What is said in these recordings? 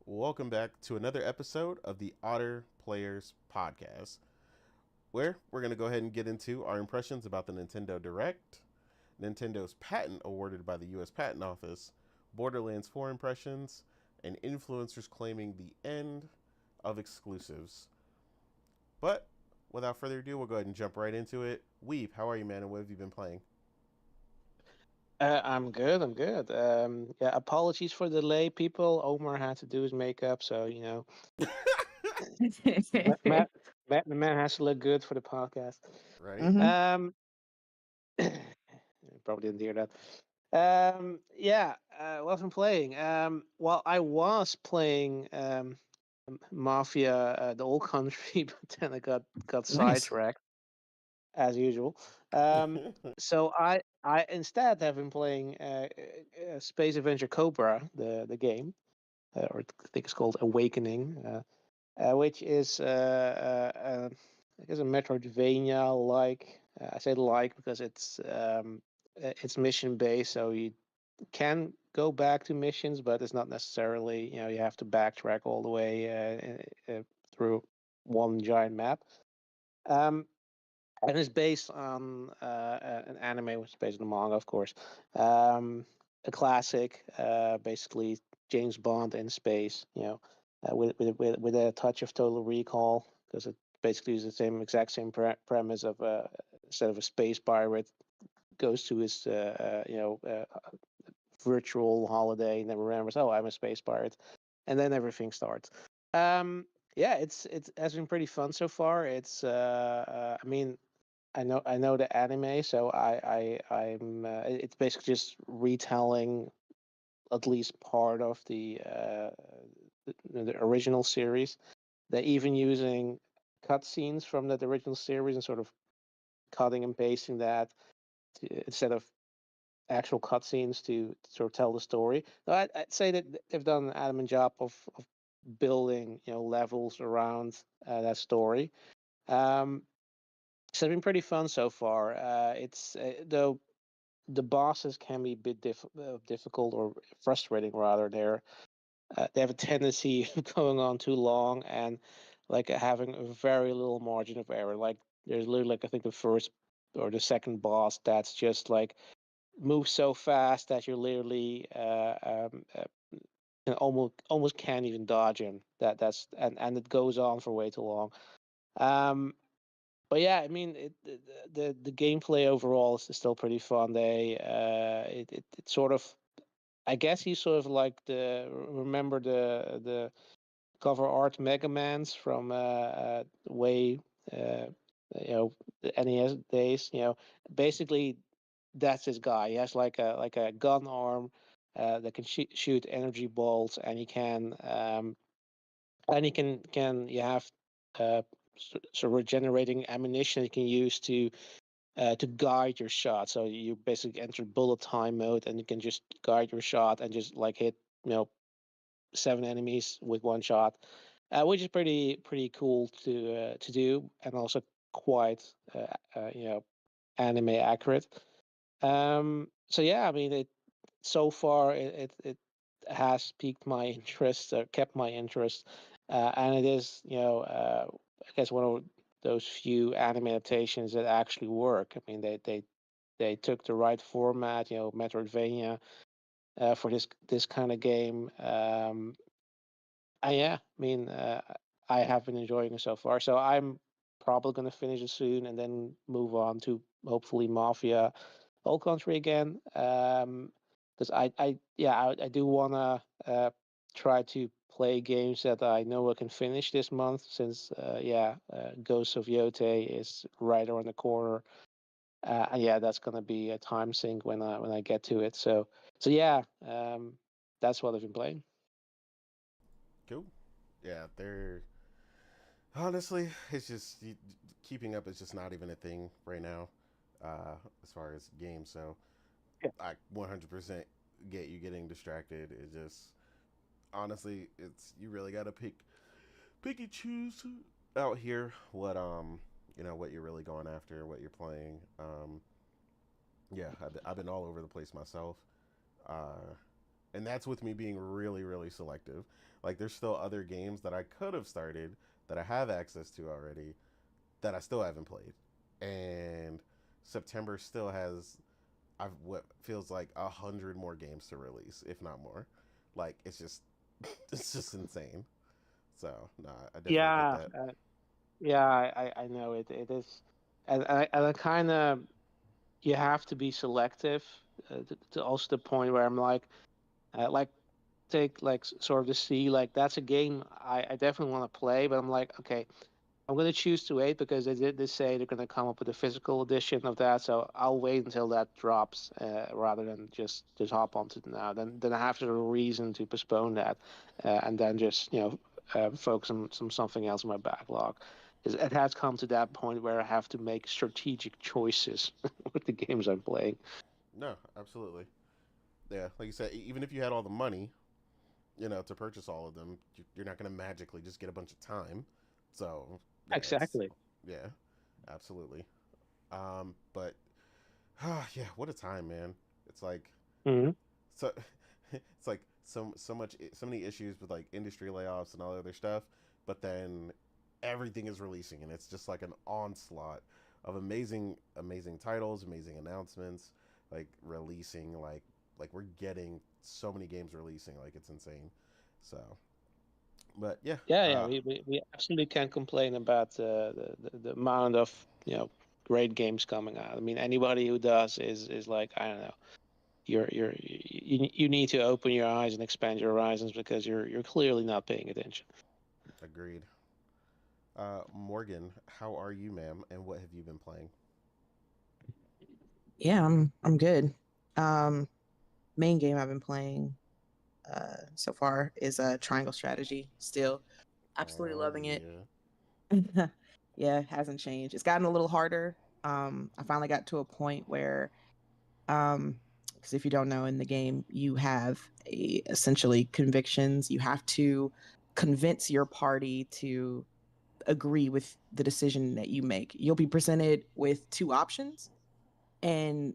Welcome back to another episode of the Otter Players Podcast, where we're going to go ahead and get into our impressions about the Nintendo Direct, Nintendo's patent awarded by the U.S. Patent Office, Borderlands 4 impressions, and influencers claiming the end of exclusives. But without further ado, we'll go ahead and jump right into it. Weeb, how are you, man, and what have you been playing? I'm good. I'm good. Yeah, apologies for the delay, people. Omar had to do his makeup, so Matt, the man has to look good for the podcast. Right? hmm Um, probably didn't hear that. Yeah, what I'm playing. Well, I was playing Mafia, the old country, but then I got Nice. sidetracked as usual. Um, so I instead have been playing Space Adventure Cobra, the game, or I think it's called Awakening, which is I guess a Metroidvania like. I say like because it's mission based, so you can go back to missions, but it's not necessarily you have to backtrack all the way through one giant map. Um, and it's based on an anime, which is based on a manga, of course. A classic, basically James Bond in space, with a touch of Total Recall, because it basically is the exact same premise of instead of a space pirate goes to his virtual holiday and then remembers, oh, I'm a space pirate, and then everything starts. Yeah, it's has been pretty fun so far. I mean, I know the anime, so I'm it's basically just retelling at least part of the original series. They're even using cutscenes from that original series and sort of cutting and pasting that instead of actual cutscenes to sort of tell the story. No, I'd say that they've done an adamant job of building levels around that story. Um, so it's been pretty fun so far. It's though the bosses can be a bit difficult or frustrating rather. They have a tendency of going on too long and like having a very little margin of error. Like there's literally like I think the first or the second boss that's just like moves so fast that you're literally almost can't even dodge him. And it goes on for way too long. Um, but yeah, I mean, the gameplay overall is still pretty fun. It sort of, I guess you sort of like the remember the cover art Mega Man's from way uh, the NES days. Basically that's his guy. He has like a gun arm that can shoot energy bolts, and he can you have so regenerating ammunition you can use to guide your shot. So you basically enter bullet time mode, and you can just guide your shot and just like hit seven enemies with one shot, which is pretty cool to do, and also quite anime accurate. So yeah, I mean it so far it has piqued my interest, kept my interest, and it is I guess one of those few anime adaptations that actually work. I mean they took the right format, Metroidvania, for this kind of game. And yeah, I mean I have been enjoying it so far. So I'm probably gonna finish it soon and then move on to hopefully Mafia Old Country again. Because I do wanna try to play games that I know I can finish this month since Ghost of Yote is right around the corner. And yeah, that's gonna be a time sink when I get to it. So yeah, that's what I've been playing. Cool. Yeah, they're honestly, it's just keeping up is just not even a thing right now, as far as games. So Yeah. I 100% get you getting distracted. It just honestly, it's you really gotta pick and choose out here what you're really going after, what you're playing. Yeah, I've been all over the place myself, uh, And that's with me being really, really selective. Like, there's still other games that I could have started that I have access to already that I still haven't played. And September still has I've what feels like 100 more games to release, if not more. Like, it's just it's just insane. So nah, I definitely get Yeah, that. yeah, I know it. It is, and I kind of you have to be selective to also the point where I'm like take like sort of the sea like that's a game I definitely want to play, but I'm like okay, I'm going to choose to wait because they did this say they're going to come up with a physical edition of that, so I'll wait until that drops rather than just hop onto it now. Then I have to have a reason to postpone that, and then just focus on something else in my backlog. It has come to that point where I have to make strategic choices with the games I'm playing. No, absolutely. Yeah, like you said, even if you had all the money, to purchase all of them, you're not going to magically just get a bunch of time. So yeah, it's Exactly. yeah, absolutely. But yeah, what a time, man. It's like Hmm. so it's like so many issues with like industry layoffs and all the other stuff, but then everything is releasing and it's just like an onslaught of amazing titles, amazing announcements, like releasing like we're getting so many games releasing, like it's insane. So, but yeah, Yeah, we absolutely can't complain about the amount of great games coming out. I mean, anybody who does is like I don't know. You need to open your eyes and expand your horizons because you're clearly not paying attention. agreed. Morgan, how are you, ma'am, and what have you been playing? Yeah, I'm good. Um, Main game I've been playing so far is Triangle Strategy. Still, absolutely Oh loving it. yeah. Yeah, it hasn't changed. It's gotten a little harder. I finally got to a point where, because if you don't know, in the game you have essentially convictions. You have to convince your party to agree with the decision that you make. You'll be presented with two options, and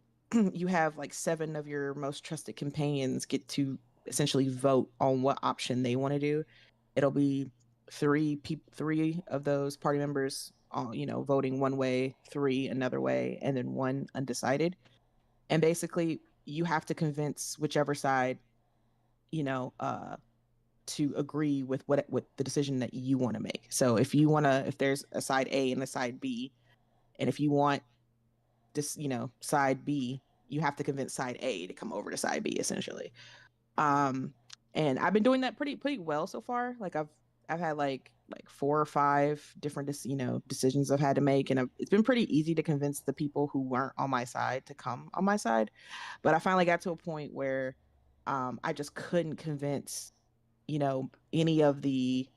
you have like seven of your most trusted companions get to essentially vote on what option they want to do. It'll be three of those party members, voting one way, three another way, and then one undecided. And basically, you have to convince whichever side, you know, uh, to agree with what the decision that you want to make. So if there's a side A and a side B, and if you want this, side B, you have to convince side A to come over to side B essentially. Um, and I've been doing that pretty well so far. Like I've had like four or five different decisions I've had to make, and it's been pretty easy to convince the people who weren't on my side to come on my side. But I finally got to a point where I just couldn't convince any of the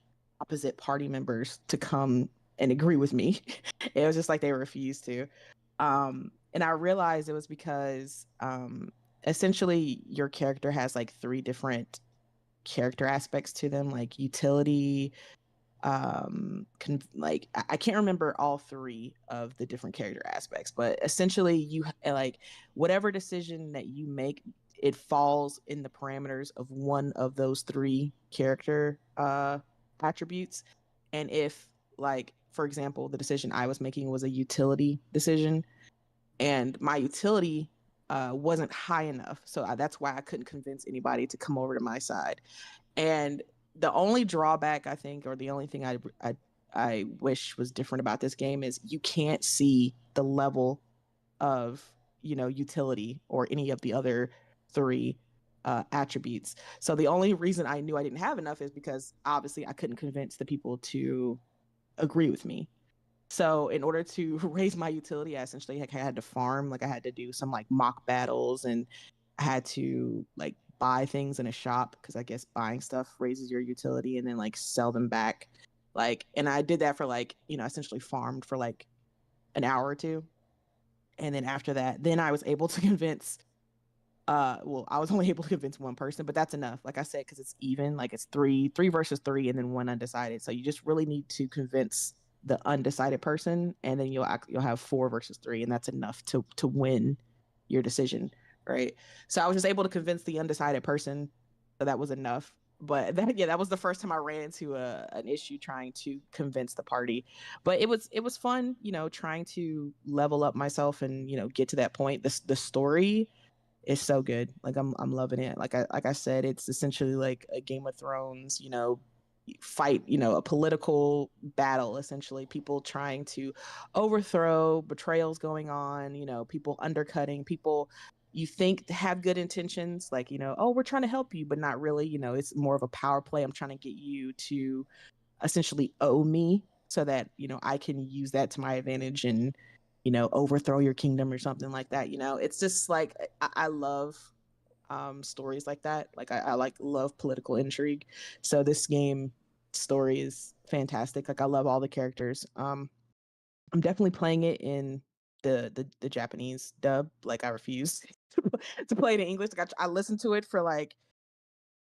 opposite party members to come and agree with me. It was just like they refused to. And I realized it was because essentially your character has like three different character aspects to them, like utility. Like I can't remember all three of the different character aspects, but essentially you like whatever decision that you make, it falls in the parameters of one of those three character attributes. And if, like, for example, the decision I was making was a utility decision, and my utility wasn't high enough, so that's why I couldn't convince anybody to come over to my side. And the only drawback, I think, or the only thing I wish was different about this game is you can't see the level of utility or any of the other three attributes. So the only reason I knew I didn't have enough is because obviously I couldn't convince the people to agree with me. So in order to raise my utility, I essentially like I had to farm. Like I had to do some like mock battles, and I had to like buy things in a shop because I guess buying stuff raises your utility, and then like sell them back. Like, and I did that for like essentially farmed for like an hour or two, and then after that, then I was able to convince. Well, I was only able to convince one person, but that's enough. Like I said, because it's even. Like it's three versus three, and then one undecided. So you just really need to convince the undecided person, and then you'll have four versus three, and that's enough to win your decision, right? So I was just able to convince the undecided person, so that was enough. But that was the first time I ran into an issue trying to convince the party. But it was fun, trying to level up myself and get to that point. The story is so good. Like I'm loving it. Like I said, it's essentially like a Game of Thrones, fight, a political battle, essentially. People trying to overthrow, betrayals going on, people undercutting, people you think have good intentions, like, oh, we're trying to help you, but not really. It's more of a power play. I'm trying to get you to essentially owe me so that, I can use that to my advantage and, overthrow your kingdom or something like that. It's just like I love stories like that. Like I like love political intrigue. So this game story is fantastic. Like I love all the characters. I'm definitely playing it in the Japanese dub. Like I refuse to play it in English. Like I listened to it for like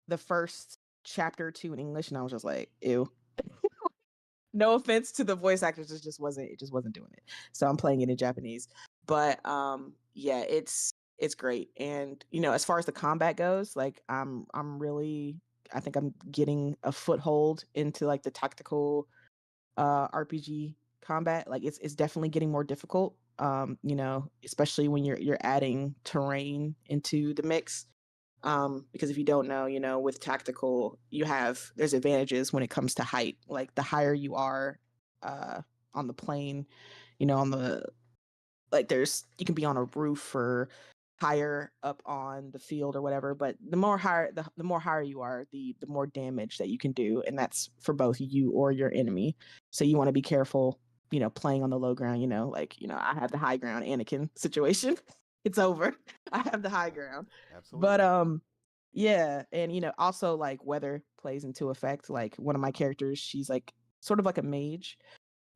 the first chapter or two in English, and I was just like, ew. No offense to the voice actors, it just wasn't doing it. So I'm playing it in Japanese. But yeah, it's great. And as far as the combat goes, like I'm really, I think I'm getting a foothold into like the tactical RPG combat. Like it's definitely getting more difficult. Especially when you're adding terrain into the mix. Because if you don't know, with tactical, there's advantages when it comes to height. Like the higher you are on the plane, on the you can be on a roof or higher up on the field or whatever. But the more higher the more higher you are, the more damage that you can do, and that's for both you or your enemy. So you want to be careful, playing on the low ground. I have the high ground Anakin situation. It's over. I have the high ground. Absolutely. But yeah, and also like weather plays into effect. Like one of my characters, she's like sort of like a mage,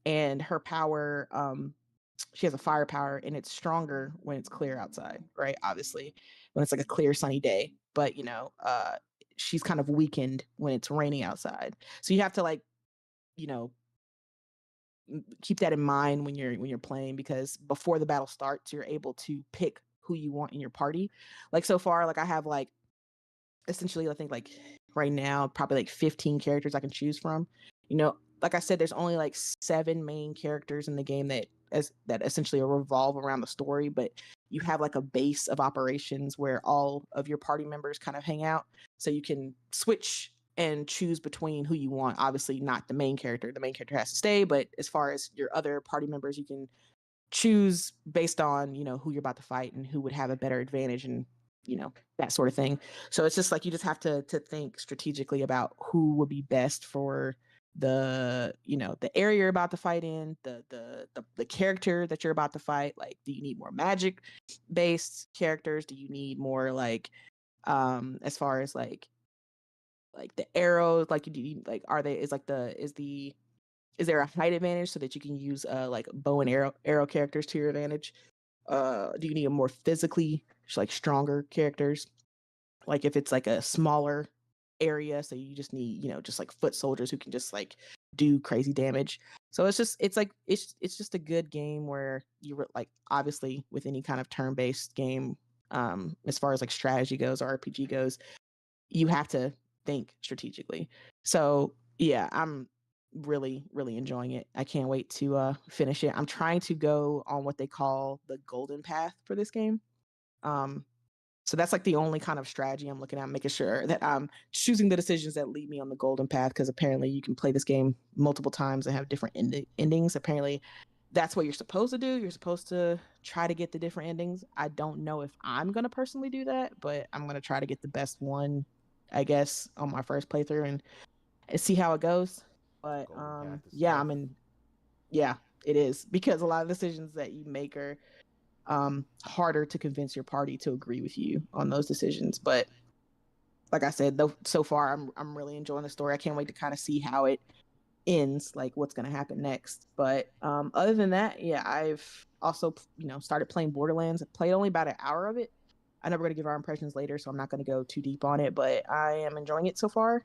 and her power, she has a fire power, and it's stronger when it's clear outside, right? Obviously, when it's like a clear sunny day. But she's kind of weakened when it's raining outside. So you have to like, you know, keep that in mind when you're playing, because before the battle starts, you're able to pick who you want in your party. Like so far, like I have like essentially, I think like right now probably like 15 characters I can choose from. Like I said, there's only like 7 main characters in the game that essentially revolve around the story, but you have like a base of operations where all of your party members kind of hang out, so you can switch and choose between who you want. Obviously not the main character has to stay, but as far as your other party members, you can choose based on who you're about to fight and who would have a better advantage, and that sort of thing. So it's just like you just have to think strategically about who would be best for the the area you're about to fight in, the character that you're about to fight. Like, do you need more magic based characters? Do you need more like as far as like the arrows, like do you like, are they is there a height advantage so that you can use like bow and arrow characters to your advantage? Do you need a more physically like stronger characters? Like if it's like a smaller area, so you just need just like foot soldiers who can just like do crazy damage. So it's just a good game where like, obviously with any kind of turn-based game, as far as like strategy goes or RPG goes, you have to think strategically. So yeah, I'm really enjoying it. I can't wait to finish it. I'm trying to go on what they call the golden path for this game. So that's like the only kind of strategy I'm looking at, making sure that I'm choosing the decisions that lead me on the golden path, because apparently you can play this game multiple times and have different endings. Apparently that's what you're supposed to do. You're supposed to try to get the different endings. I don't know if I'm going to personally do that, but I'm going to try to get the best one, I guess, on my first playthrough and see how it goes. But yeah, yeah, it is, because a lot of decisions that you make are harder to convince your party to agree with you on those decisions. But like I said, though, so far I'm really enjoying the story. I can't wait to kind of see how it ends, like what's going to happen next. But other than that, yeah, I've also started playing Borderlands. I played only about an hour of it. I know we're going to give our impressions later, so I'm not going to go too deep on it, but I am enjoying it so far.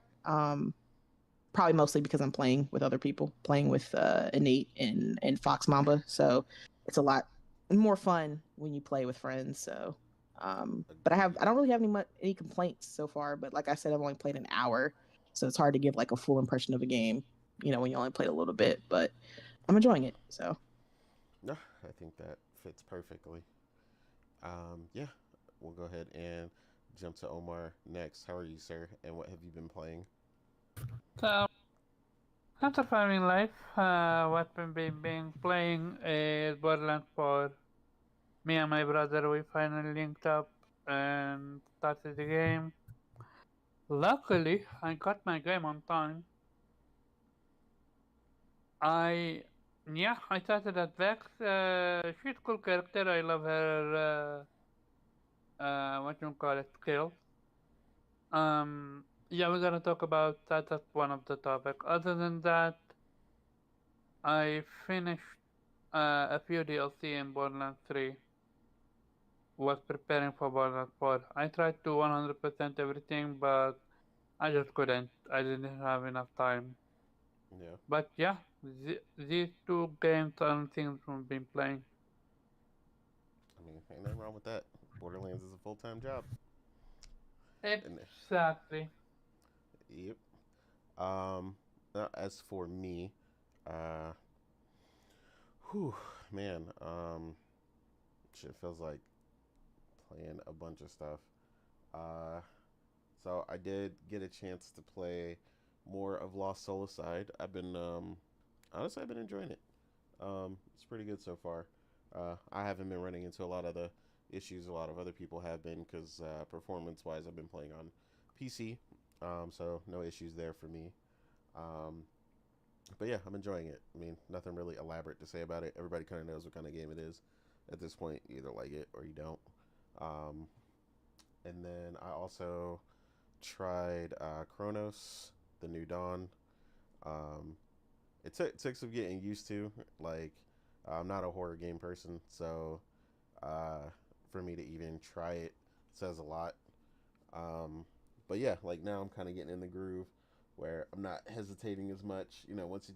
Probably mostly because I'm playing with other people, playing with Innate and Fox Mamba. So it's a lot more fun when you play with friends. So But I don't really have any complaints so far. But like I said, I've only played an hour, so it's hard to give like a full impression of a game, when you only played a little bit. But I'm enjoying it. So No, I think that fits perfectly. Yeah, we'll go ahead and jump to Omar next. How are you, sir? And what have you been playing? So, after finding life, what we've been playing is Borderlands 4. Me and my brother, we finally linked up and started the game. Luckily, I got my game on time. I, yeah, I started at Vex. She's a cool character. I love her, what you call it, skills. Yeah, we're gonna talk about that. That's one of the topics. Other than that, I finished a few DLC in Borderlands 3. Was preparing for Borderlands 4. I tried to 100% everything, but I just couldn't. I didn't have enough time. Yeah. But yeah, these two games are things we've been playing. I mean, ain't nothing wrong with that. Borderlands is a full time job. And Exactly. yep. As for me, uh, whew, man, shit feels like playing a bunch of stuff. Uh, so I did get a chance to play more of Lost Soulside. Honestly, I've been enjoying it. It's pretty good so far. I haven't been running into a lot of the issues a lot of other people have been because performance-wise, I've been playing on PC, so no issues there for me. Um, but yeah, I'm enjoying it. I mean, nothing really elaborate to say about it. Everybody kind of knows what kind of game it is at this point. You either like it or you don't. Um, and then I also tried Chronos, The New Dawn. Um, it took some getting used to. Like, I'm not a horror game person, so uh, for me to even try it says a lot. Um, but yeah, like now I'm kind of getting in the groove where I'm not hesitating as much. Once you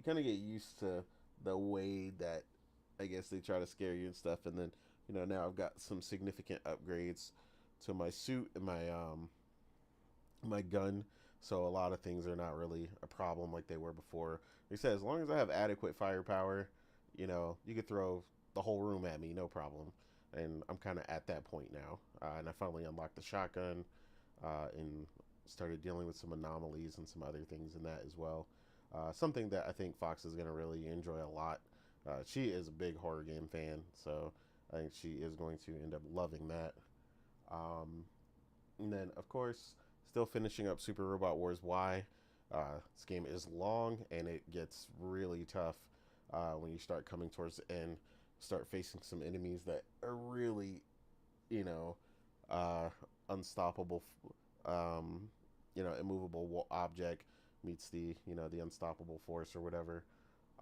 kind of get used to the way that I guess they try to scare you and stuff, and then now I've got some significant upgrades to my suit and my gun, so a lot of things are not really a problem like they were before. They said as long as I have adequate firepower, you could throw the whole room at me, no problem. And I'm kind of at that point now. And I finally unlocked the shotgun and started dealing with some anomalies and some other things in that as well. Something that I think Fox is going to really enjoy a lot. She is a big horror game fan, so I think she is going to end up loving that. Um, and then, of course, still finishing up Super Robot Wars Y. This game is long and it gets really tough when you start coming towards the end. Start facing some enemies that are really, you know, uh, unstoppable. Immovable object meets the unstoppable force or whatever.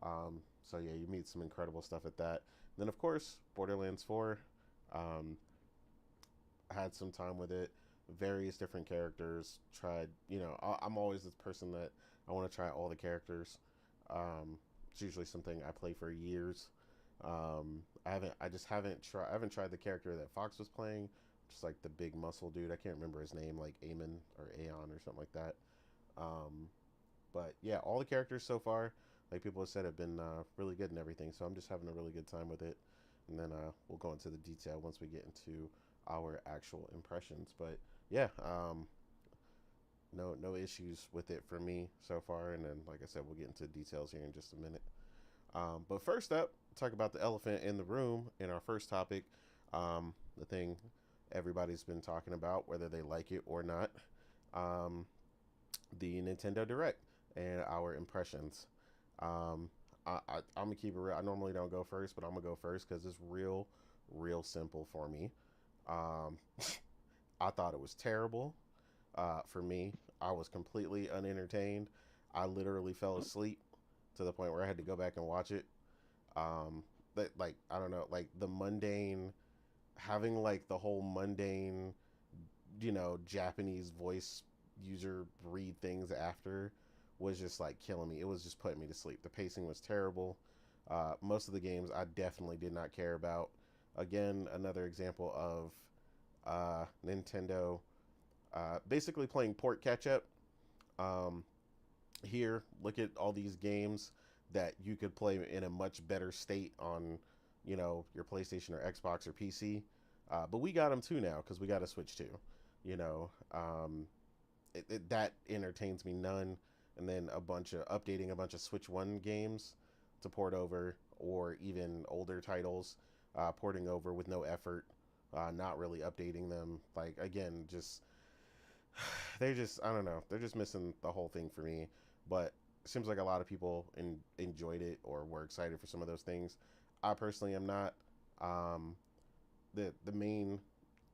So yeah, you meet some incredible stuff at that. Then of course, Borderlands 4. Um, I had some time with it. Various different characters. Tried. I'm always this person that I want to try all the characters. It's usually something I play for years. I haven't tried the character that Fox was playing, just like the big muscle dude. I can't remember his name, like Amon or Aeon or something like that. Um, but yeah, all the characters so far, like people have said, have been really good and everything. So I'm just having a really good time with it. And then we'll go into the detail once we get into our actual impressions. But yeah, no issues with it for me so far. And then, like I said, we'll get into details here in just a minute. But first up, talk about the elephant in the room in our first topic. The thing everybody's been talking about, whether they like it or not. Um, the Nintendo Direct and our impressions. Um, I'm gonna keep it real. I normally don't go first, but I'm gonna go first because it's real simple for me. Um, I thought it was terrible. For me, I was completely unentertained. I literally fell asleep to the point where I had to go back and watch it. Like I don't know, like the mundane, having like the whole mundane, Japanese voice user read things after was just like killing me. It was just putting me to sleep. The pacing was terrible. Most of the games I definitely did not care about. again, another example of Nintendo basically playing port catch up. Um, Here, look at all these games that you could play in a much better state on, your PlayStation or Xbox or PC. But we got them too now because we got a Switch too. You know, that entertains me none. And then updating a bunch of Switch One games to port over, or even older titles, porting over with no effort, not really updating them. Like, again, just I don't know, they're just missing the whole thing for me. But it seems like a lot of people enjoyed it or were excited for some of those things. I personally am not. Um, the main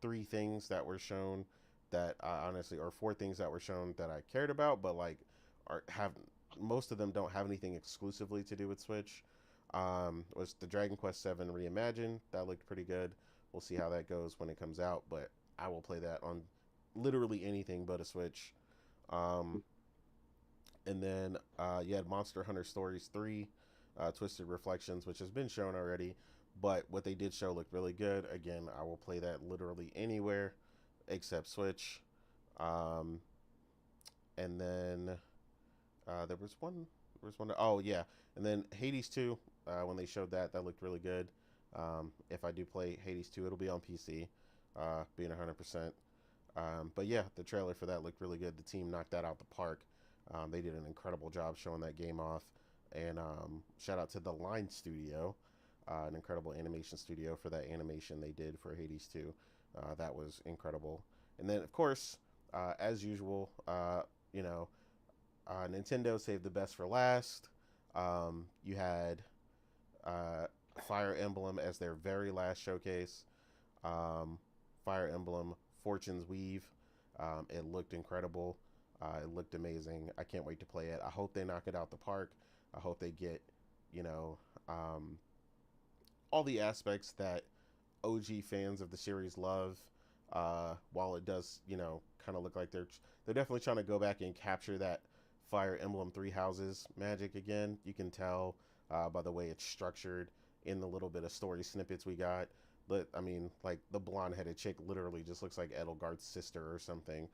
three things that were shown that I honestly, or four things that were shown that I cared about, but like have most of them don't have anything exclusively to do with Switch. Was the Dragon Quest VII Reimagined. That looked pretty good. We'll see how that goes when it comes out, but I will play that on literally anything but a Switch. And then you had Monster Hunter Stories 3, Twisted Reflections, which has been shown already, but what they did show looked really good. Again, I will play that literally anywhere except Switch. And then there was one. Oh yeah, and then Hades 2. When they showed that looked really good. If I do play Hades 2, it'll be on PC, being 100%. But yeah, the trailer for that looked really good. The team knocked that out the park. They did an incredible job showing that game off. And shout out to the Line Studio, an incredible animation studio for that animation they did for Hades 2. That was incredible. And then, of course, as usual, Nintendo saved the best for last. You had Fire Emblem as their very last showcase. Fire Emblem Fortune's Weave. It looked incredible. It looked amazing. I can't wait to play it. I hope they knock it out the park. I hope they get, all the aspects that OG fans of the series love. While it does, kind of look like they're definitely trying to go back and capture that Fire Emblem Three Houses magic again. You can tell by the way it's structured in the little bit of story snippets we got. But I mean, like, the blonde-headed chick literally just looks like Edelgard's sister or something.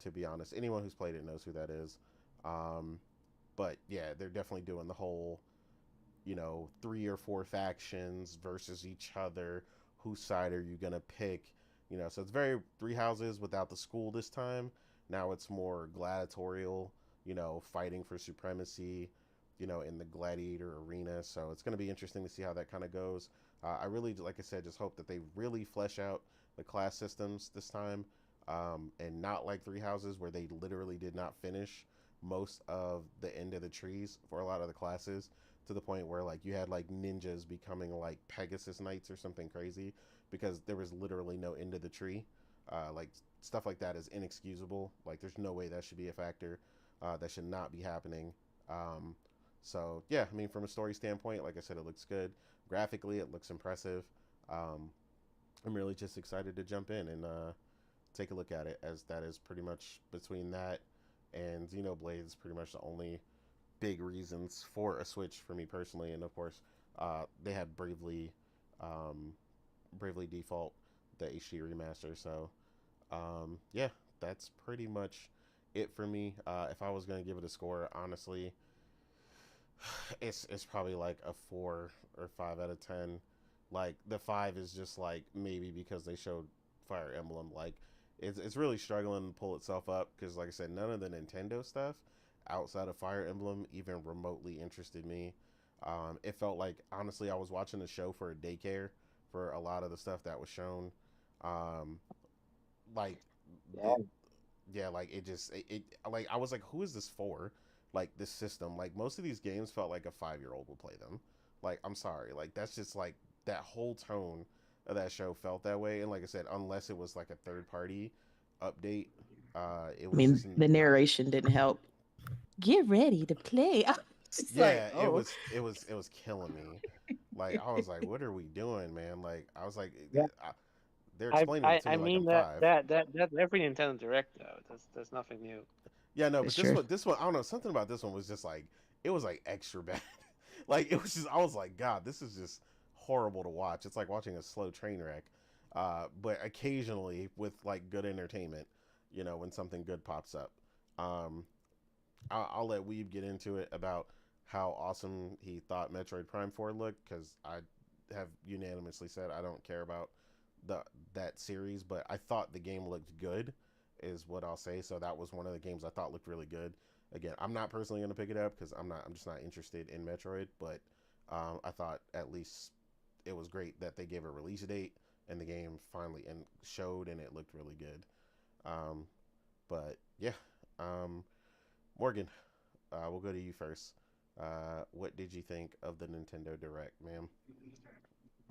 To be honest, anyone who's played it knows who that is. But yeah, they're definitely doing the whole, 3 or 4 factions versus each other. Whose side are you gonna pick? So it's very Three Houses without the school this time. Now it's more gladiatorial, fighting for supremacy, in the gladiator arena. So it's going to be interesting to see how that kind of goes. I really, like I said, just hope that they really flesh out the class systems this time, and not like Three Houses where they literally did not finish most of the end of the trees for a lot of the classes, to the point where like you had like ninjas becoming like Pegasus Knights or something crazy because there was literally no end of the tree. Like stuff like that is inexcusable. Like there's no way that should be a factor. That should not be happening. So yeah, I mean, from a story standpoint, like I said, it looks good. Graphically, it looks impressive. I'm really just excited to jump in and take a look at it, as that is pretty much, between that and Xenoblade, is pretty much the only big reasons for a Switch for me personally. And of course, they had Bravely Default, the HD remaster. So yeah, that's pretty much it for me. If I was going to give it a score, honestly, it's probably like a 4 or 5 out of 10. Like the 5 is just like maybe because they showed Fire Emblem. Like it's really struggling to pull itself up because, like I said, none of the Nintendo stuff outside of Fire Emblem even remotely interested me. It felt like, honestly, I was watching the show for a daycare for a lot of the stuff that was shown. Like yeah, like it like I was like, who is this for? Like this system, like most of these games felt like a 5-year-old would play them. Like, I'm sorry, like that's just like that whole tone of that show felt that way. And like I said, unless it was like a third party update, it was I mean, just the narration didn't help. Get ready to play. yeah, like, oh. it was killing me. Like I was like, what are we doing, man? Like I was like, Yeah. they're explaining it to me like I'm 5. That's every Nintendo Direct though. That's nothing new. Yeah, no, That's but true. this one, I don't know, something about this one was just like, it was like extra bad. Like it was just, I was like, God, this is just horrible to watch. It's like watching a slow train wreck. But occasionally with like good entertainment, when something good pops up. I'll let Weeb get into it about how awesome he thought Metroid Prime 4 looked, because I have unanimously said I don't care about that series, but I thought the game looked good, is what I'll say. So that was one of the games I thought looked really good. Again, I'm not personally going to pick it up because I'm just not interested in Metroid, but I thought at least it was great that they gave a release date and the game finally showed, and it looked really good. But yeah, Morgan, we'll go to you first. What did you think of the Nintendo Direct, ma'am?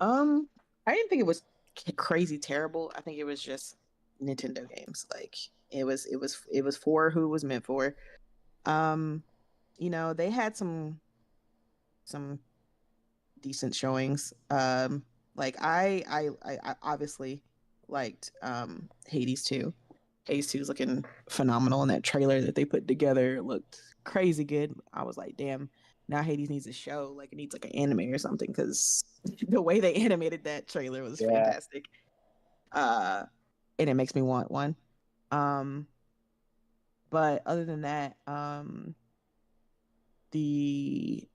I didn't think it was crazy terrible. I think it was just Nintendo games. Like it was for who it was meant for. They had some decent showings. Like I obviously liked Hades 2. Hades 2 is looking phenomenal, and that trailer that they put together looked crazy good. I was like, damn, now Hades needs a show. Like it needs like an anime or something, because the way they animated that trailer was fantastic. And it makes me want one. But other than that, the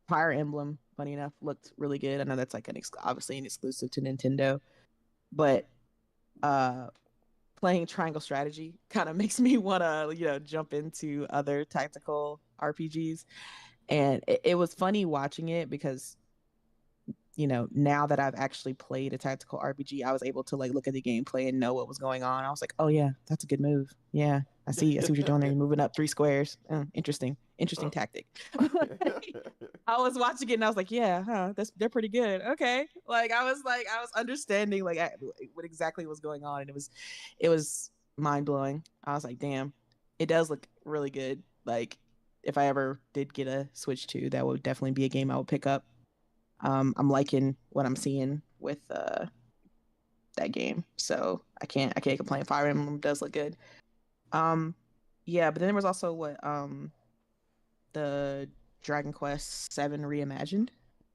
Fire Emblem, funny enough, looked really good. I know that's like obviously an exclusive to Nintendo, but playing Triangle Strategy kind of makes me want to, jump into other tactical RPGs. And it was funny watching it because, now that I've actually played a tactical RPG, I was able to like look at the gameplay and know what was going on. I was like, oh yeah, that's a good move. Yeah, I see what you're doing there. You're moving up 3 squares. Interesting tactic. I was watching it and I was like, yeah, they're pretty good. Okay. Like I was understanding like what exactly was going on, and it was mind blowing. I was like, damn, it does look really good. Like if I ever did get a Switch 2, that would definitely be a game I would pick up. I'm liking what I'm seeing with that game, so I can't complain. Fire Emblem does look good. Yeah, but then there was also the Dragon Quest 7 Reimagined.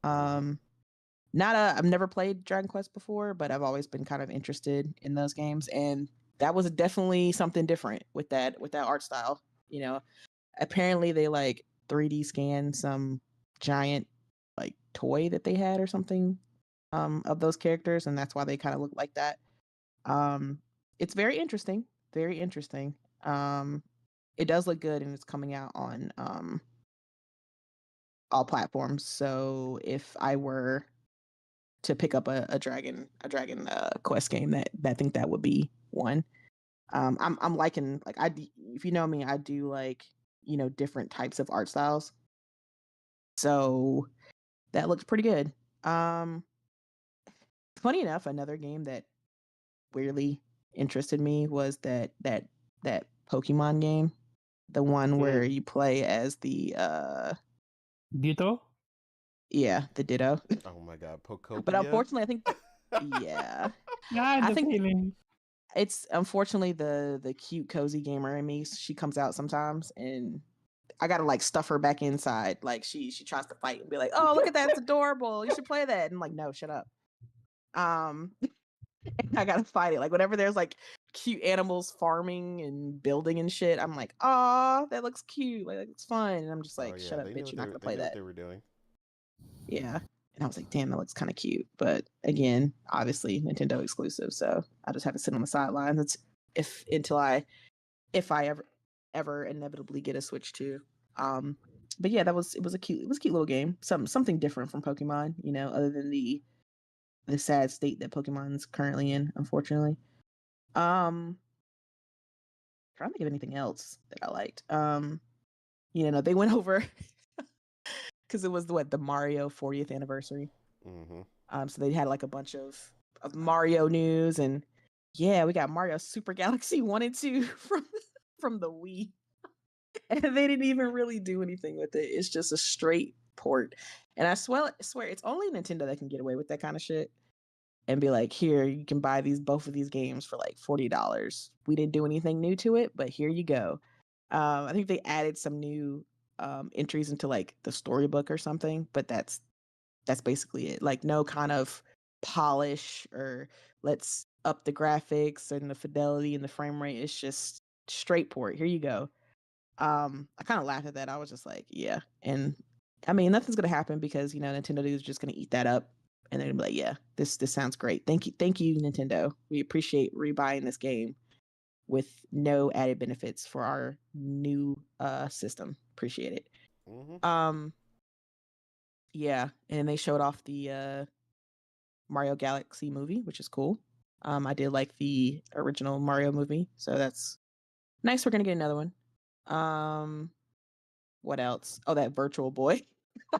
I've never played Dragon Quest before, but I've always been kind of interested in those games, and that was definitely something different with that art style. Apparently they like 3D scanned some giant like toy that they had or something of those characters, and that's why they kind of look like that. It's very interesting. It does look good, and it's coming out on all platforms. So if I were to pick up a Dragon Quest game, I think that would be one. I'm liking, like, if you know me, I do like, different types of art styles. So that looks pretty good. Funny enough, another game that weirdly interested me was that Pokemon game, the one where you play as the Ditto? the Ditto. Oh my god, Pokopia. But unfortunately, I think Yeah, I the think feeling. it's unfortunately the cute cozy gamer in me. She comes out sometimes, and I gotta like stuff her back inside. Like she tries to fight and be like, "Oh, look at that, it's adorable. You should play that." And I'm like, "No, shut up." I gotta fight it. Like whenever there's like cute animals farming and building and shit, I'm like, "Oh, that looks cute. Like it's fun." And I'm just like, "Shut up, bitch! You're not gonna play that." What they were doing. Yeah. And I was like, damn, that looks kind of cute. But again, obviously Nintendo exclusive. So I just have to sit on the sidelines until I ever inevitably get a Switch 2. But yeah, it was a cute little game. Something different from Pokemon, other than the sad state that Pokemon's currently in, unfortunately. Trying to think of anything else that I liked. They went over because it was the Mario 40th anniversary. Mm-hmm. So they had like a bunch of Mario news, and yeah, we got Mario Super Galaxy 1 and 2 from the Wii. And they didn't even really do anything with it. It's just a straight port. And I swear it's only Nintendo that can get away with that kind of shit and be like, here, you can buy both of these games for like $40. We didn't do anything new to it, but here you go. I think they added some new entries into like the storybook or something, but that's that's basically it. Like no kind of polish or let's up the graphics and the fidelity and the frame rate. It's just straight port. Here you go. I kind of laughed at that. I was just like, yeah. And I mean, nothing's gonna happen because Nintendo is just gonna eat that up, and they're gonna be like, yeah, this sounds great. Thank you, Nintendo. We appreciate rebuying this game with no added benefits for our new system. Appreciate it. Mm-hmm. Yeah, and they showed off the Mario Galaxy movie, which is cool. I did like the original Mario movie, so that's nice. We're gonna get another one. What else? Oh, that Virtual Boy. Oh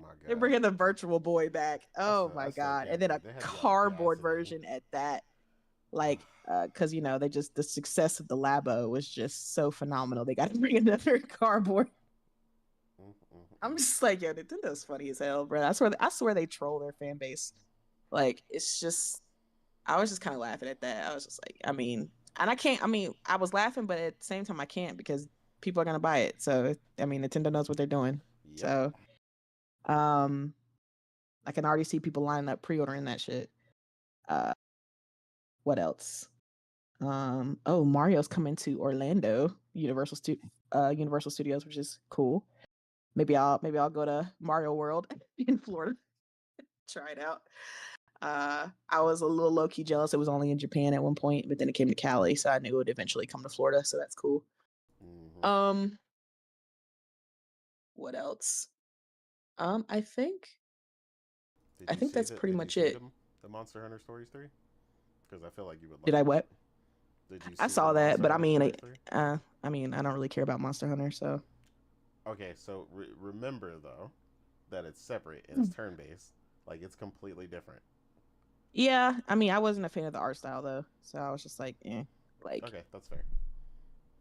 my god. They're bringing the Virtual Boy back. Oh I my still god! can't And then a believe they had the cardboard audacity. version at that. Like, because they just the success of the Labo was just so phenomenal. They got to bring another cardboard. I'm just like, yo, Nintendo's funny as hell, bro. I swear they troll their fan base. Like, it's just, I was just kind of laughing at that. I was just like, I mean, and I can't. I mean, I was laughing, but at the same time, I can't because people are gonna buy it. So, I mean, Nintendo knows what they're doing. Yep. So, I can already see people lining up pre-ordering that shit. What else? Oh, Mario's coming to Orlando, Universal Studios, which is cool. Maybe I'll go to Mario World in Florida, try it out. I was a little low key jealous. It was only in Japan at one point, but then it came to Cali, so I knew it would eventually come to Florida. So that's cool. Mm-hmm. What else? I think Did you see that's pretty did much you see it. The Monster Hunter Stories 3? Because I feel like you would. Did I what? Did you? I see saw the that, Monster but Hunter I mean, I don't really care about Monster Hunter, so. Okay, so remember though that it's separate and it's turn based. Like it's completely different. Yeah, I mean, I wasn't a fan of the art style though, so I was just like, like. Okay, that's fair.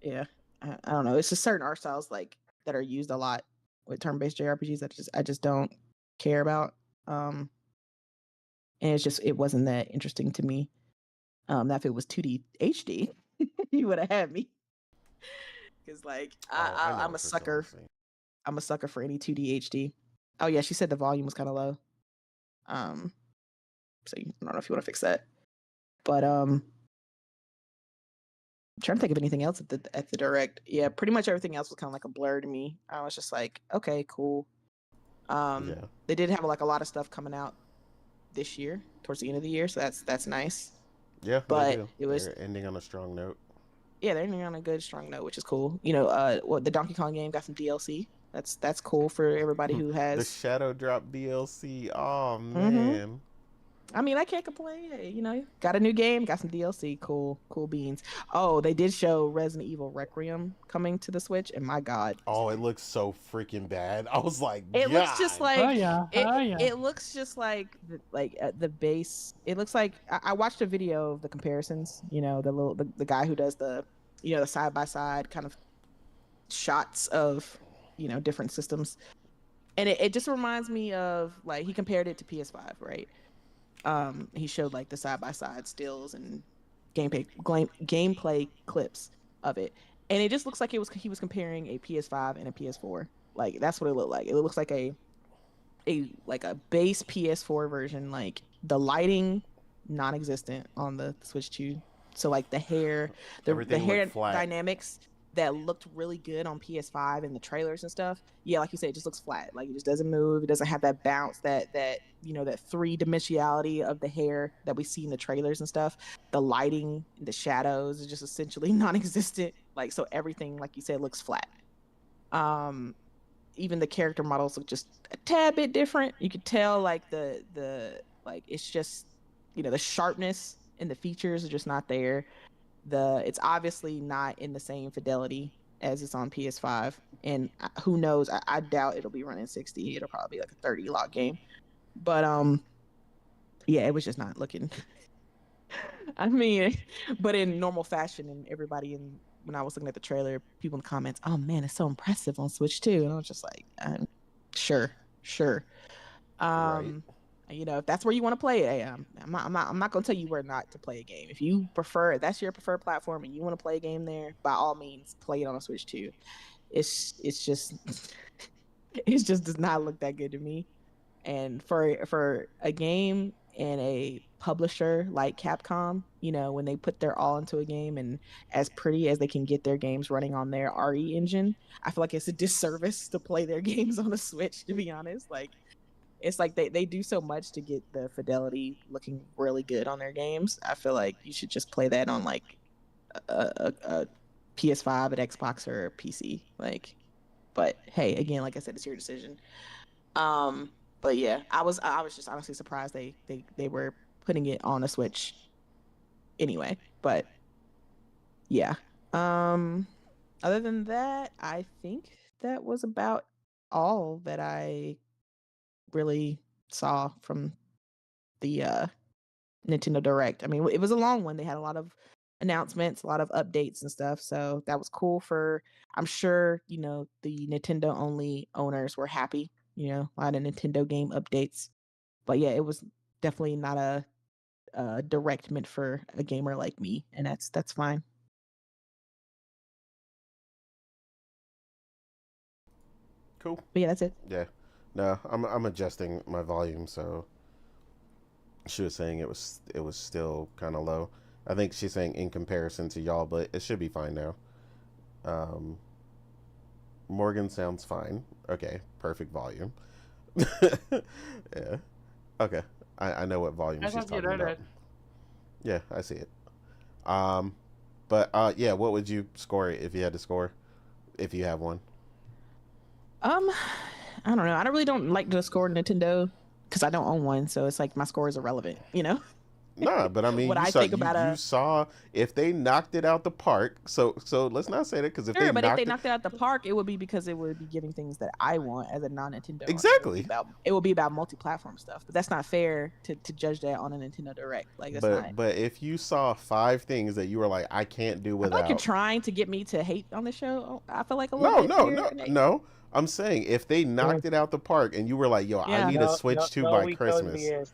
Yeah, I don't know. It's just certain art styles like that are used a lot with turn-based JRPGs that I just don't care about. And it wasn't that interesting to me. That if it was 2D HD, you would have had me. Because like I'm a sucker. I'm a sucker for any 2D HD. Oh yeah, she said the volume was kind of low. So I don't know if you want to fix that. But I'm trying to think of anything else at the direct. Yeah, pretty much everything else was kind of like a blur to me. I was just like, okay, cool. Yeah. They did have like a lot of stuff coming out this year, towards the end of the year, so that's nice. Yeah, but they're ending on a strong note. Yeah, they're ending on a good, strong note, which is cool. The Donkey Kong game got some DLC. That's cool for everybody who has the Shadow Drop DLC. Oh man. I mean, I can't complain. Got a new game, got some DLC. Cool beans. Oh, they did show Resident Evil Requiem coming to the Switch, and my God. Oh, it looks so freaking bad. I was like, it looks just like, it looks just like the base. It looks like I watched a video of the comparisons. The guy who does the the side by side kind of shots of different systems, and it just reminds me of like he compared it to PS5, right? He showed like the side by side stills and gameplay clips of it, and it just looks like he was comparing a PS5 and a PS4. Like that's what it looked like. It looks like a base PS4 version. Like the lighting non-existent on the Switch 2. So like the hair dynamics that looked really good on PS5 and the trailers and stuff. Yeah, like you said, it just looks flat. Like it just doesn't move. It doesn't have that bounce, that that three-dimensionality of the hair that we see in the trailers and stuff. The lighting, the shadows is just essentially non-existent. Like so everything, like you said, looks flat. Even the character models look just a tad bit different. You could tell like the like it's just the sharpness and the features are just not there. It's obviously not in the same fidelity as it's on PS5, and who knows? I doubt it'll be running 60. It'll probably be like a 30 lock game. But yeah, it was just not looking. I mean, but in normal fashion, and everybody when I was looking at the trailer, people in the comments, "Oh man, it's so impressive on Switch too," and I was just like, "Sure." Right. If that's where you want to play it, I'm not gonna tell you where not to play a game. If you prefer, that's your preferred platform, and you want to play a game there, by all means, play it on a Switch too. It's just it just does not look that good to me. And for a game and a publisher like Capcom, when they put their all into a game and as pretty as they can get their games running on their RE engine, I feel like it's a disservice to play their games on a Switch, to be honest. Like, it's like they do so much to get the fidelity looking really good on their games. I feel like you should just play that on like a PS5, an Xbox, or a PC. Like, but hey, again, like I said, it's your decision. But yeah, I was just honestly surprised they were putting it on a Switch anyway. But yeah. Other than that, I think that was about all that I really saw from the Nintendo Direct. I mean, it was a long one. They had a lot of announcements, a lot of updates and stuff. So that was cool I'm sure, the Nintendo only owners were happy, a lot of Nintendo game updates. But yeah, it was definitely not a direct meant for a gamer like me, and that's fine. Cool. But yeah, that's it. Yeah. No, I'm adjusting my volume, so she was saying it was still kind of low. I think she's saying in comparison to y'all, but it should be fine now. Morgan sounds fine. Okay, perfect volume. Yeah. Okay. I know what volume she's talking about. Yeah, I see it. But yeah, what would you score it if you had to score? If you have one? I don't know. I really don't like to score Nintendo because I don't own one, so it's like my score is irrelevant, Nah, but I mean, what you I saw, think about you saw if they knocked it out the park. So let's not say that because if sure, they but knocked if they knocked it out the park, it would be because it would be giving things that I want as a non-Nintendo. Exactly. It would be about multi-platform stuff, but that's not fair to judge that on a Nintendo Direct. Like that's not. But if you saw 5 things that you were like, I can't do without. I feel like you're trying to get me to hate on the show. I feel like a little bit. No. I'm saying if they knocked it out the park and you were like, yo, I need a Switch 2 by Christmas.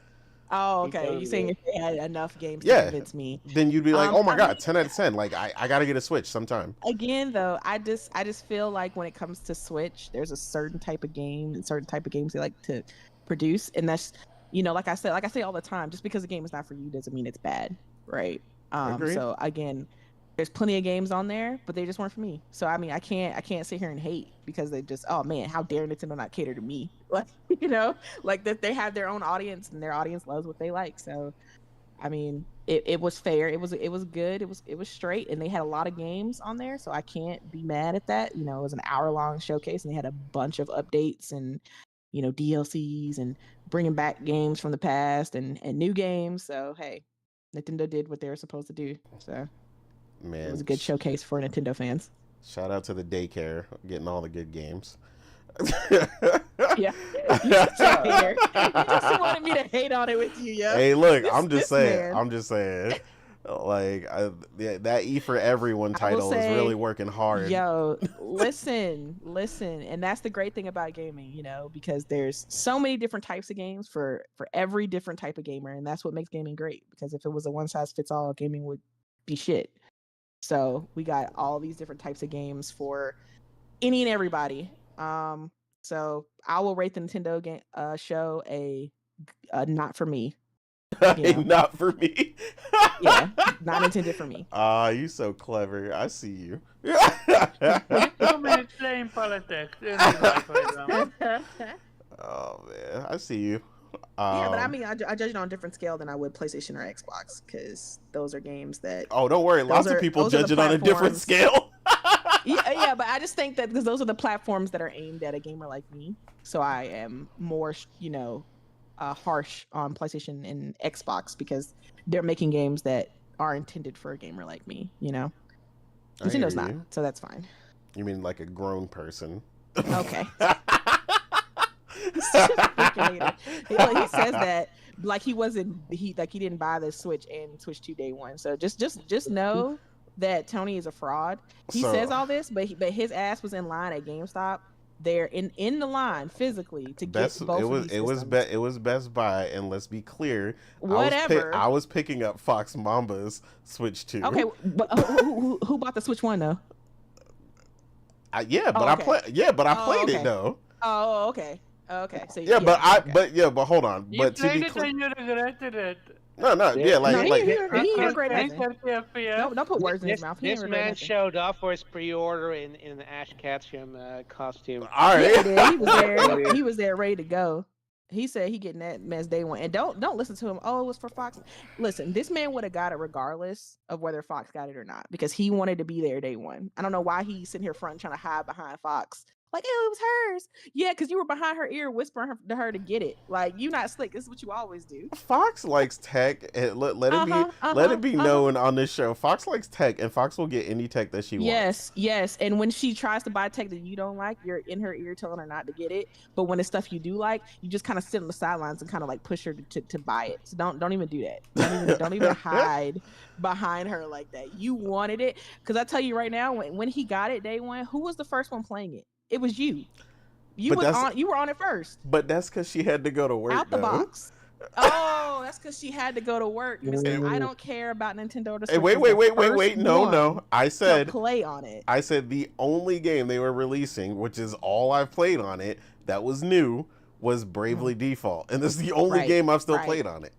Oh, okay. You're saying if they had enough games to convince me, then you'd be like, oh my God, 10 out of 10. Like I gotta get a Switch sometime. Again, though, I just feel like when it comes to Switch, there's a certain type of game and certain type of games they like to produce, and that's like I say all the time, just because a game is not for you doesn't mean it's bad, right? Agreed. So again, there's plenty of games on there, but they just weren't for me. So I mean, I can't sit here and hate because they just, oh man, how dare Nintendo not cater to me? Like like that they have their own audience and their audience loves what they like. So I mean, it was fair. It was good. It was straight, and they had a lot of games on there, so I can't be mad at that. It was an hour-long showcase, and they had a bunch of updates and DLCs and bringing back games from the past and new games. So hey, Nintendo did what they were supposed to do. So. Man, it was a good showcase for Nintendo fans. Shout out to the daycare getting all the good games. Yeah, you just wanted me to hate on it with you, yo. Hey, look, I'm just saying. Like that E for Everyone title is really working hard. Yo, listen, and that's the great thing about gaming, because there's so many different types of games for every different type of gamer, and that's what makes gaming great. Because if it was a one size fits all, gaming would be shit. So we got all these different types of games for any and everybody. So I will rate the Nintendo game show a not for me. Not for me. Yeah, not intended for me. You so clever. I see you. Too many playing politics. Oh man, I see you. Yeah, but I mean, I judge it on a different scale than I would PlayStation or Xbox, because those are games that. Oh, don't worry. Lots of people judge it on a different scale. yeah, but I just think that because those are the platforms that are aimed at a gamer like me, so I am more, harsh on PlayStation and Xbox because they're making games that are intended for a gamer like me. Nintendo's not, so that's fine. You mean like a grown person? Okay. He says that like he didn't buy the Switch and Switch 2 day one. So just know that Tony is a fraud. He says all this, but his ass was in line at GameStop. They're in the line physically to get both. It was Best Buy, and let's be clear. Whatever. I was picking up Fox Mamba's Switch 2. Okay, but who bought the Switch 1 though? I played it though. Oh, okay. Okay, so Yeah, but okay. but hold on. You But to be played it clear, and you regretted it. no, There- yeah, No, like he like ain't regret And nothing. 30 FPS. Don't put words in his This mouth. He ain't this regret man nothing. showed up for his pre-order in an Ash Ketchum costume. all Yeah, right. he did. He was there. Yeah. He was there, ready to go. He said he getting that mess day one. And don't listen to him. Oh, it was for Fox. Listen, this man would have got it regardless of whether Fox got it or not because he wanted to be there day one. I don't know why he's sitting here front trying to hide behind Fox. Like, oh, it was hers. Yeah, because you were behind her ear whispering to her to get it. Like, you not slick. This is what you always do. Fox likes tech. And let it be known on this show. Fox likes tech, and Fox will get any tech that she wants. Yes. And when she tries to buy tech that you don't like, you're in her ear telling her not to get it. But when it's stuff you do like, you just kind of sit on the sidelines and kind of like push her to buy it. So don't even do that. Don't even hide behind her like that. You wanted it because I tell you right now, when he got it day one, who was the first one playing it? It was you. You were on it first. But that's because she had to go to work. Out the box. Oh, that's because she had to go to work. And it's 'cause I don't care about Nintendo. Hey, wait. No. I said play on it. I said the only game they were releasing, which is all I've played on it, that was new, was Bravely Default, and this is the only game I've still played on it.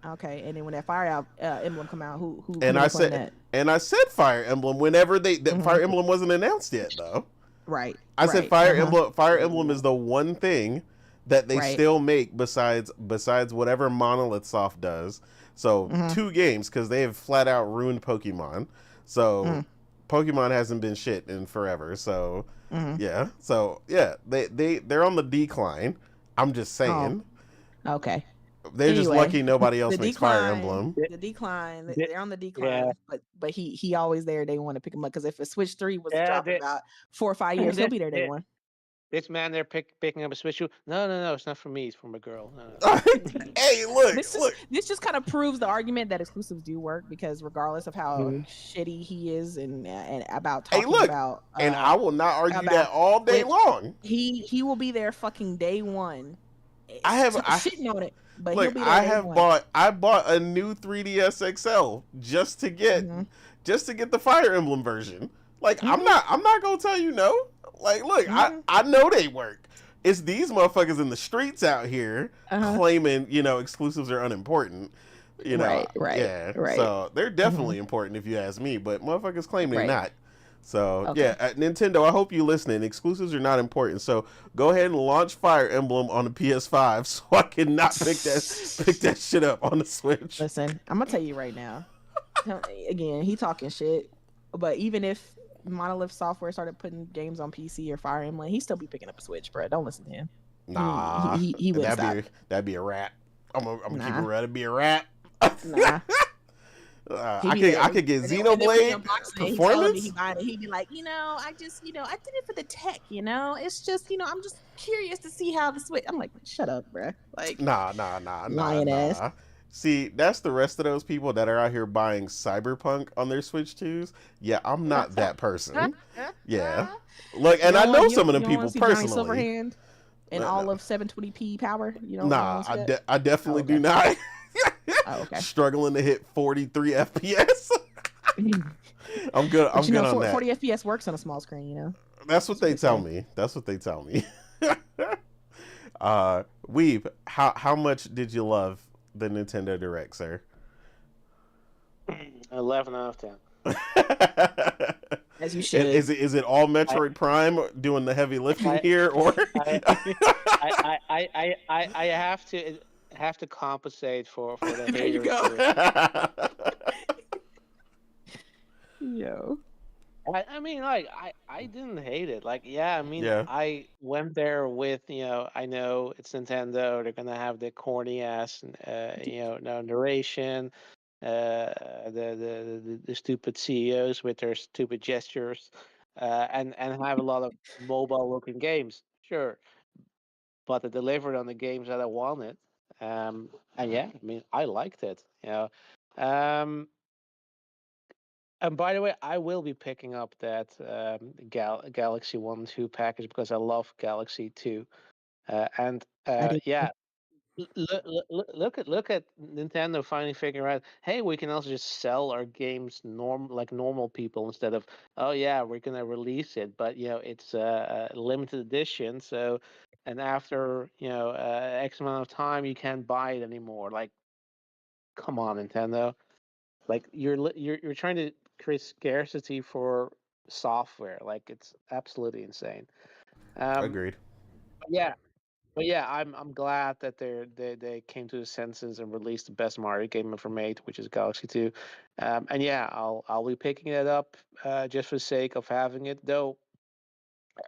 Okay, and then when that Fire Emblem come out, who and I said that? And I said Fire Emblem whenever Fire Emblem wasn't announced yet, though. Right. I said Fire Emblem. Fire Emblem is the one thing that they still make besides whatever Monolith Soft does. So 2 games because they have flat out ruined Pokemon. So Pokemon hasn't been shit in forever. So they're on the decline. I'm just saying. Oh. Okay. They're just lucky nobody else makes Fire Emblem. The decline. They're on the decline. Yeah. But he always there. They want to pick him up because if a Switch 3 was dropping about 4 or 5 years, he'll be there day one. This man, they're picking up a Switch 2. No, it's not for me. It's for my girl. No. Hey, look. This just kind of proves the argument that exclusives do work because regardless of how shitty he is and about talking about, and I will not argue that all day long. He will be there fucking day one. I shitting on it. But look, I bought a new 3DS XL just to get the Fire Emblem version. Like I'm not gonna tell you no. Like look, I know they work. It's these motherfuckers in the streets out here claiming, exclusives are unimportant. Right. So they're definitely important if you ask me, but motherfuckers claim they're not. So Nintendo, I hope you listening. Exclusives are not important. So go ahead and launch Fire Emblem on the PS5 so I can not pick that shit up on the Switch. Listen, I'm gonna tell you right now. Again, he talking shit. But even if Monolith Software started putting games on PC or Fire Emblem, he'd still be picking up a Switch, bro. Don't listen to him. Nah, he would stop. That'd be a rap. I'm gonna keep it real. It'd be a rap. Nah. I could get Xenoblade Performance. He'd be like, I just, I did it for the tech, It's just, I'm just curious to see how the Switch. I'm like, shut up, bro. Like, nah. Ass. See, that's the rest of those people that are out here buying Cyberpunk on their Switch 2s. Yeah, I'm not that person. Yeah, look, and I know some of them people personally. And all of 720p power. I definitely do not. Okay. Struggling to hit 43 FPS. I'm good. I'm good on that. 40 FPS works on a small screen, That's what they tell me. Weeb, how much did you love the Nintendo Direct, sir? 11 out of 10. As you should. Is it all Metroid Prime doing the heavy lifting here, or I have to compensate for the haters. There you go. Yo. I mean, like, I didn't hate it. Like, I went there with, I know it's Nintendo. They're gonna have the corny ass, narration, the stupid CEOs with their stupid gestures, and have a lot of mobile looking games. Sure, but they delivered on the games that I wanted. And I liked it. And by the way, I will be picking up that Galaxy 1 and 2 package because I love Galaxy 2. Look at Nintendo finally figuring out, hey, we can also just sell our games like normal people instead of, we're gonna release it, but it's a limited edition, so and after X amount of time you can't buy it anymore. Like, come on, Nintendo. Like you're trying to create scarcity for software. Like it's absolutely insane. Agreed. Yeah, but yeah, I'm glad that they came to the senses and released the best Mario game ever made, which is Galaxy 2. And yeah, I'll be picking it up just for the sake of having it. Though,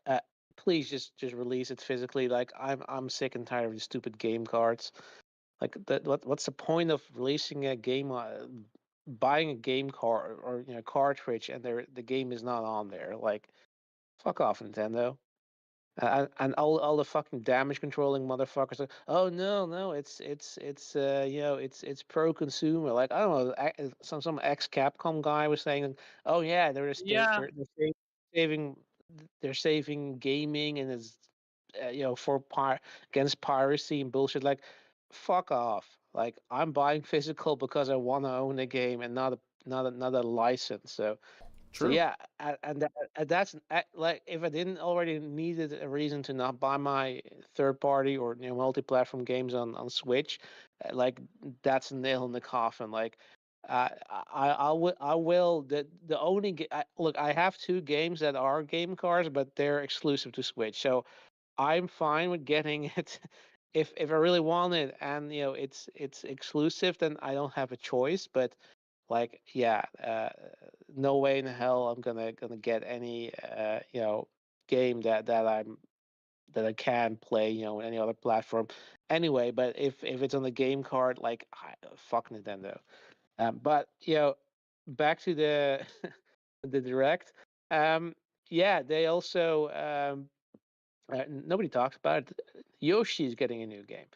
uh, please just release it physically. Like I'm sick and tired of these stupid game cards. Like what's the point of releasing a game, buying a game card or cartridge, and the game is not on there? Like, fuck off, Nintendo. And all the fucking damage controlling motherfuckers are, oh no, it's pro consumer. Like, I don't know, some ex Capcom guy was saying, oh yeah, Yeah, they're saving they're saving gaming, and it's for against piracy and bullshit. Like, fuck off. Like, I'm buying physical because I want to own a game and not a license. So True. yeah, that's like, if I didn't already needed a reason to not buy my third party or multi-platform games on Switch, like, that's a nail in the coffin. Like, I will the only look, I have two games that are game cards, but they're exclusive to Switch, so I'm fine with getting it. If I really want it and it's exclusive, then I don't have a choice. But like, yeah, no way in hell I'm gonna get any game that I can play on any other platform anyway. But if it's on the game card, like, fuck Nintendo. But back to the the direct. Yeah, they also nobody talks about it. Yoshi's getting a new game.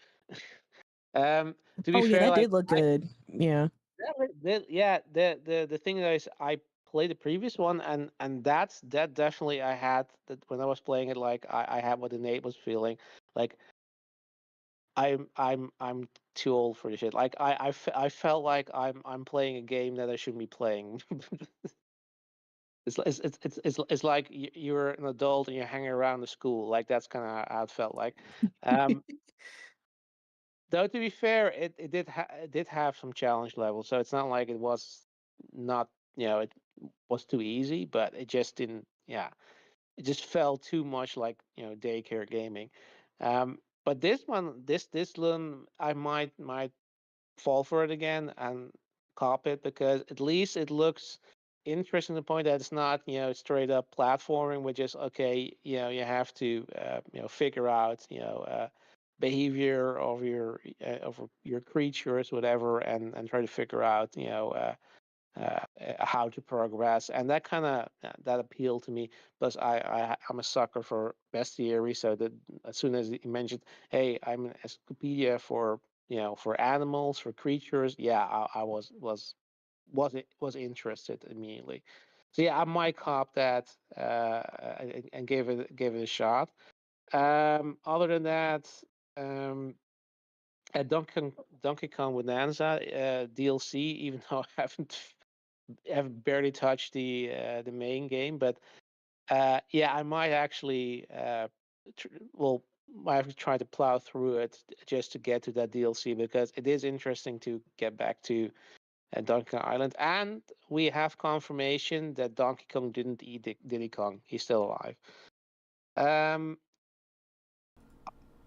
To be Oh yeah, fair, that like, did look good. Yeah. yeah, the thing is, I played the previous one, and that definitely I had that when I was playing it. Like, I had what Nate was feeling. Like, I'm too old for this shit. Like, I felt like I'm playing a game that I shouldn't be playing. It's like you're an adult and you're hanging around the school. Like, that's kind of how it felt like. Um, Though, to be fair, it did have some challenge levels, so it's not like it was not it was too easy, but it just didn't. Yeah, it just felt too much like daycare gaming. But this one, I might fall for it again and cop it, because at least it looks interesting to the point that it's not straight up platforming, which is okay. You have to figure out behavior of your creatures, whatever, and try to figure out how to progress, and that kind of that appealed to me. Plus, I'm a sucker for bestiary, so that as soon as he mentioned, hey, I'm an encyclopedia for for animals, for creatures, yeah, I was interested immediately. So yeah, I might cop that and give it a shot. Other than that, um, at Donkey Kong Bonanza DLC, even though I have barely touched the main game, but yeah, I might actually well, I have to try to plow through it just to get to that DLC, because it is interesting to get back to Donkey Kong Island, and we have confirmation that Donkey Kong didn't eat Diddy Kong; he's still alive. Um,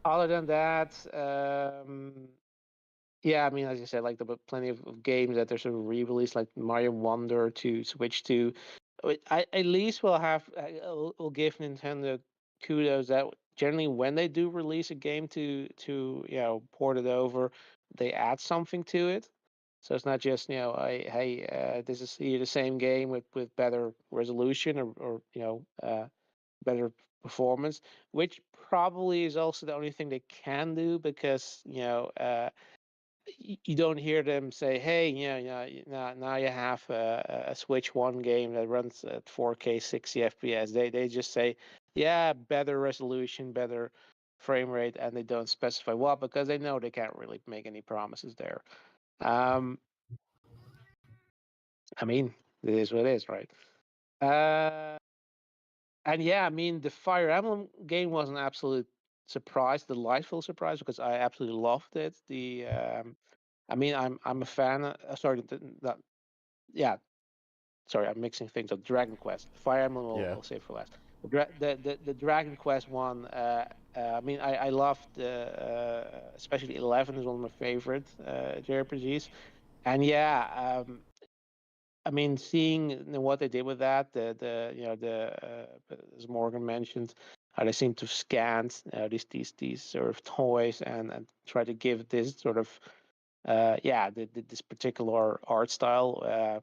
Other than that, yeah, I mean, as you said, like, there were plenty of games that are sort of re-released, like Mario Wonder to Switch 2. I at least will give Nintendo kudos that generally when they do release a game to port it over, they add something to it. So it's not just hey, this is the same game with better resolution, or better performance, which probably is also the only thing they can do, because you don't hear them say, "Hey, now you have a Switch One game that runs at 4K 60 FPS." They just say, "Yeah, better resolution, better frame rate," and they don't specify what, because they know they can't really make any promises there. Um, I mean, it is what it is, right? And yeah, I mean, the Fire Emblem game was an absolute surprise, delightful surprise, because I absolutely loved it. I mean, I'm a fan. Sorry, not, yeah, sorry, I'm mixing things up. Dragon Quest, Fire Emblem, Yeah. I'll save for last. The Dragon Quest one. I mean, I loved, especially 11 is one of my favorite JRPGs, and yeah, I mean, seeing what they did with that, as Morgan mentioned, how they seem to have scanned these sort of toys and try to give this sort of this particular art style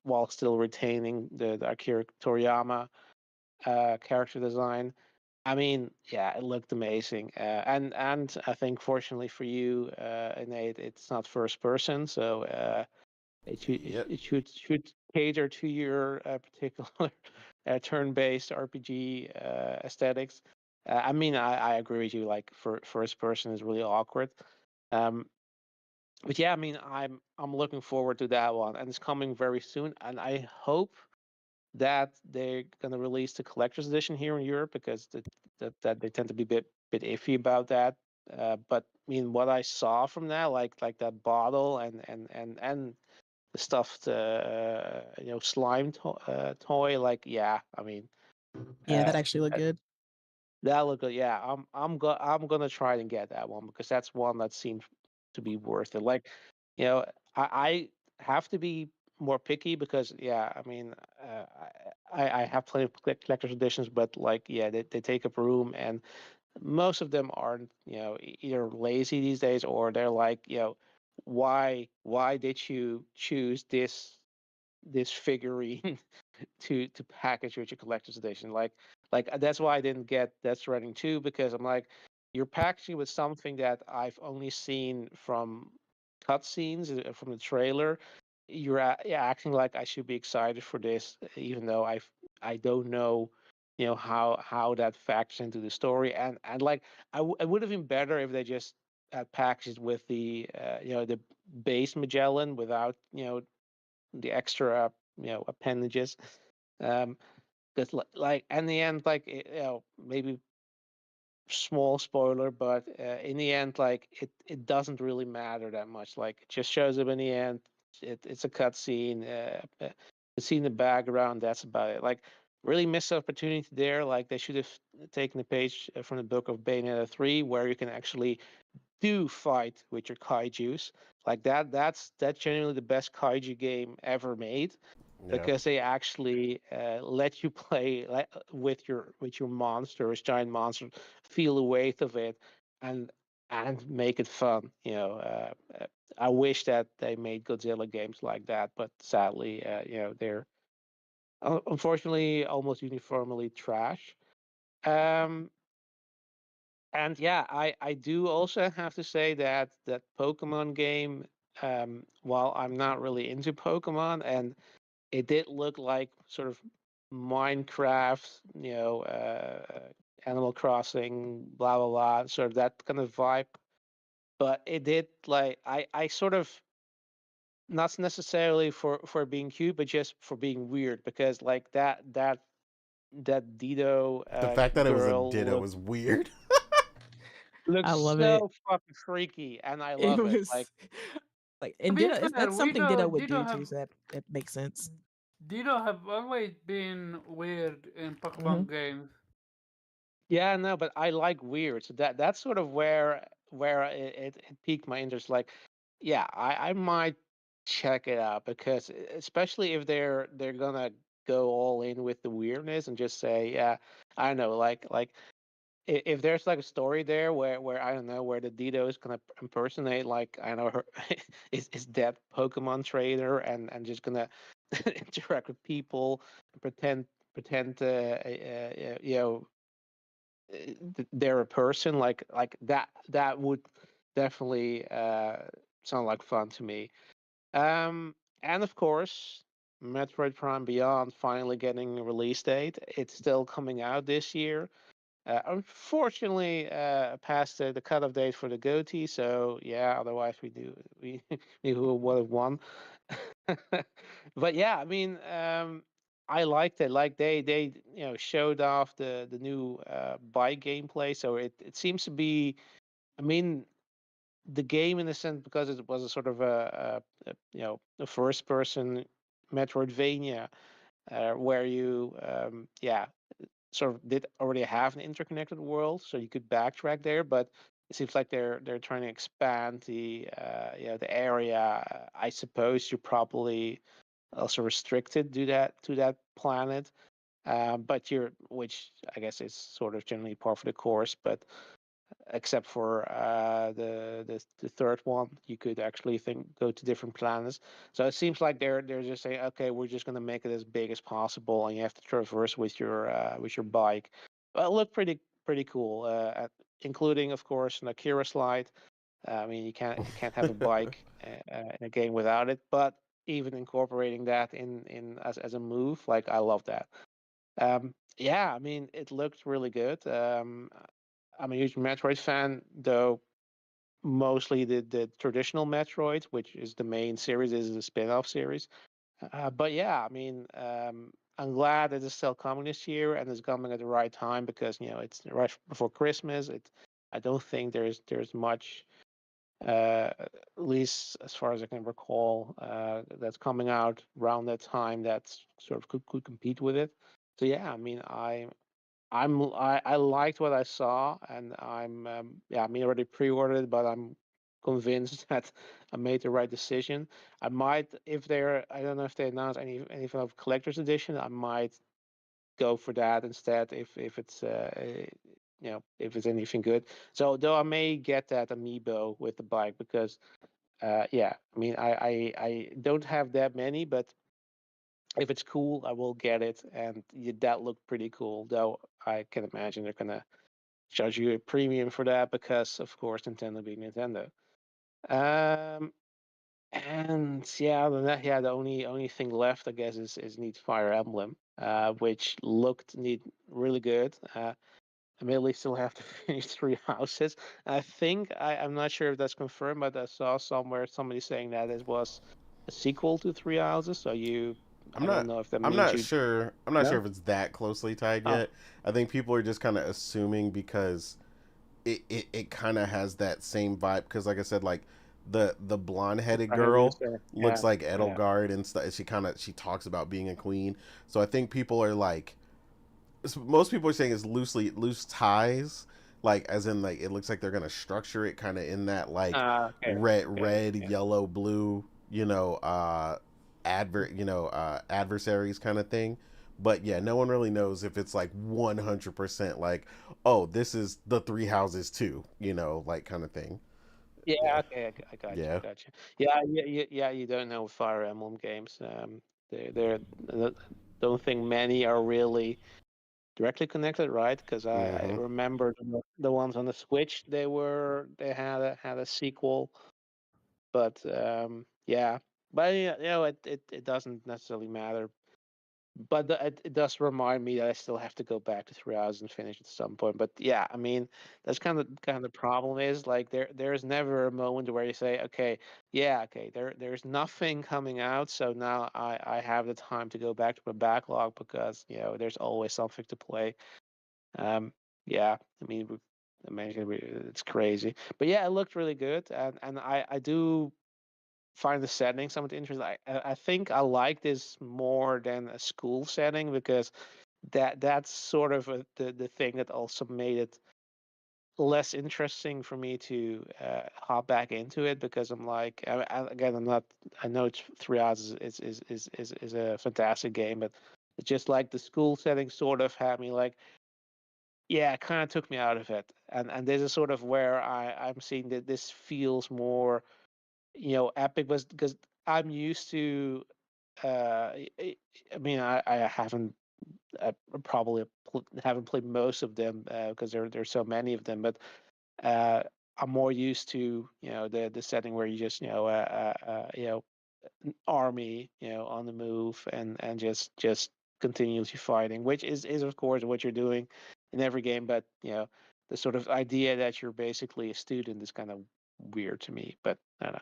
while still retaining the Akira Toriyama character design. I mean, yeah, it looked amazing, and I think fortunately for you, Nate, it's not first person, so Yep. it should cater to your particular turn-based RPG aesthetics. I mean, I agree with you. Like, for first person is really awkward. Um, but yeah, I mean, I'm looking forward to that one, and it's coming very soon. And I hope that they're gonna release the collector's edition here in Europe, because that they tend to be a bit iffy about that. But I mean, what I saw from that, like that bottle and the stuffed slime toy, like, yeah, I mean, Yeah, that uh, actually looked good. that look good. Yeah, I'm gonna try and get that one, because that's one that seems to be worth it. Like, you know, I have to be more picky, because yeah, I mean, I have plenty of collector's editions, but like, yeah, they take up room, and most of them aren't, either lazy these days, or they're like, why did you choose this figurine to package with your collector's edition? Like that's why I didn't get Death Stranding 2, because I'm like, you're packaging with something that I've only seen from cutscenes, from the trailer. You're acting like I should be excited for this, even though I don't know, how that factors into the story. And like, it would have been better if they just had packaged with the base Magellan without the extra appendages. Um, that's like in the end, like, maybe small spoiler, but in the end, like, it doesn't really matter that much. Like, it just shows up in the end. It's a cutscene. The scene in the background. That's about it. Like, really missed opportunity there. Like, they should have taken a page from the book of Bayonetta 3, where you can actually do fight with your kaiju's. Like that. That's genuinely the best kaiju game ever made, Yeah. because they actually let you play, like, with your monsters, giant monster, feel the weight of it, and make it fun. I wish that they made Godzilla games like that, but sadly, they're unfortunately almost uniformly trash. Um, and yeah, I do also have to say that that Pokemon game. While I'm not really into Pokemon, and it did look like sort of Minecraft, Animal Crossing, blah blah blah, sort of that kind of vibe. But it did, like, I sort of, not necessarily for being cute, but just for being weird, because like that Dido The fact that it was a girl Ditto was weird. looks I love it. so fucking freaky, and I It love it. Like, was like, To and be Ditto, fair, that's something Ditto would Dido do have too, so that makes sense. Dido have always been weird in Hmm. Pokemon games. yeah, no, but I like weird, so that's sort of where it piqued my interest. Like, yeah, I might check it out, because especially if they're gonna go all in with the weirdness and just say, yeah, I don't know, like if there's like a story there where I don't know, where the Dido is gonna impersonate, like, I don't know, her is that Pokemon trainer, and just gonna interact with people, and pretend they're a person, like that would definitely sound like fun to me. And of course, Metroid Prime Beyond finally getting a release date. It's still coming out this year. Unfortunately, past the cutoff date for the GOTY. So yeah, otherwise we we would have won. But yeah, I mean, I liked it. Like they showed off the new bike gameplay, so it seems to be. I mean, the game in a sense because it was a sort of a first person Metroidvania where you sort of did already have an interconnected world, so you could backtrack there. But it seems like they're trying to expand the area. I suppose you're probably also restricted to that planet, but which I guess is sort of generally par for the course. But except for the third one, you could actually go to different planets. So it seems like they're just saying, okay, we're just going to make it as big as possible, and you have to traverse with your bike. Well, it looked pretty cool, including of course an Akira slide. I mean, you can't have a bike in a game without it, but even incorporating that in as a move, like I love that. Yeah, I mean, it looked really good. I'm a huge Metroid fan, though mostly the traditional Metroid, which is the main series, is a spin-off series. But yeah, I mean, I'm glad that it's still coming this year and it's coming at the right time because it's right before Christmas. I don't think there's much, at least as far as I can recall, that's coming out around that time that sort of could compete with it. So yeah, I mean, I liked what I saw, and I mean, I already pre-ordered, but I'm convinced that I made the right decision. I might, if I don't know if they announced any kind of collector's edition, I might go for that instead if it's if it's anything good. So though I may get that amiibo with the bike because yeah, I mean I don't have that many, but if it's cool, I will get it, and that looked pretty cool. Though I can imagine they're gonna charge you a premium for that because, of course, Nintendo being Nintendo. Um, and yeah, other than that, yeah, the only thing left, I guess, is Need Fire Emblem, which looked really good. I mainly still have to finish Three Houses. I think I'm not sure if that's confirmed, but I saw somewhere somebody saying that it was a sequel to Three Houses. So I'm I don't not. know if that I'm means not you. sure. I'm not sure No. if it's that closely tied Oh, yet. I think people are just kind of assuming because it kind of has that same vibe. Because like I said, like the blonde headed I heard you girl say. Yeah, looks like yeah. Edelgard and stuff. She talks about being a queen. So I think people are like, most people are saying it's loose ties, like as in like it looks like they're gonna structure it kind of in that like Okay, okay, red yeah. yellow blue adversaries kind of thing. But yeah, no one really knows if it's like 100% like, oh, this is the Three Houses too, like kind of thing. Yeah, Yeah. okay, I got you, Yeah. got you. Yeah, yeah, you don't know Fire Emblem games. They're I don't think many are really directly connected, right? Because I Mm-hmm. remember the ones on the Switch, they had a sequel, but yeah, but it doesn't necessarily matter. But it does remind me that I still have to go back to 3 hours and finish at some point. But yeah, I mean, that's kind of the problem is like there's never a moment where you say, okay, yeah, okay, there's nothing coming out, so now I have the time to go back to my backlog because there's always something to play. Um, yeah, I mean, it's crazy, but yeah, it looked really good, and I do find the setting somewhat interesting. I think I like this more than a school setting because that's sort of the thing that also made it less interesting for me to hop back into it because I'm like again I'm not I know it's 3 hours is a fantastic game, but it's just like the school setting sort of had me like, yeah, it kind of took me out of it, and this is sort of where I'm seeing that this feels more epic was because I'm used to. I mean, I haven't probably haven't played most of them because there's so many of them, but uh, I'm more used to the setting where you just an army on the move and just continuously fighting, which is of course what you're doing in every game, but the sort of idea that you're basically a student is kind of weird to me, but I don't know.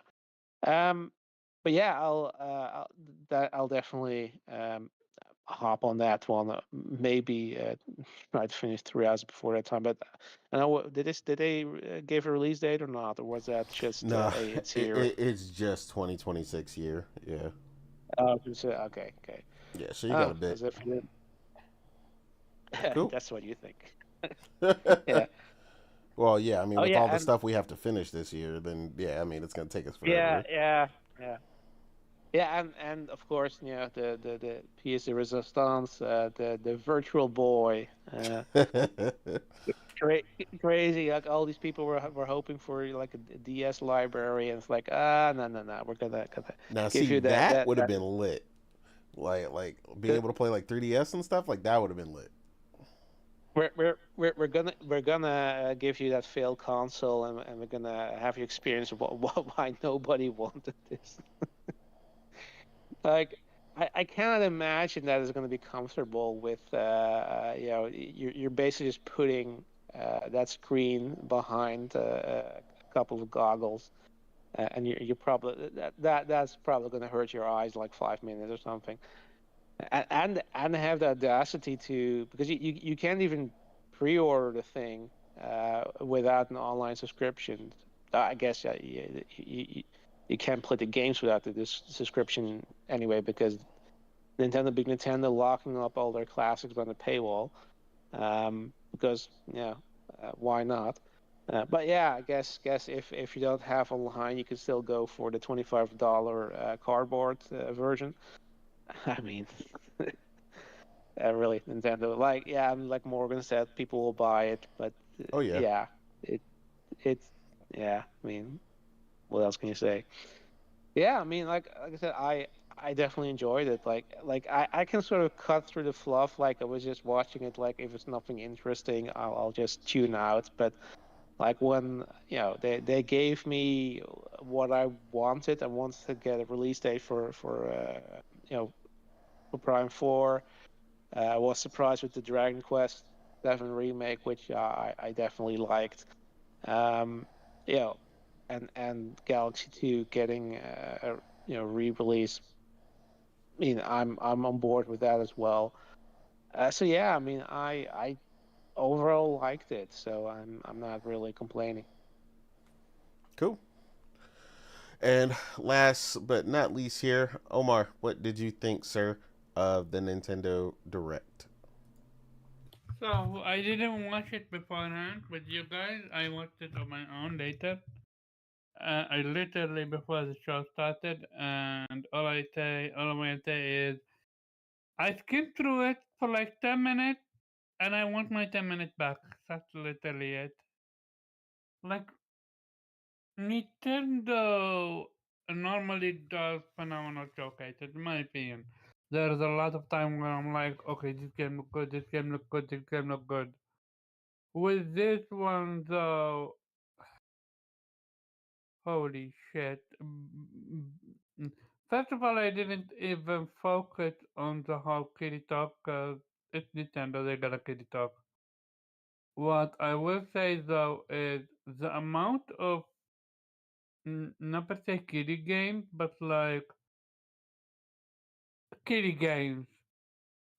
But yeah, I'll definitely hop on that one. Maybe try to finish 3 hours before that time. But I know did they give a release date or not, or was that just No, hey, it's here? it's just 2026 year. Yeah. Oh, okay. Yeah, so you got a Oh, bit. as if you Cool. that's what you think. Yeah. Well, yeah, I mean, Oh with yeah, all the and stuff we have to finish this year, then yeah, I mean, it's gonna take us yeah, forever. yeah. Yeah, and of course, the pièce de résistance, the virtual boy, cra- crazy. Like all these people were hoping for like a DS library, and it's like no, we're gonna Now, give see, you that that that would have that. been lit. Like being the able to play like 3DS and stuff like that would have been lit. we're gonna give you that failed console, and we're gonna have you experience why nobody wanted this. Like, I cannot imagine that it's going to be comfortable with, you're basically just putting that screen behind a couple of goggles, and you're probably that's probably going to hurt your eyes like 5 minutes or something. And have the audacity to, because you can't even pre-order the thing without an online subscription. I guess you can't play the games without this subscription anyway, because Big Nintendo locking up all their classics on the paywall. Because why not? But yeah, I guess if you don't have online, you can still go for the $25 cardboard version. I mean, really, Nintendo. Like, yeah, like Morgan said, people will buy it, but Oh yeah. yeah, it it's yeah. I mean, what else can you say? Yeah, I mean, like I said, I definitely enjoyed it. Like I can sort of cut through the fluff. Like I was just watching it. Like if it's nothing interesting, I'll just tune out. But like when they gave me what I wanted. I wanted to get a release date for Prime 4. I was surprised with the Dragon Quest 7 remake, which I definitely liked. Um, you know, and Galaxy 2 getting re-release. I mean, I'm on board with that as well. So yeah, I mean, I overall liked it, so I'm not really complaining. Cool. And last but not least here, Omar, what did you think, sir, of the Nintendo Direct? So I didn't watch it beforehand with you guys. I watched it on my own later. I literally before the show started, and all I'm gonna say is I skimmed through it for like 10 minutes, and I want my 10 minutes back. That's literally it. Like Nintendo normally does phenomenal showcases, in my opinion. There's a lot of time where I'm like, okay, this game look good, this game look good, this game look good. With this one though, holy shit. First of all, I didn't even focus on the whole kitty talk because it's Nintendo, they got a kitty talk. What I will say though is the amount of not per se kiddie games, but like kiddie games,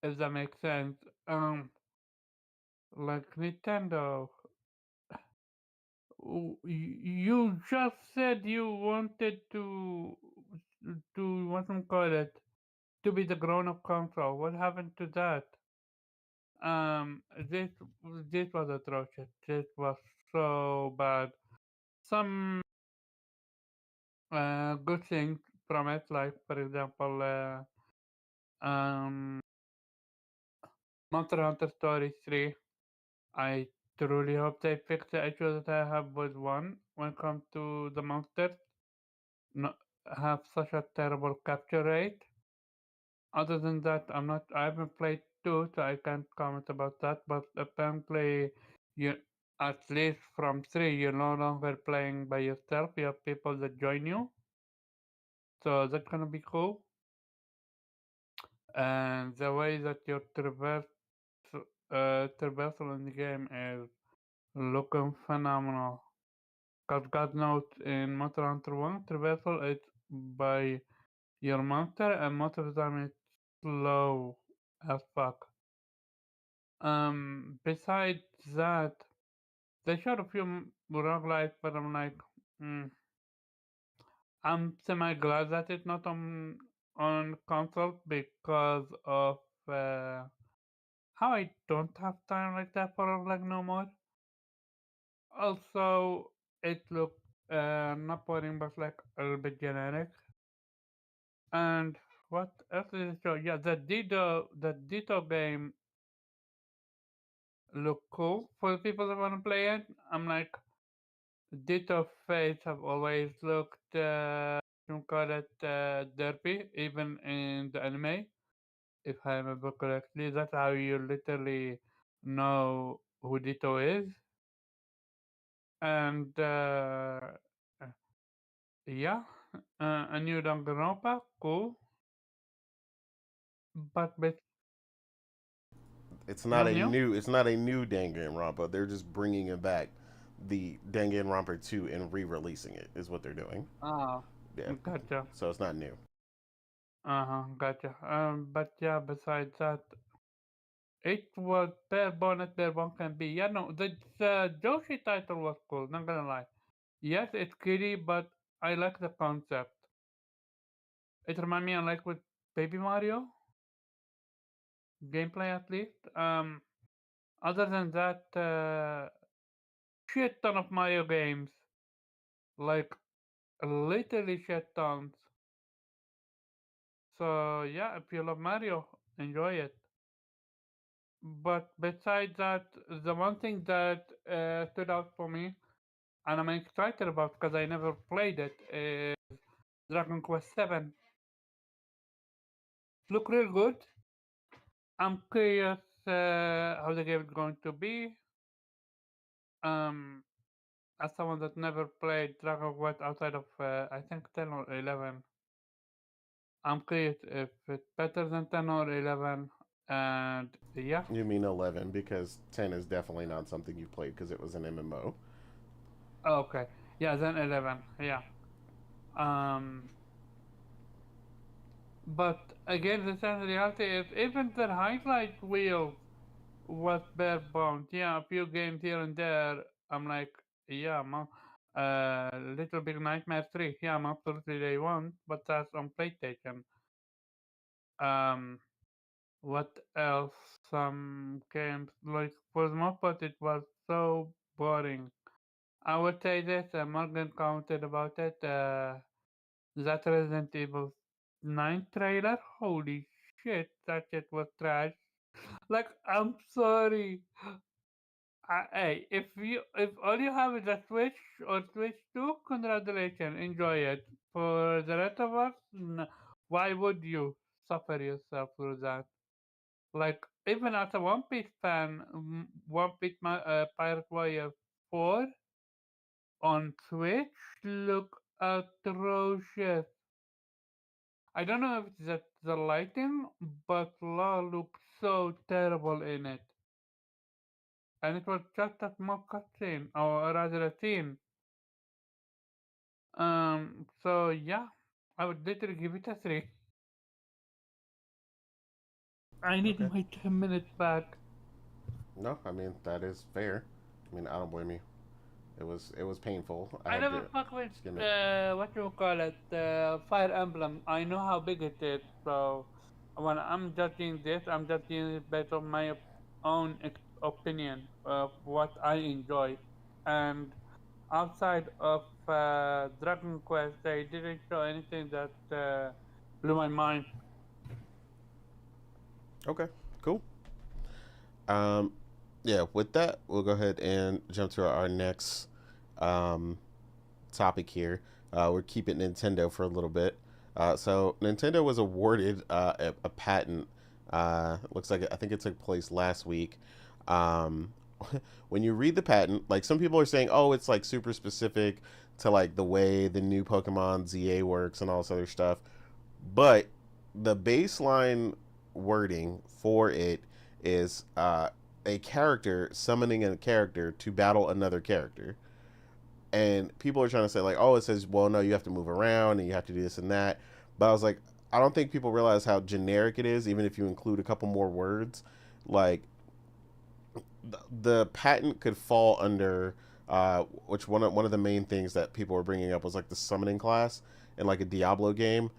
if that makes sense. Like Nintendo, you just said you wanted to what do you call it, to be the grown-up console. What happened to that? This this was atrocious. This was so bad. Some good things from it, like for example, Monster Hunter Stories 3. I truly hope they fix the issue that I have with one when it comes to the monsters. Not have such a terrible capture rate. Other than that, I haven't played two, so I can't comment about that. But apparently, you, at least from three, you're no longer playing by yourself. You have people that join you, so that's gonna be cool. And the way that your traversal in the game is looking phenomenal. Cause God knows in Monster Hunter 1, traversal is by your monster, and most of the time it's slow as fuck. Besides that, they showed a few roguelites, but I'm like, mm, I'm semi glad that it's not on console because of how I don't have time like that for roguelike no more. Also, it looked not boring, but like a little bit generic. And what else did it show? Yeah, the Ditto game looked cool for the people that want to play it. I'm like, Ditto Fates have always looked, you call it, derpy, even in the anime, if I remember correctly. That's how you literally know who Ditto is. And yeah, a new Danganronpa, cool. But It's not not new. it's not a new Danganronpa. They're just bringing it back, the Danganronpa 2, and re-releasing it is what they're doing. Ah, Yeah, gotcha. so it's not new. Gotcha. But yeah, besides that, it was bare bone can be. Yeah, no, the Joshi title was cool, not gonna lie. Yes, it's kiddie, but I like the concept. It reminds me of like with Baby Mario gameplay at least. Other than that, shit ton of Mario games, like literally shit tons. So yeah, if you love Mario, enjoy it. But besides that, the one thing that stood out for me, and I'm excited about because I never played it, is Dragon Quest 7. Look real good. I'm curious how the game is going to be. Um, as someone that never played Dragon Quest outside of I think 10 or 11, I'm curious if it's better than 10 or 11. And yeah, You mean 11, because 10 is definitely not something you played because it was an MMO. okay, yeah, then 11, yeah. Um, but again, the sad reality is even the highlight wheel was bare bones. Yeah, a few games here and there. I'm like, yeah, Little Big Nightmares 3. Yeah, I'm absolutely day one, but that's on PlayStation. Um, what else? Some games like for the most part, it was so boring. I would say this. Morgan commented about it. That Resident Evil 9 trailer. Holy shit, that shit was trash. Like, I'm sorry. Hey, if all you have is a Switch or Switch 2, congratulations, enjoy it. For the rest of us, why would you suffer yourself through that? Like, even as a One Piece fan, One Piece Pirate Warrior 4 on Switch look atrocious. I don't know if it's the lighting, but Law looks so terrible in it. And it was just a small cutscene, or rather a scene. So yeah, I would literally give it a 3. I need Okay. my 10 minutes back. No, I mean that is fair. I mean, I don't blame you. It was painful. I I had never to fuck with skim it. what you call it, Fire Emblem. I know how big it is, so when I'm judging this, I'm judging it based on my own opinion of what I enjoy. And outside of Dragon Quest, they didn't show anything that blew my mind. Okay, cool. Um, yeah, with that, we'll go ahead and jump to our next um, topic here. We're keeping Nintendo for a little bit. So Nintendo was awarded a patent. Looks like I think it took place last week. Um, when you read the patent, like some people are saying, oh, it's like super specific to like the way the new Pokemon ZA works and all this other stuff. But the baseline wording for it is a character summoning a character to battle another character. And people are trying to say like, oh, it says, well, no, you have to move around and you have to do this and that. But I was like, I don't think people realize how generic it is, even if you include a couple more words. Like, the patent could fall under, which one of the main things that people were bringing up was like the summoning class in like a Diablo game.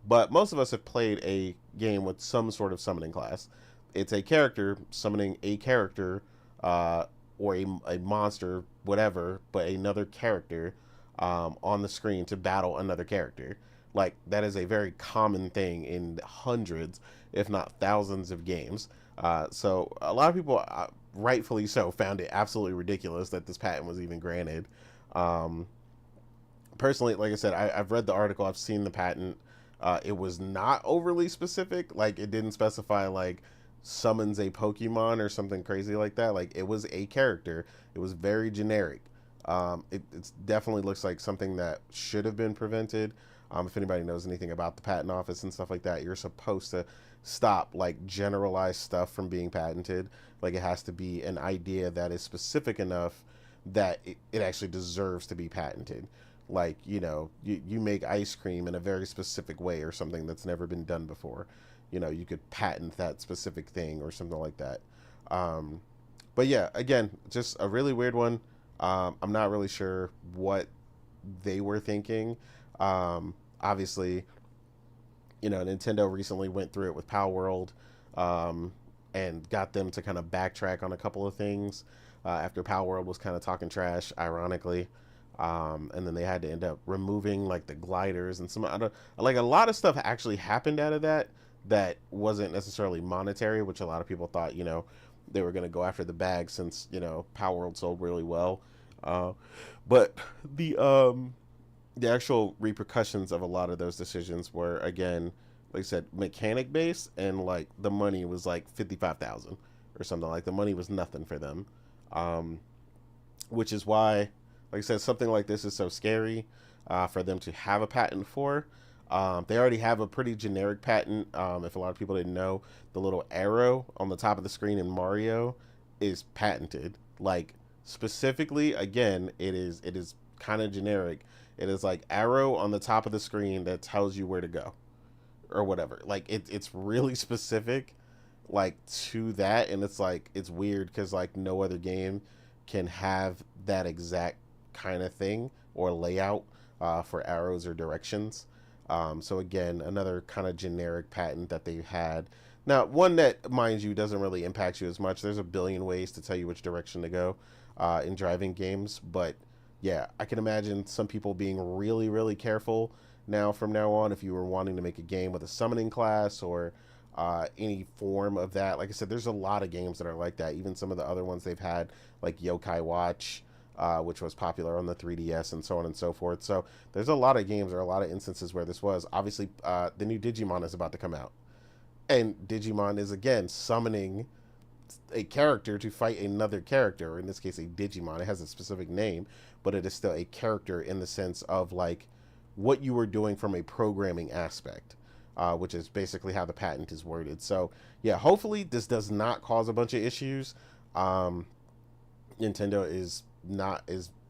But most of us have played a game with some sort of summoning class. It's a character summoning a character, or a monster, whatever, but another character on the screen to battle another character. Like, that is a very common thing in hundreds, if not thousands of games. So a lot of people, rightfully so, found it absolutely ridiculous that this patent was even granted. Personally, like I said, I've read the article, I've seen the patent. It was not overly specific. Like, it didn't specify, like, summons a Pokemon or something crazy like that. Like, it was a character. It was very generic. It definitely looks like something that should have been prevented. If anybody knows anything about the patent office and stuff like that, you're supposed to stop like generalized stuff from being patented. Like, it has to be an idea that is specific enough that it actually deserves to be patented. Like, you make ice cream in a very specific way or something that's never been done before. You could patent that specific thing or something like that. But yeah, again, just a really weird one. I'm not really sure what they were thinking. Obviously, Nintendo recently went through it with Power World, and got them to kind of backtrack on a couple of things, after Power World was kind of talking trash, ironically. And then they had to end up removing like the gliders and some other, like, a lot of stuff actually happened out of that wasn't necessarily monetary, which a lot of people thought, they were going to go after the bag since, Power World sold really well. But the actual repercussions of a lot of those decisions were, again, like I said, mechanic based, and like the money was like 55,000 or something. Like, the money was nothing for them. Which is why, like I said, something like this is so scary, for them to have a patent for. They already have a pretty generic patent. If a lot of people didn't know, the little arrow on the top of the screen in Mario is patented. Like, specifically, again, it is kind of generic. It is like arrow on the top of the screen that tells you where to go or whatever. Like, it's really specific, like, to that. And it's like, it's weird because like no other game can have that exact kind of thing or layout, for arrows or directions. So again, another kind of generic patent that they had. Now, one that, mind you, doesn't really impact you as much. There's a billion ways to tell you which direction to go, in driving games. But yeah, I can imagine some people being really, really careful from now on, if you were wanting to make a game with a summoning class or any form of that. Like I said, there's a lot of games that are like that. Even some of the other ones they've had, like Yokai Watch, which was popular on the 3DS, and so on and so forth. So there's a lot of games or a lot of instances where this was. Obviously, the new Digimon is about to come out. And Digimon is, again, summoning a character to fight another character, or in this case, a Digimon. It has a specific name, but it is still a character in the sense of, like, what you were doing from a programming aspect, which is basically how the patent is worded. So, yeah, hopefully this does not cause a bunch of issues. Nintendo is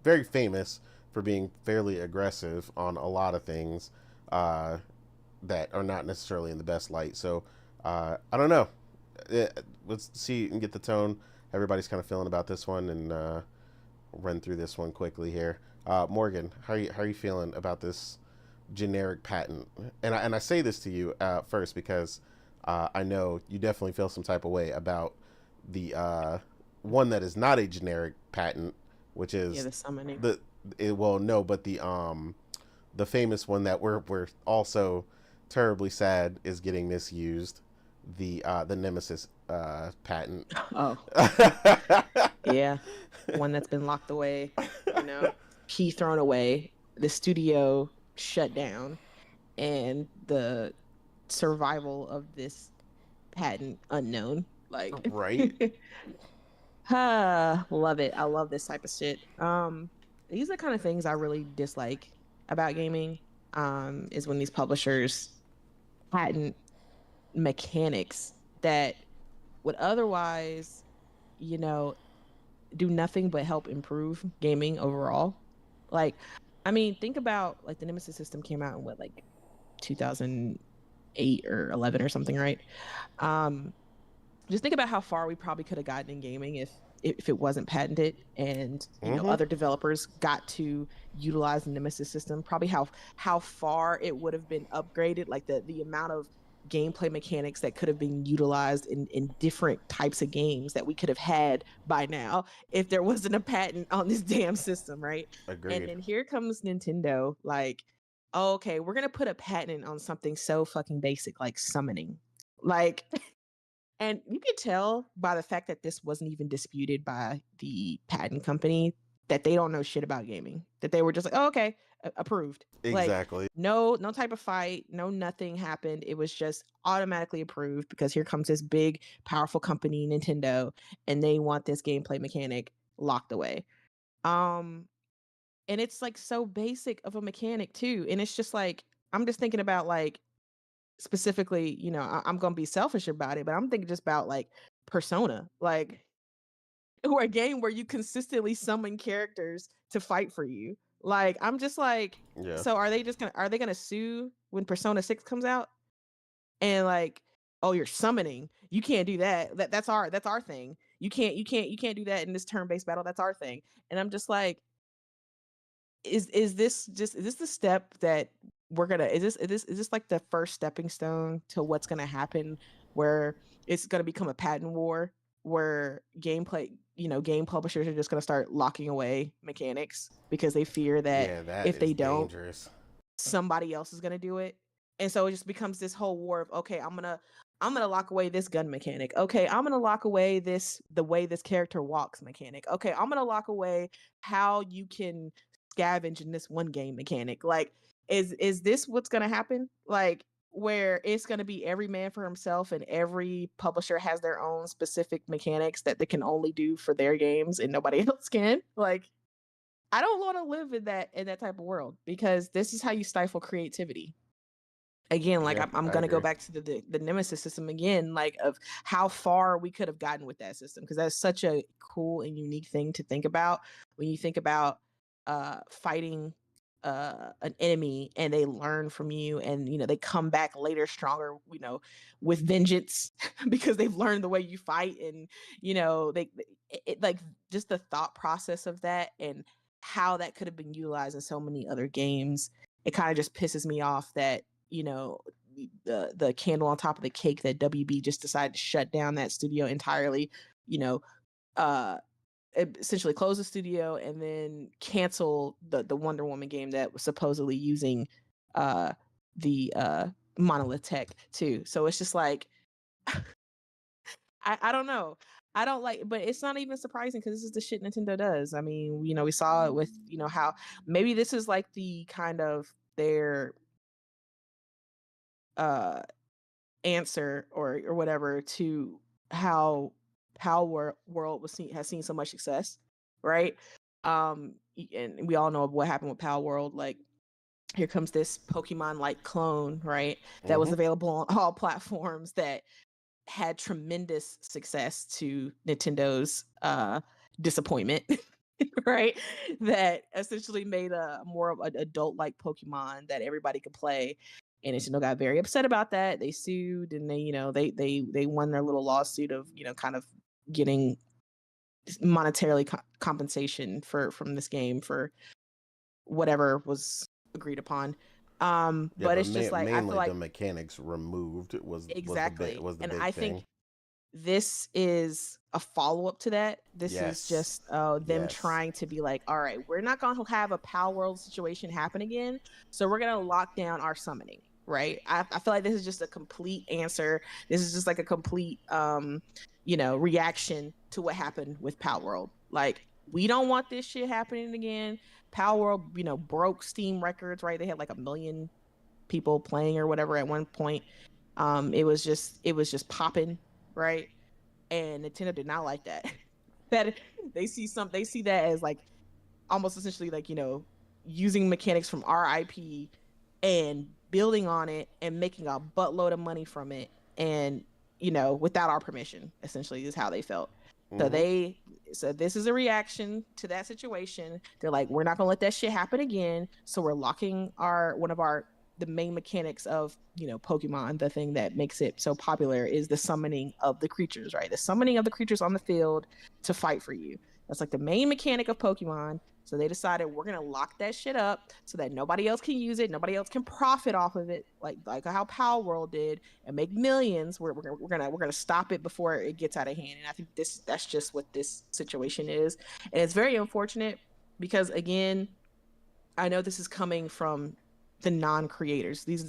very famous for being fairly aggressive on a lot of things that are not necessarily in the best light. So I don't know. Let's see and get the tone everybody's kind of feeling about this one, and run through this one quickly here. Morgan, how are you feeling about this generic patent? And I say this to you first because I know you definitely feel some type of way about the one that is not a generic patent, which is the summoning. the famous one that we're also terribly sad is getting misused, the Nemesis patent. Oh. Yeah, one that's been locked away, key thrown away, the studio shut down, and the survival of this patent unknown. Like, right? Love it. I love this type of shit. These are the kind of things I really dislike about gaming, is when these publishers patent mechanics that would otherwise, do nothing but help improve gaming overall. Like, I mean, think about, like, the Nemesis system came out in 2008 8 or 11 or something, right? Just think about how far we probably could have gotten in gaming if it wasn't patented, and other developers got to utilize the Nemesis system. Probably how far it would have been upgraded, like the amount of gameplay mechanics that could have been utilized in different types of games that we could have had by now if there wasn't a patent on this damn system, right? Agreed. And then here comes Nintendo, like, oh, okay, we're gonna put a patent on something so fucking basic like summoning, like. And you can tell by the fact that this wasn't even disputed by the patent company that they don't know shit about gaming. That they were just like, oh, okay, approved. Exactly. Like, no type of fight, nothing happened. It was just automatically approved because here comes this big, powerful company, Nintendo, and they want this gameplay mechanic locked away. And it's like so basic of a mechanic too. And it's just like, I'm just thinking about like, specifically, I'm gonna be selfish about it, but I'm thinking just about like Persona, like, or a game where you consistently summon characters to fight for you. Like, I'm just like, Yeah. so are they gonna sue when Persona 6 comes out? And like, oh, you're summoning, you can't do that. That's our thing. You can't do that in this turn-based battle. That's our thing. And I'm just like, is this the step that we're gonna is this like the first stepping stone to what's gonna happen, where it's gonna become a patent war, where game publishers are just gonna start locking away mechanics because they fear that if they don't, dangerous. somebody else is gonna do it. And so it just becomes this whole war of, okay, I'm gonna lock away this gun mechanic. Okay, I'm gonna lock away the way this character walks mechanic. Okay, I'm gonna lock away how you can scavenge in this one game mechanic. Like, is this what's gonna happen? Like, where it's gonna be every man for himself and every publisher has their own specific mechanics that they can only do for their games and nobody else can? Like, I don't want to live in that type of world, because this is how you stifle creativity. Again, like, I'm gonna go back to the Nemesis system again, like, of how far we could have gotten with that system, because that's such a cool and unique thing to think about when you think about fighting an enemy and they learn from you, and they come back later stronger, with vengeance because they've learned the way you fight, and like, just the thought process of that and how that could have been utilized in so many other games. It kind of just pisses me off that the candle on top of the cake that WB just decided to shut down that studio entirely, essentially close the studio and then cancel the Wonder Woman game that was supposedly using the Monolith tech too. So it's just like, I don't know. I don't like, but it's not even surprising because this is the shit Nintendo does. I mean, we saw it with, how maybe this is like the kind of their answer or whatever to how Power World has seen so much success, right? And we all know what happened with Power World. Like, here comes this Pokemon-like clone, right? That was available on all platforms, that had tremendous success to Nintendo's disappointment, right? That essentially made a more of an adult-like Pokemon that everybody could play. And Nintendo got very upset about that. They sued, and they won their little lawsuit of kind of getting monetarily compensation from this game for whatever was agreed upon. But it's just like, mainly I feel like the mechanics removed was exactly the and big I thing. think this is a follow-up to that. This is just them trying to be like, all right, we're not going to have a Power World situation happen again, so we're going to lock down our summoning, right? I feel like this is just a complete answer. This is just like a complete reaction to what happened with Power World. Like, we don't want this shit happening again. Power World, broke Steam records, right? They had like 1 million people playing or whatever at one point. It was just popping, right? And Nintendo did not like that. That they see that as like almost essentially like, using mechanics from our IP and building on it and making a buttload of money from it, and without our permission, essentially, is how they felt. So this is a reaction to that situation. They're like, we're not gonna let that shit happen again. So we're locking one of our the main mechanics of, you know, Pokemon, the thing that makes it so popular is the summoning of the creatures, right? The summoning of the creatures on the field to fight for you. That's like the main mechanic of Pokemon. So they decided we're gonna lock that shit up so that nobody else can use it, nobody else can profit off of it, like how Power World did, and make millions. We're gonna stop it before it gets out of hand. And I think that's just what this situation is, and it's very unfortunate because, again, I know this is coming from the non-creators. This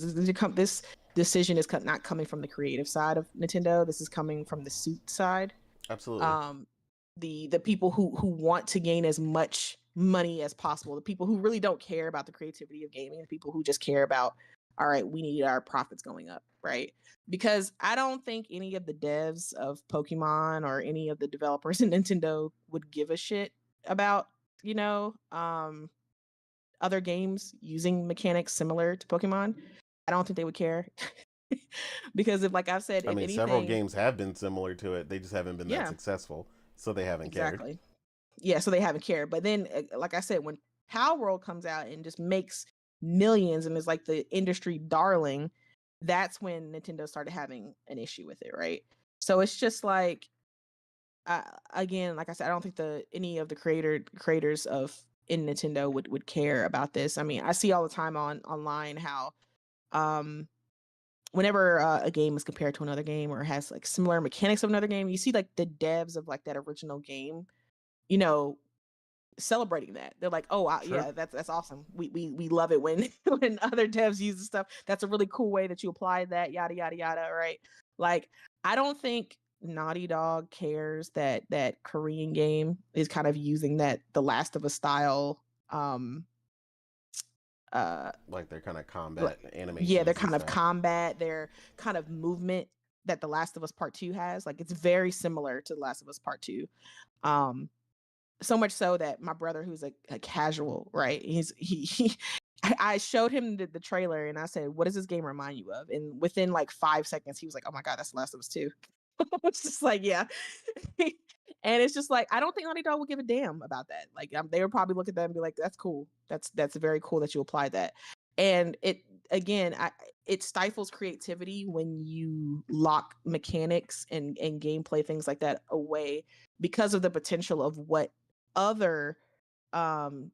decision is not coming from the creative side of Nintendo. This is coming from the suit side. Absolutely. The people who want to gain as much money as possible, the people who really don't care about the creativity of gaming, the people who just care about, all right, we need our profits going up, right? Because I don't think any of the devs of Pokemon or any of the developers in Nintendo would give a shit about, you know, other games using mechanics similar to Pokemon. I don't think they would care. Because if, like I've said, I if mean, anything, several games have been similar to it. They just haven't been Yeah. that successful, so they haven't cared. exactly. Yeah, so they haven't cared. But then, like I said, when Power World comes out and just makes millions and is like the industry darling, that's when Nintendo started having an issue with it, right? So it's just like, again, like I said, I don't think any of the creators of in Nintendo would care about this. I mean, I see all the time online how whenever a game is compared to another game or has like similar mechanics of another game, you see like the devs of like that original game, you know, celebrating that. They're like, oh wow, Sure. yeah, that's awesome. We love it when when other devs use the stuff. That's a really cool way that you applied that, yada yada yada, right? Like, I don't think Naughty Dog cares that Korean game is kind of using that The Last of Us style Like their kind of combat animation. yeah, their kind of combat, their kind of movement that The Last of Us Part 2 has. Like, it's very similar to The Last of Us Part 2. So much so that my brother, who's a casual, right? I showed him the trailer and I said, "What does this game remind you of?" And within like 5 seconds, he was like, "Oh my god, that's The Last of Us 2." It's just like, yeah. And it's just like, I don't think Naughty Dog would give a damn about that. Like, they would probably look at that and be like, "That's cool. That's very cool that you applied that." And it, again, it stifles creativity when you lock mechanics and gameplay, things like that, away because of the potential of what other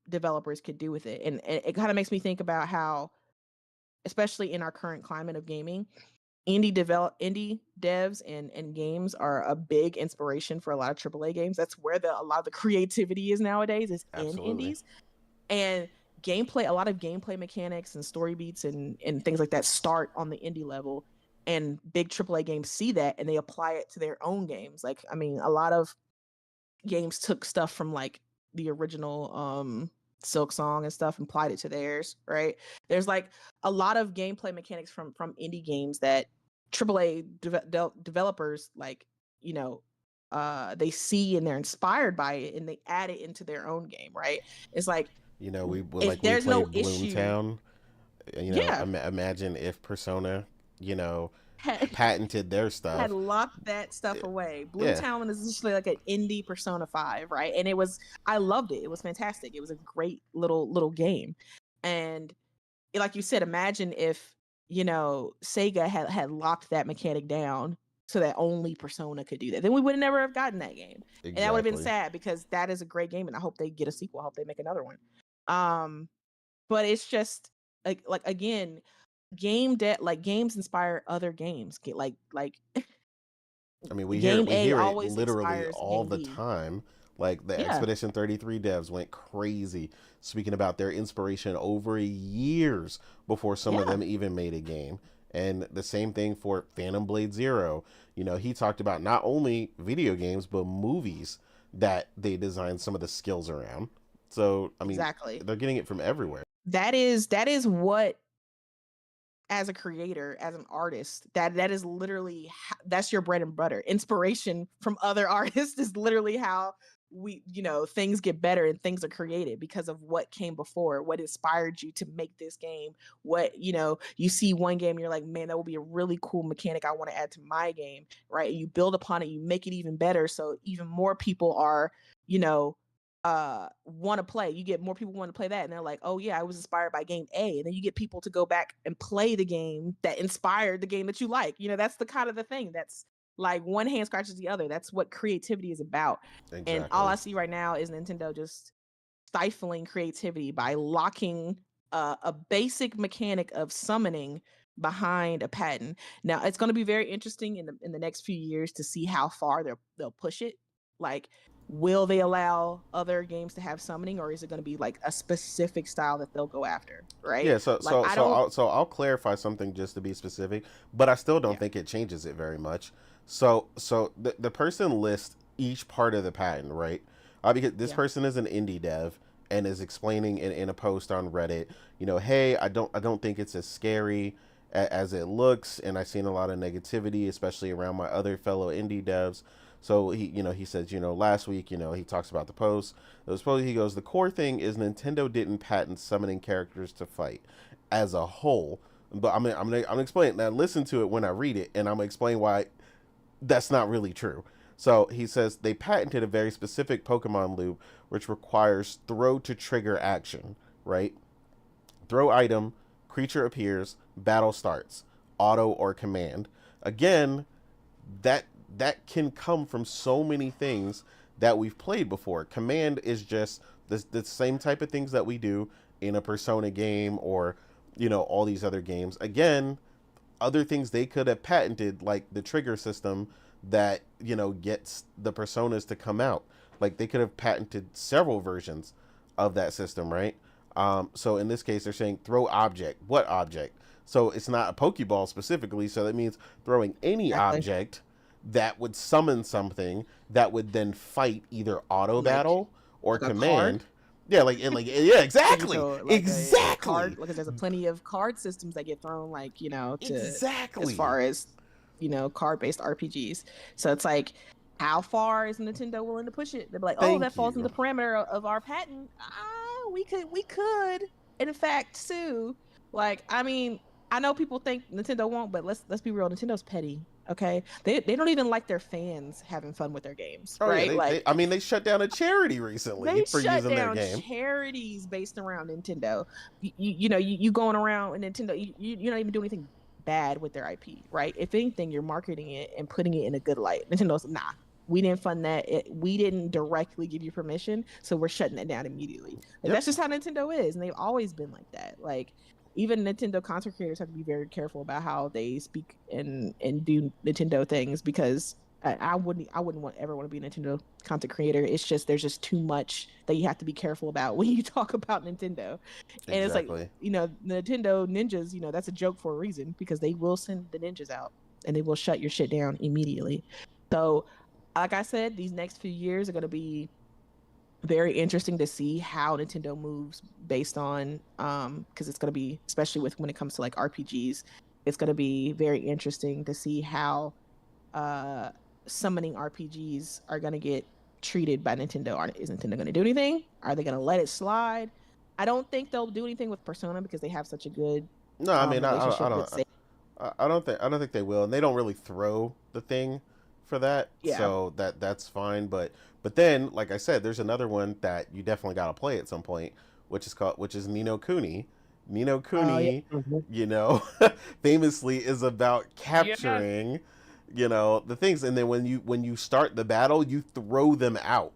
developers could do with it. And it kind of makes me think about how, especially in our current climate of gaming, indie devs and games are a big inspiration for a lot of AAA games. That's where a lot of the creativity is nowadays, is Absolutely. in indies. And a lot of gameplay mechanics and story beats and things like that start on the indie level, and big AAA games see that and they apply it to their own games. Like, I mean, a lot of games took stuff from like the original Silk Song and stuff and applied it to theirs, right? There's like a lot of gameplay mechanics from indie games that AAA developers, like, you know, they see and they're inspired by it and they add it into their own game, right? It's like, you know, we if there's played no issue, Bloomtown. You know, yeah, imagine if Persona, you know, had patented their stuff. locked that stuff away. Blue Yeah. Talon is essentially like an indie Persona 5, right? And I loved it. It was fantastic. It was a great little game. And like you said, imagine if, you know, Sega had locked that mechanic down so that only Persona could do that. Then we would never have gotten that game. Exactly. And that would have been sad, because that is a great game and I hope they get a sequel. I hope they make another one. But it's just like again, games inspire other games. I mean, we Game A hear it always literally inspires all Game the B. time. Like the Yeah. Expedition 33 devs went crazy speaking about their inspiration over years before some of Yeah. them even made a game. And the same thing for Phantom Blade Zero. You know, he talked about not only video games but movies that they designed some of the skills around. So I mean, Exactly. they're getting it from everywhere. That is what, as a creator, as an artist, that is literally that's your bread and butter. Inspiration from other artists is literally how things get better and things are created, because of what came before, what inspired you to make this game. What, you see one game and you're like, man, that would be a really cool mechanic I want to add to my game, right? And you build upon it, you make it even better, so even more people are want to play. You get more people want to play that, and they're like, "Oh yeah, I was inspired by game A," and then you get people to go back and play the game that inspired the game that you like. That's the kind of the thing. That's like one hand scratches the other. That's what creativity is about. Exactly. And all I see right now is Nintendo just stifling creativity by locking a basic mechanic of summoning behind a patent. Now it's going to be very interesting in the next few years to see how far they'll push it. Like, will they allow other games to have summoning, or is it going to be like a specific style that they'll go after? Right? Yeah. So like, I'll clarify something just to be specific, but I still don't Yeah. think it changes it very much. So the person lists each part of the patent, right? Because this Yeah. person is an indie dev and is explaining in a post on Reddit, hey, I don't think it's as scary as it looks, and I've seen a lot of negativity, especially around my other fellow indie devs. So he says, last week, he talks about the post. He goes, the core thing is Nintendo didn't patent summoning characters to fight as a whole. But I'm gonna explain. Now listen to it when I read it, and I'm gonna explain why that's not really true. So he says they patented a very specific Pokemon loop, which requires throw to trigger action, right? Throw item, creature appears, battle starts, auto or command. Again, that can come from so many things that we've played before. Command is just the same type of things that we do in a Persona game or, all these other games. Again, other things they could have patented, like the trigger system that, gets the Personas to come out. Like, they could have patented several versions of that system, right? So in this case, they're saying throw object. What object? So it's not a Pokeball specifically, so that means throwing any Exactly. object that would summon something that would then fight either auto battle or like a command. card? Yeah, yeah, exactly. So, like exactly. a card, because there's plenty of card systems that get thrown, like, to Exactly. as far as card-based RPGs. So it's like, how far is Nintendo willing to push it? They're like, Thank that falls in you. the parameter of our patent. We could in fact sue. Like, I mean, I know people think Nintendo won't, but let's be real. Nintendo's petty. Okay, they don't even like their fans having fun with their games, Oh, right? yeah, they shut down a charity recently They for shut using down their game. charities based around Nintendo. You going around and Nintendo, you're not even doing anything bad with their IP, right? If anything, you're marketing it and putting it in a good light. Nintendo's nah. We didn't fund that. We didn't directly give you permission, so we're shutting it down immediately. Like, that's just how Nintendo is, and they've always been like that. Like, even Nintendo content creators have to be very careful about how they speak and do Nintendo things, because I wouldn't ever want to be a Nintendo content creator. It's just there's just too much that you have to be careful about when you talk about Nintendo. And it's like, Nintendo ninjas, that's a joke for a reason, because they will send the ninjas out and they will shut your shit down immediately. So, like I said, these next few years are going to be very interesting to see how Nintendo moves based on, because it's going to be, especially when it comes to like RPGs, it's going to be very interesting to see how summoning RPGs are going to get treated by Nintendo. Is Nintendo going to do anything? Are they going to let it slide? I don't think they'll do anything with Persona, because they have such a good relationship with Sega. I don't think they will, and they don't really throw the thing for that. Yeah. So that's fine. But then, like I said, there's another one that you definitely got to play at some point, which is Ni no Kuni. Ni no Kuni, famously is about capturing, the things, and then when you start the battle, you throw them out,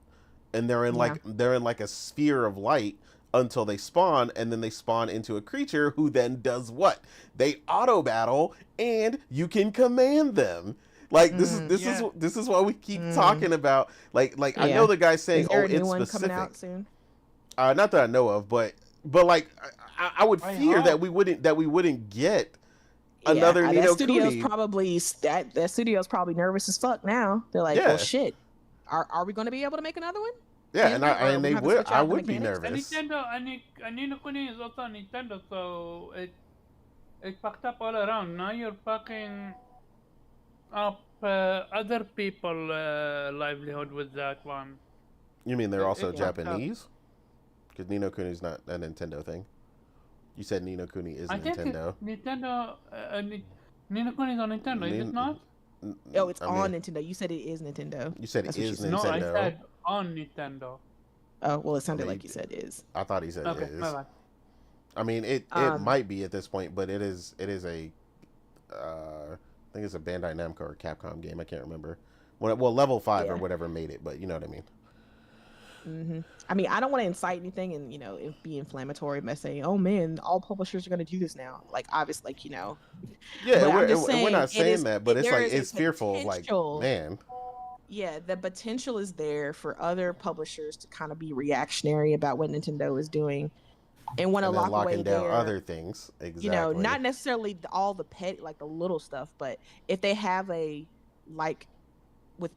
and they're in like a sphere of light until they spawn, and then they spawn into a creature who then does what? They auto battle, and you can command them. Like, this is what we keep talking about. Like I know the guy's saying, is there a new it's one specific. coming out soon? Not that I know of, but like I would fear that we wouldn't get another Ni no Kuni. That studio's probably nervous as fuck now. They're like, well, shit. Are we going to be able to make another one? Yeah, and they would. I would be nervous. Nintendo, and Ni no Kuni is also Nintendo, so it fucked up all around. Now you're fucking up other people livelihood with that one. You mean they're also Japanese? Because Ni no Kuni is not a Nintendo thing. You said Ni no Kuni is Nintendo. Nintendo, Ni no Kuni is on Nintendo, is it not? Oh, it's on Nintendo. You said it is Nintendo. You said it is Nintendo. No, I said on Nintendo. Oh, well, it sounded mean, like you said is. I thought he said Okay, is. my bad. I mean, it might be at this point, but it is a I think it's a Bandai Namco or Capcom game. I can't remember. Well, level 5 or whatever made it, but you know what I mean. Mm-hmm. I mean, I don't want to incite anything and be inflammatory by saying, "Oh man, all publishers are going to do this now." Like, obviously, like Yeah, but I'm just we're saying, not saying that, but it's like is a it's fearful of like, potential- man. Yeah, the potential is there for other publishers to kind of be reactionary about what Nintendo is doing and want to And then lock away locking down their, other things. Exactly. not necessarily all the pet, like the little stuff, but if they have a like with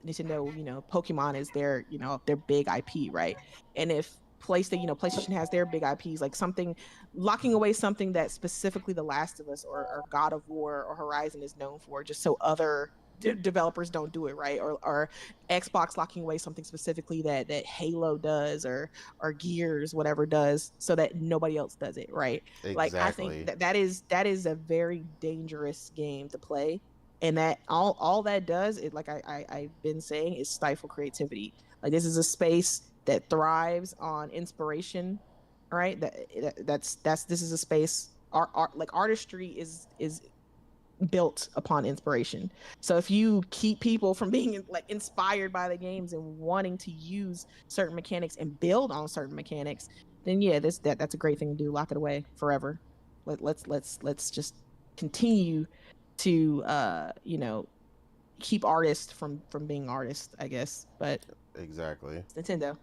Nintendo, Pokemon is their their big IP, right? And if PlayStation has their big IPs, like something locking away something that specifically The Last of Us or God of War or Horizon is known for, just so other developers don't do it, right? Or Xbox locking away something specifically that Halo does or Gears whatever does, so that nobody else does it, right? Exactly. Like, I think that is a very dangerous game to play, and that all that does is, like I've been saying, is stifle creativity. Like, this is a space that thrives on inspiration, right? This is a space, like artistry is built upon inspiration. So if you keep people from being like inspired by the games and wanting to use certain mechanics and build on certain mechanics, then yeah, that's a great thing to do. Lock it away forever. Let's just continue to keep artists from being artists, I guess. But exactly. It's Nintendo.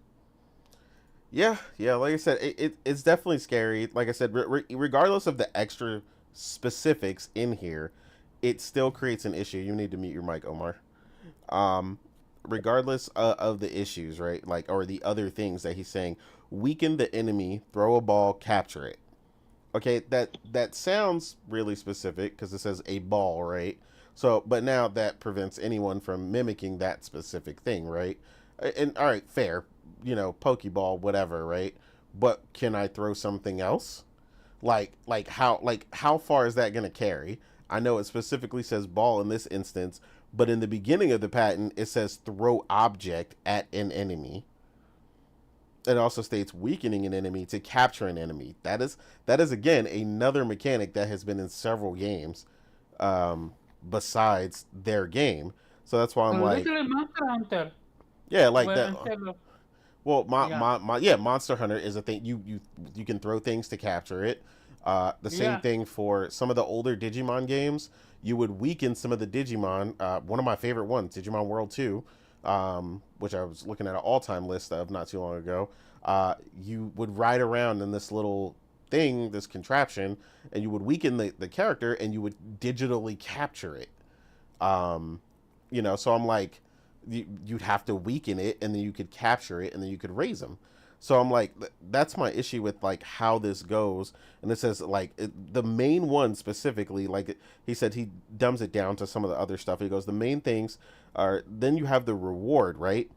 Yeah. Like I said, it's definitely scary. Like I said, regardless of the extra specifics in here, it still creates an issue. You need to mute your mic, Omar. Regardless of the issues, right? Like, or the other things that he's saying, weaken the enemy, throw a ball, capture it. Okay, that sounds really specific because it says a ball, right? So, but now that prevents anyone from mimicking that specific thing, right? And all right, fair, Pokeball, whatever, right? But can I throw something else? Like how far is that going to carry? I know it specifically says ball in this instance, but in the beginning of the patent, it says throw object at an enemy. It also states weakening an enemy to capture an enemy. That is again another mechanic that has been in several games, besides their game. So that's why I'm like, literally Monster Hunter. Yeah, like Where that. instead of- Well, Monster Hunter is a thing. You can throw things to capture it. The same thing for some of the older Digimon games. You would weaken some of the Digimon. One of my favorite ones, Digimon World 2, which I was looking at an all-time list of not too long ago. You would ride around in this little thing, this contraption, and you would weaken the character, and you would digitally capture it. So I'm like, you'd have to weaken it, and then you could capture it, and then you could raise them. So I'm like, that's my issue with like how this goes. And it says like the main one specifically, like he said, he dumbs it down to some of the other stuff. He goes, the main things are, then you have the reward, right?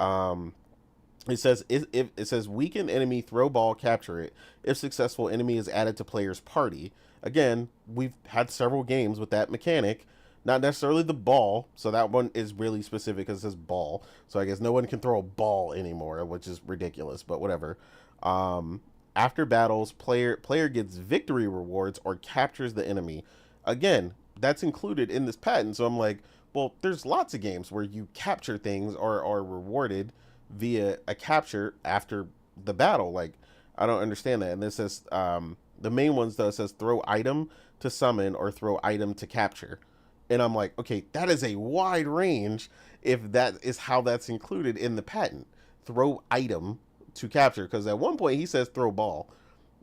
It says, if it says weaken enemy, throw ball, capture it. If successful, enemy is added to player's party. Again, we've had several games with that mechanic. Not necessarily the ball, so that one is really specific because it says ball. So I guess no one can throw a ball anymore, which is ridiculous, but whatever. After battles, player gets victory rewards or captures the enemy. Again, that's included in this patent, so I'm like, well, there's lots of games where you capture things or are rewarded via a capture after the battle. Like, I don't understand that. And this says, the main ones, though, says throw item to summon or throw item to capture. And I'm like, okay, that is a wide range if that is how that's included in the patent. Throw item to capture. Because at one point he says throw ball.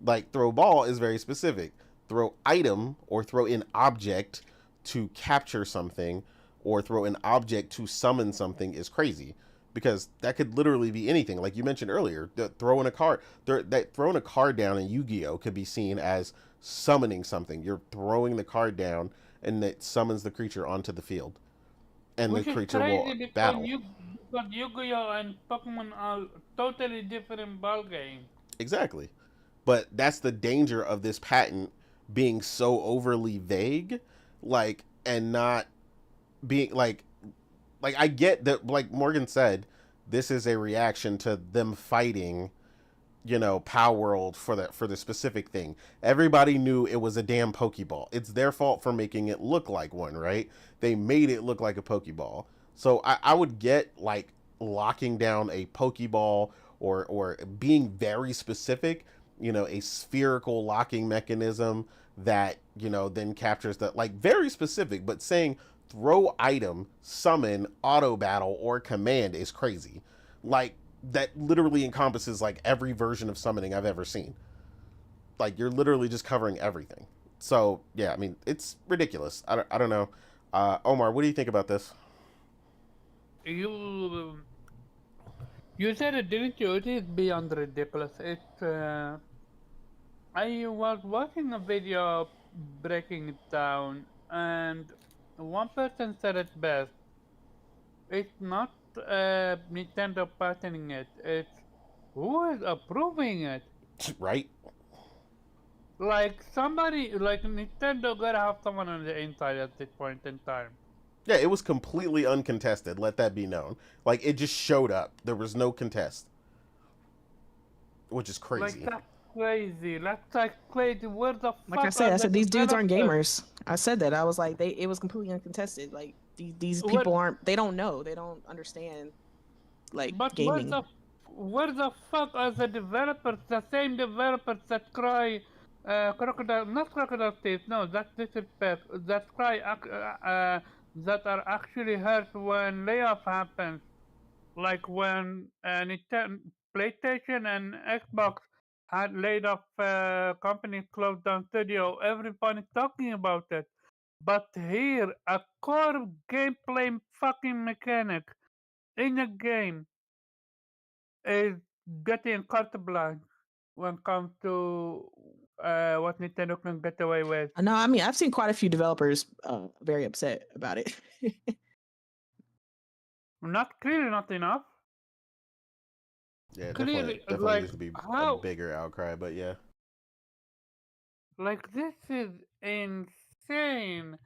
Like, throw ball is very specific. Throw item or throw an object to capture something or throw an object to summon something is crazy. Because that could literally be anything. Like you mentioned earlier, throwing a card down in Yu-Gi-Oh! Could be seen as summoning something. You're throwing the card down and it summons the creature onto the field. And Which the creature will battle. But Yu-Gi-Oh! And Pokemon are totally different ballgame. Exactly. But that's the danger of this patent being so overly vague, and not being, like I get that, like Morgan said, this is a reaction to them fighting, Power World for the specific thing. Everybody knew it was a damn Pokeball. It's their fault for making it look like one, right? They made it look like a Pokeball. So I would get like locking down a Pokeball or being very specific, a spherical locking mechanism that, then captures that, like very specific, but saying throw item, summon, auto battle, or command is crazy. Like that literally encompasses like every version of summoning I've ever seen. Like you're literally just covering everything. So yeah, I mean it's ridiculous. I don't know. Omar, what do you think about this? You you said it, didn't you? It is beyond ridiculous. I was watching a video breaking it down, and one person said it best. It's not Nintendo patenting it. It's who is approving it. Right? Like somebody, like Nintendo gotta have someone on the inside at this point in time. Yeah, it was completely uncontested. Let that be known. Like it just showed up. There was no contest, which is crazy. Like that's crazy. That's like crazy. Where the fuck? Like I said these dudes aren't gamers. I said that. I was like, it was completely uncontested. Like these people aren't. They don't know. They don't understand. Like but gaming. Where the fuck are the developers? The same developers that cry, crocodile, not crocodile teeth. No, that's disrespect. That cry, that are actually hurt when layoff happens. Like when Nintendo, PlayStation and Xbox had laid off companies, closed down studio. Everybody's talking about it. But here, a core gameplay fucking mechanic in a game is getting carte blanche when it comes to what Nintendo can get away with. No, I mean I've seen quite a few developers very upset about it. Not clearly, not enough. Yeah, Clearly, definitely like needs to be how a bigger outcry, but yeah. like this is insane.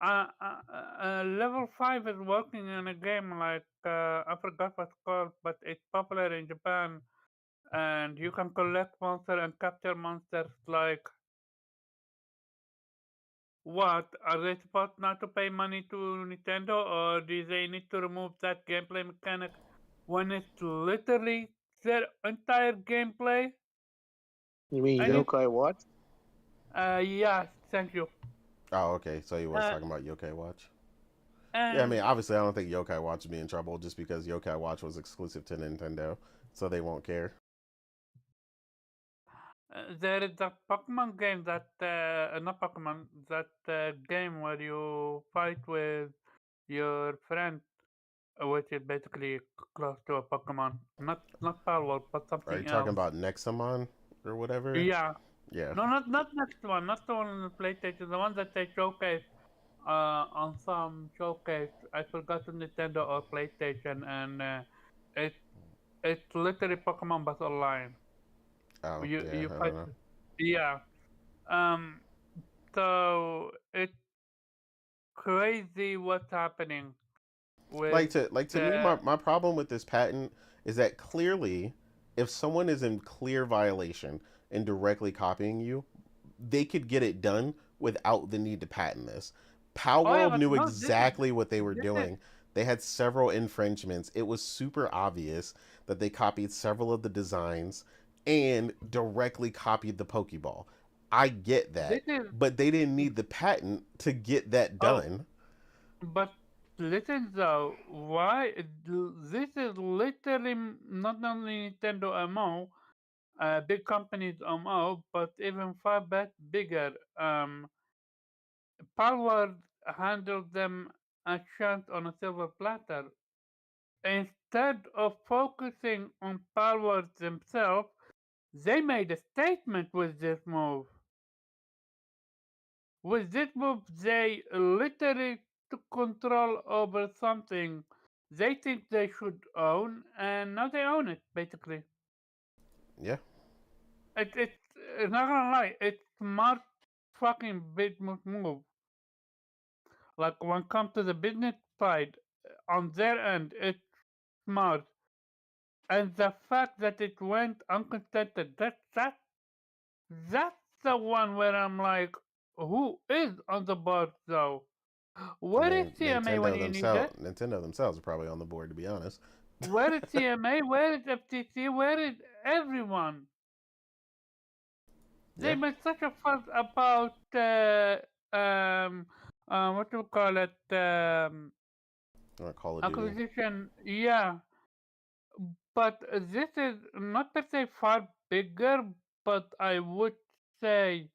Level 5 is working in a game like I forgot what's called, but it's popular in Japan, and you can collect monsters and capture monsters. Like, what are they supposed not to pay money to Nintendo, or do they need to remove that gameplay mechanic when it's literally their entire gameplay? You mean And it, Yokai what? yeah, thank you. Oh, okay. So he was Uh, talking about Yokai Watch. and Yeah, I mean, obviously, I don't think Yokai Watch would be in trouble just because Yokai Watch was exclusive to Nintendo, so they won't care. there is a Pokemon game that, not Pokemon, that game where you fight with your friend, which is basically close to a Pokemon. Not Power, but Are you something talking else. about Nexamon or whatever? Yeah. Yeah. No, not next one, not the one on the PlayStation, the one that they showcase on some showcase. I forgot the Nintendo or PlayStation, and it it's literally Pokemon but online. Oh, yeah. You I fight. don't know. Yeah. Um. So it's crazy what's happening with To me, my problem with this patent is that clearly, if someone is in clear violation and directly copying you, they could get it done without the need to patent this. Power Oh yeah, World but knew no, exactly what they were this is doing. They had several infringements. It was super obvious that they copied several of the designs and directly copied the Pokeball. I get that, this is but they didn't need the patent to get that oh, done. but listen though, why this is literally not only Nintendo MO, big companies MO, but even far bigger. Palworld handled them a chance on a silver platter. Instead of focusing on Palworld themselves, they made a statement with this move. With this move, they literally took control over something they think they should own, and now they own it, basically. Yeah. It's not gonna lie, it's smart fucking business move. Like when it comes to the business side, on their end, it's smart. And the fact that it went uncontested, that's the one where I'm like, who is on the board though? I Where is mean, CMA when you need it? Nintendo themselves are probably on the board, to be honest. Where is CMA? Where is FTC? Where is everyone? They Yeah, made such a fuss about what do you call it? or Call of Duty. Acquisition. Yeah, but this is not per se far bigger, but I would say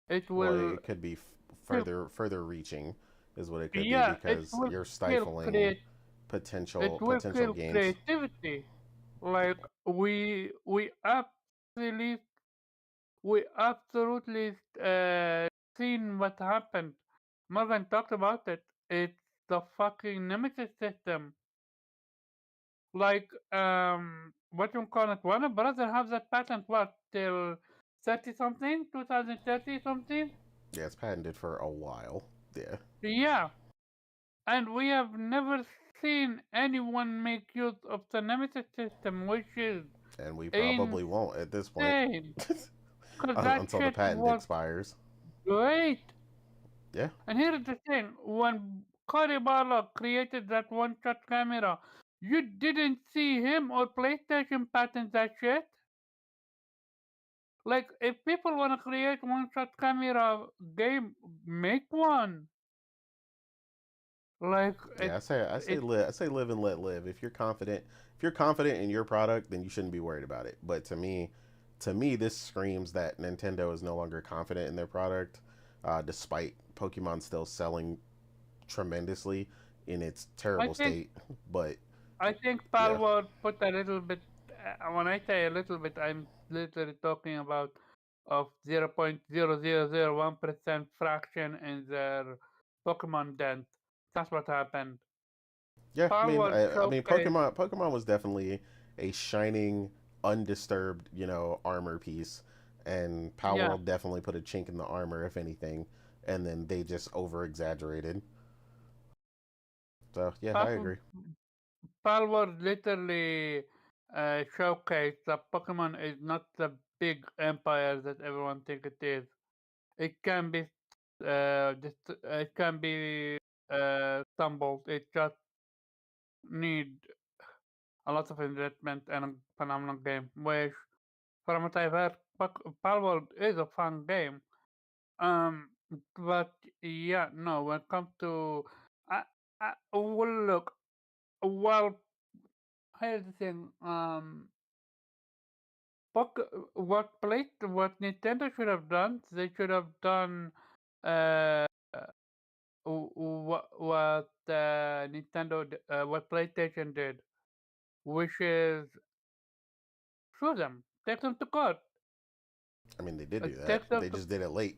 it Well, will it could be still, further reaching, is what it could be, yeah, it because will you're still stifling create, it will potential kill games. creativity. Like absolutely we absolutely seen what happened. Morgan talked about it. It's the fucking Nemesis system. Like what you call it? Warner Brother have that patent what till 30 something, 2030 something. Yeah, it's patented for a while. Yeah, Yeah, and we have never seen anyone make use of the Nemesis system, which is and we insane. probably won't at this point Because that until the shit patent was expires. great. Yeah, And here's the thing: when Cory Barlog created that one-shot camera, you didn't see him or PlayStation patent that shit. Like, if people want to create one-shot camera game, make one. Like, yeah. it. I say live and let live. If you're confident in your product, then you shouldn't be worried about it. But to me, this screams that Nintendo is no longer confident in their product, despite Pokemon still selling tremendously in its I terrible think state. But I think yeah, Palworld put a little bit. When I say a little bit, I'm literally talking about of 0.0001% fraction in their Pokemon dent. That's what happened. yeah. Palworld I mean, showcased. Pokemon was definitely a shining, undisturbed, armor piece, and Yeah, Palworld definitely put a chink in the armor, if anything, and then they just over exaggerated. So yeah, I Pal- agree. Palworld literally showcased that Pokemon is not the big empire that everyone think it is. It can be, it can be stumbled. It just need a lot of investment and a phenomenal game. Which, from what I've heard, Palworld is a fun game. Um, but yeah, no. When it comes to, well, look, well, here's the thing. What Nintendo should have done, they should have done uh, what PlayStation did, which is sue them, take them to court, I mean, they did do that. take them They to just did it late.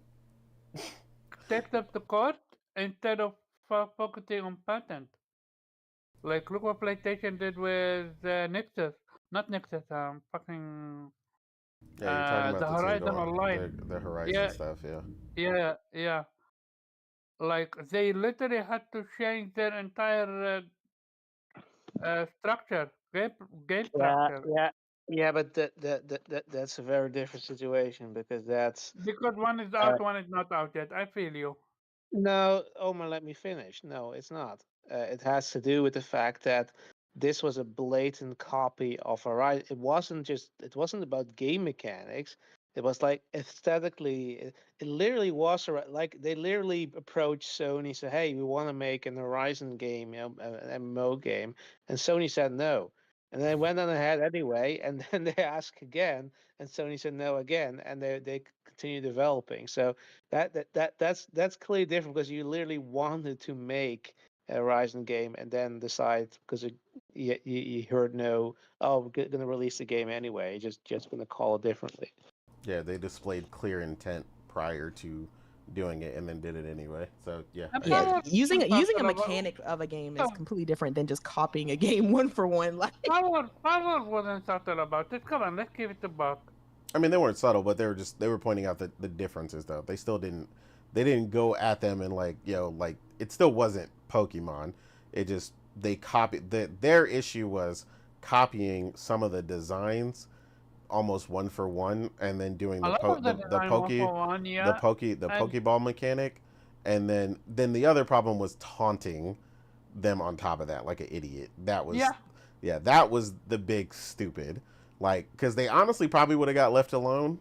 take them to court instead of focusing on patent. Like look what PlayStation did with Nexus, not Nexus, fucking Yeah, you're talking about the the two Horizon Online. the Horizon Yeah, stuff. Yeah, yeah. Like they literally had to change their entire structure, game Yeah, structure, yeah, yeah, but that's a very different situation because that's because one is uh, out, one is not out yet. I feel you. no, Omar, let me finish. No, it's not. It has to do with the fact that this was a blatant copy of Horizon. It wasn't about game mechanics. It was like aesthetically, it literally was like they literally approached Sony, said, "Hey, we want to make an Horizon game, an MMO game," and Sony said no. And they went on ahead anyway, and then they asked again, and Sony said no again, and they continue developing. So that's clearly different because you literally wanted to make a Horizon game and then decide because you heard no, oh, we're going to release the game anyway, just going to call it differently. yeah. They displayed clear intent prior to doing it, and then did it anyway. So yeah, And I Yeah, agree. Power using wasn't using a subtle about mechanic of a game is so completely different than just copying a game one for one. Like, Power wasn't subtle about it. Come on, let's give it a buck. I mean, they weren't subtle, but they were pointing out the differences though. They didn't go at them and like like it still wasn't Pokemon. It just they copied their issue was copying some of the designs almost one for one, and then doing A the lot of the design one for one, the yeah. And pokeball mechanic, and then the other problem was taunting them on top of that like an idiot. That was yeah, that was the big stupid. Like, because they honestly probably would have got left alone,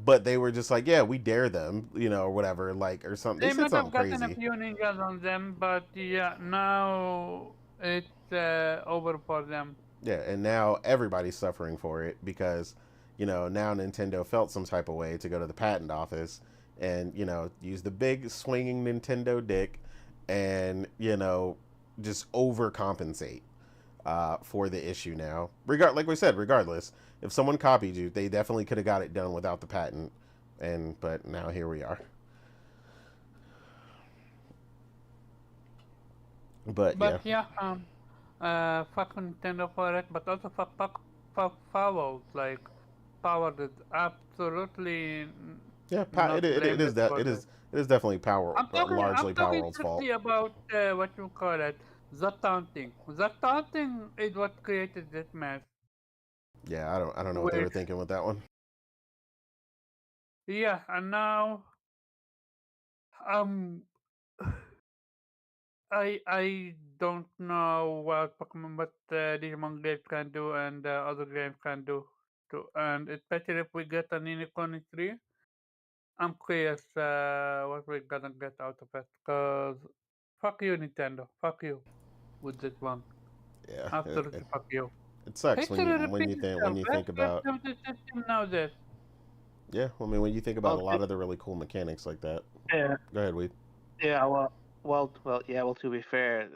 but they were just like, yeah, we dare them, or whatever, like, or something. They they said might have something gotten a crazy. few ninjas on them, but yeah, now it's over for them. Yeah, and now everybody's suffering for it because, now Nintendo felt some type of way to go to the patent office and, use the big swinging Nintendo dick and, just overcompensate for the issue now. Like we said, regardless, if someone copied you, they definitely could have got it done without the patent. But now here we are. But yeah, fuck Nintendo for it, but also fuck Power. Like, Power is absolutely yeah, not it is blameless that for it this. is definitely I'm largely talking Powerworld's fault. strictly about what you call it, the taunting. The taunting is what created this mess. Yeah, I don't know what they were Which, thinking with that one. yeah, and now, um, I don't know what Pokemon, but Digimon games can do and other games can do too. And especially if we get an Unicorn 3, I'm curious what we're gonna get out of it. Cause fuck you, Nintendo. Fuck you with this one. Yeah, Absolutely fuck you. it sucks History when repeats you itself. think about. The system knows this. Yeah, I mean, when you think about Well, a lot of the really cool mechanics like that. yeah, Go ahead, Weed. yeah. Yeah. Well, to be fair,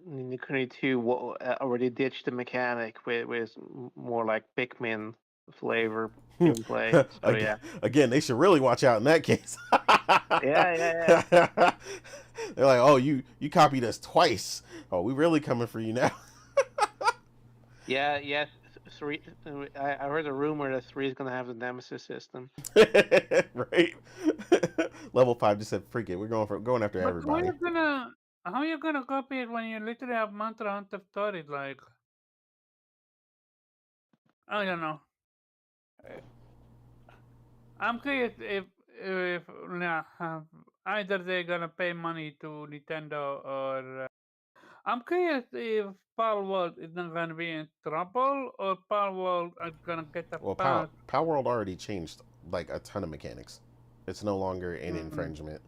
Nikuni 2 already ditched the mechanic with more like Pikmin flavor gameplay. So again, yeah, again, they should really watch out in that case. yeah. They're like, oh, you copied us twice. Oh, we really coming for you now. Yeah. Three. I heard a rumor that 3 is gonna have the Nemesis system. Right? Level 5 just said, freak it. We're going after But everybody. how you gonna copy it when you literally have Mantra Hunter stories? Like, I don't know. I'm curious if nah, either they're gonna pay money to Nintendo or I'm curious if Power World is not gonna be in trouble or Power World is gonna get a Well, pass. Power World already changed like a ton of mechanics. It's no longer an infringement,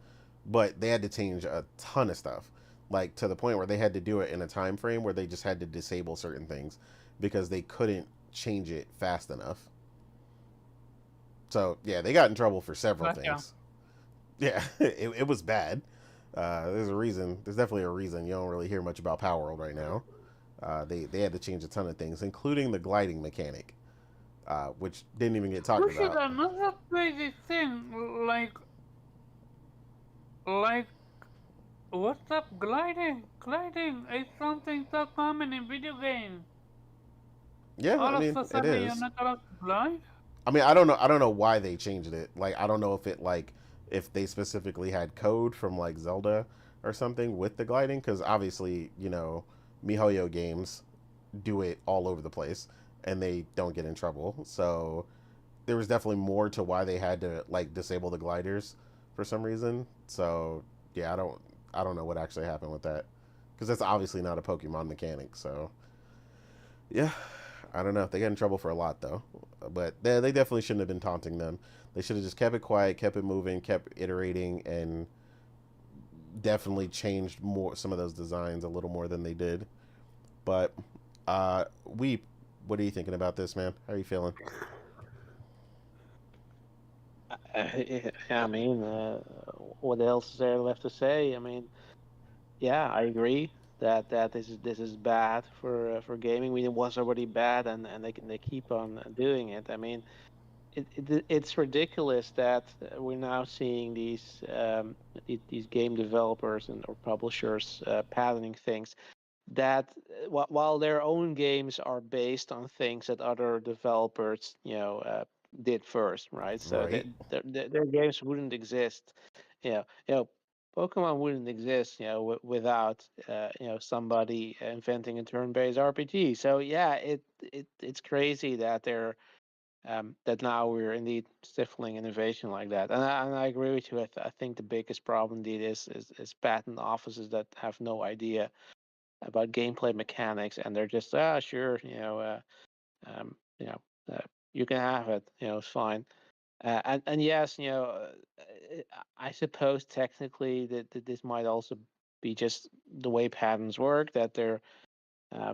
but they had to change a ton of stuff, like to the point where they had to do it in a time frame where they just had to disable certain things because they couldn't change it fast enough. So yeah, they got in trouble for several things. Yeah, it was bad. There's a reason. There's definitely a reason you don't really hear much about Power World right now. They had to change a ton of things, including the gliding mechanic, which didn't even get talked Which is about. another crazy thing. Like what's up, gliding? Gliding is something so common in video games. Yeah, All I of mean a it sudden, you're is. not allowed to glide. I mean, I don't know. I don't know why they changed it. Like, I don't know if it like if they specifically had code from like Zelda or something with the gliding, because obviously, MiHoYo games do it all over the place and they don't get in trouble. So there was definitely more to why they had to like disable the gliders for some reason. So yeah, I don't know what actually happened with that because that's obviously not a Pokemon mechanic. So yeah, I don't know. They got in trouble for a lot though, but they definitely shouldn't have been taunting them. They should have just kept it quiet, kept it moving, kept iterating, and definitely changed some of those designs a little more than they did. But Weep, what are you thinking about this, man? How are you feeling? Yeah, I mean, what else is there left to say? I mean, yeah, I agree that this is bad for gaming. I mean, it was already bad, and they keep on doing it. I mean, it's ridiculous that we're now seeing these game developers or publishers patenting things that while their own games are based on things that other developers did first, right? So Right. their games wouldn't exist. You know, Pokemon wouldn't exist, without somebody inventing a turn-based RPG. So yeah, it's crazy that that now we're indeed stifling innovation like that. And I agree with you. I think the biggest problem indeed is patent offices that have no idea about gameplay mechanics, and they're just sure, um, you know you can have it, it's fine. And yes, I suppose technically that this might also be just the way patents work. That they're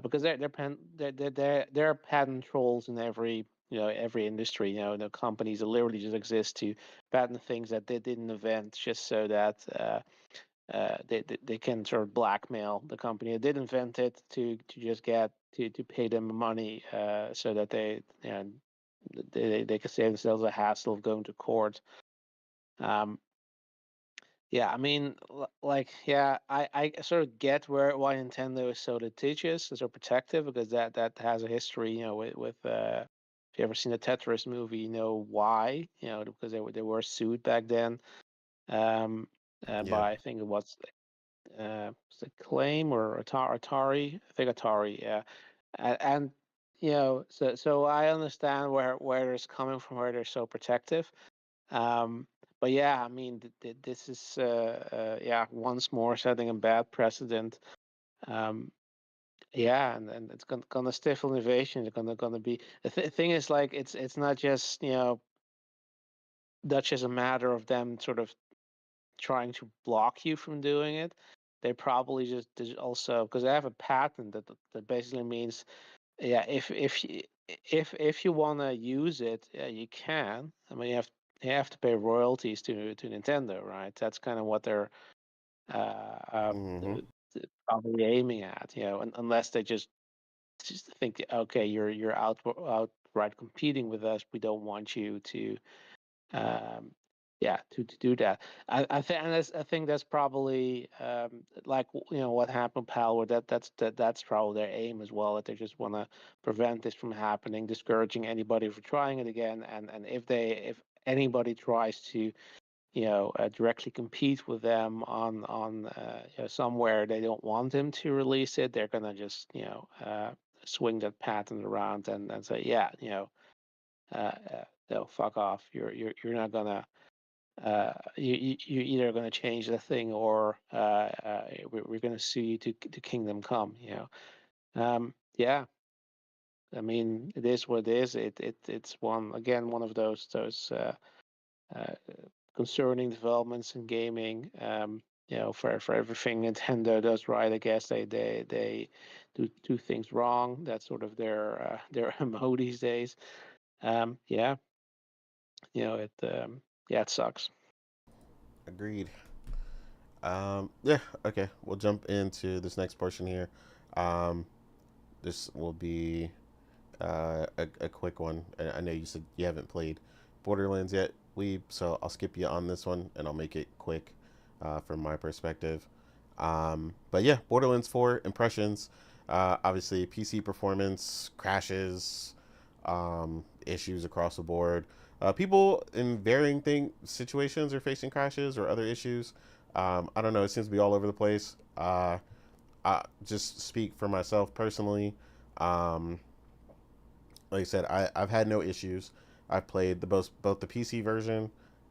because there are patent trolls in every industry. The companies that literally just exist to patent things that they didn't invent, just so that they can sort of blackmail the company that did invent it to just get to pay them money, so that they can save themselves the hassle of going to court. Um, yeah, I mean, yeah, I sort of get why Nintendo is so litigious and so protective, because that has a history, with if you ever seen the Tetris movie, you know why, because they were sued back then, um, Yeah. by, I think it was Claim or Atari, I think Atari, yeah, and so I understand where it's coming from, where they're so protective. Um, but yeah, I mean, this is yeah, once more setting a bad precedent. Um, yeah, and it's gonna stifle innovation. It's gonna be the thing is, like, it's not just that's just a matter of them sort of trying to block you from doing it. They probably just also, because they have a patent that basically means, yeah, if you want to use it, yeah, you can. I mean, you have to pay royalties to Nintendo, right? That's kind of what they're uh, uh, Hmm. probably aiming at, unless they just think, okay, you're outright competing with us. We don't want you to, um, yeah, to do that. I think that's probably, like, what happened, pal. Where that's probably their aim as well. That they just want to prevent this from happening, discouraging anybody from trying it again. And if anybody tries to, directly compete with them on somewhere they don't want them to release it, they're gonna just swing that patent around and say, yeah, no, fuck off. You're not gonna you're either going to change the thing, or we're going to sue you to Kingdom Come. Yeah. I mean, it is what it is. It's one of those uh, concerning developments in gaming. For everything Nintendo does right, I guess they do things wrong. That's sort of their MO these days. Yeah, it sucks. Agreed. Yeah. Okay. We'll jump into this next portion here. Um, this will be a quick one. I know you said you haven't played Borderlands yet, so I'll skip you on this one and I'll make it quick from my perspective. But yeah, Borderlands 4 impressions. Obviously, PC performance crashes, issues across the board. People in varying situations are facing crashes or other issues. I don't know. It seems to be all over the place. I just speak for myself personally. Um, like I said, I've had no issues. I've played both the PC version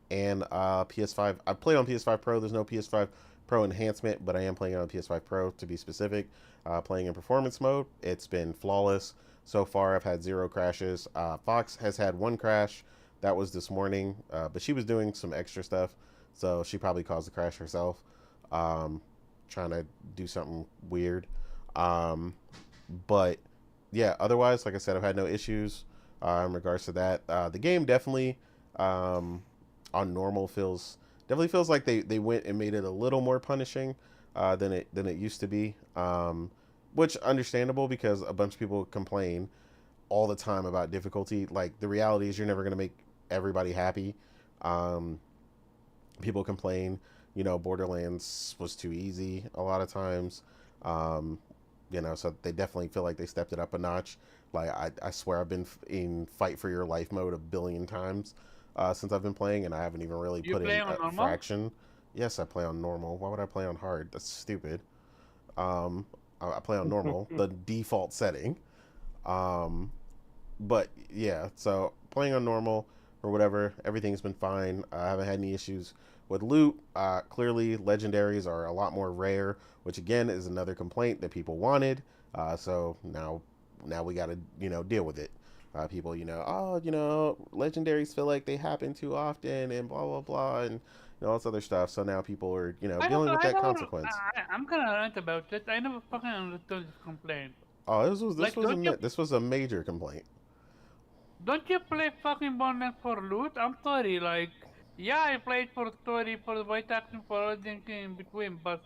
and PS5. I've played on PS5 Pro. There's no PS5 Pro enhancement, but I am playing it on PS5 Pro to be specific. Playing in performance mode, it's been flawless so far. I've had zero crashes. Fox has had one crash. That was this morning, but she was doing some extra stuff, so she probably caused the crash herself. Um, Trying to do something weird. Um, but yeah, otherwise, like I said, I've had no issues in regards to that. The game definitely, on normal, feels like they went and made it a little more punishing than it used to be. Which understandable, because a bunch of people complain all the time about difficulty. Like, the reality is you're never gonna make everybody happy. Um, People complain, Borderlands was too easy a lot of times. Um, so they definitely feel like they stepped it up a notch. Like, I swear I've been in fight for your life mode a billion times since I've been playing, and I haven't even really You put play in on a normal? fraction. Yes, I play on normal. Why would I play on hard? That's stupid. I play on normal, the default setting. Um, but yeah, so playing on normal or whatever, everything's been fine. I haven't had any issues with loot. Clearly, legendaries are a lot more rare, which again is another complaint that people wanted. So now we got to deal with it. People, legendaries feel like they happen too often and blah blah blah and all this other stuff. So now people are dealing with that consequence. I'm gonna rant about it. I never fucking understood this complaint. Oh, this was a major complaint. Don't you play fucking Borderlands for loot? I'm sorry, like, yeah, I played for story, for the white action, for everything in between, but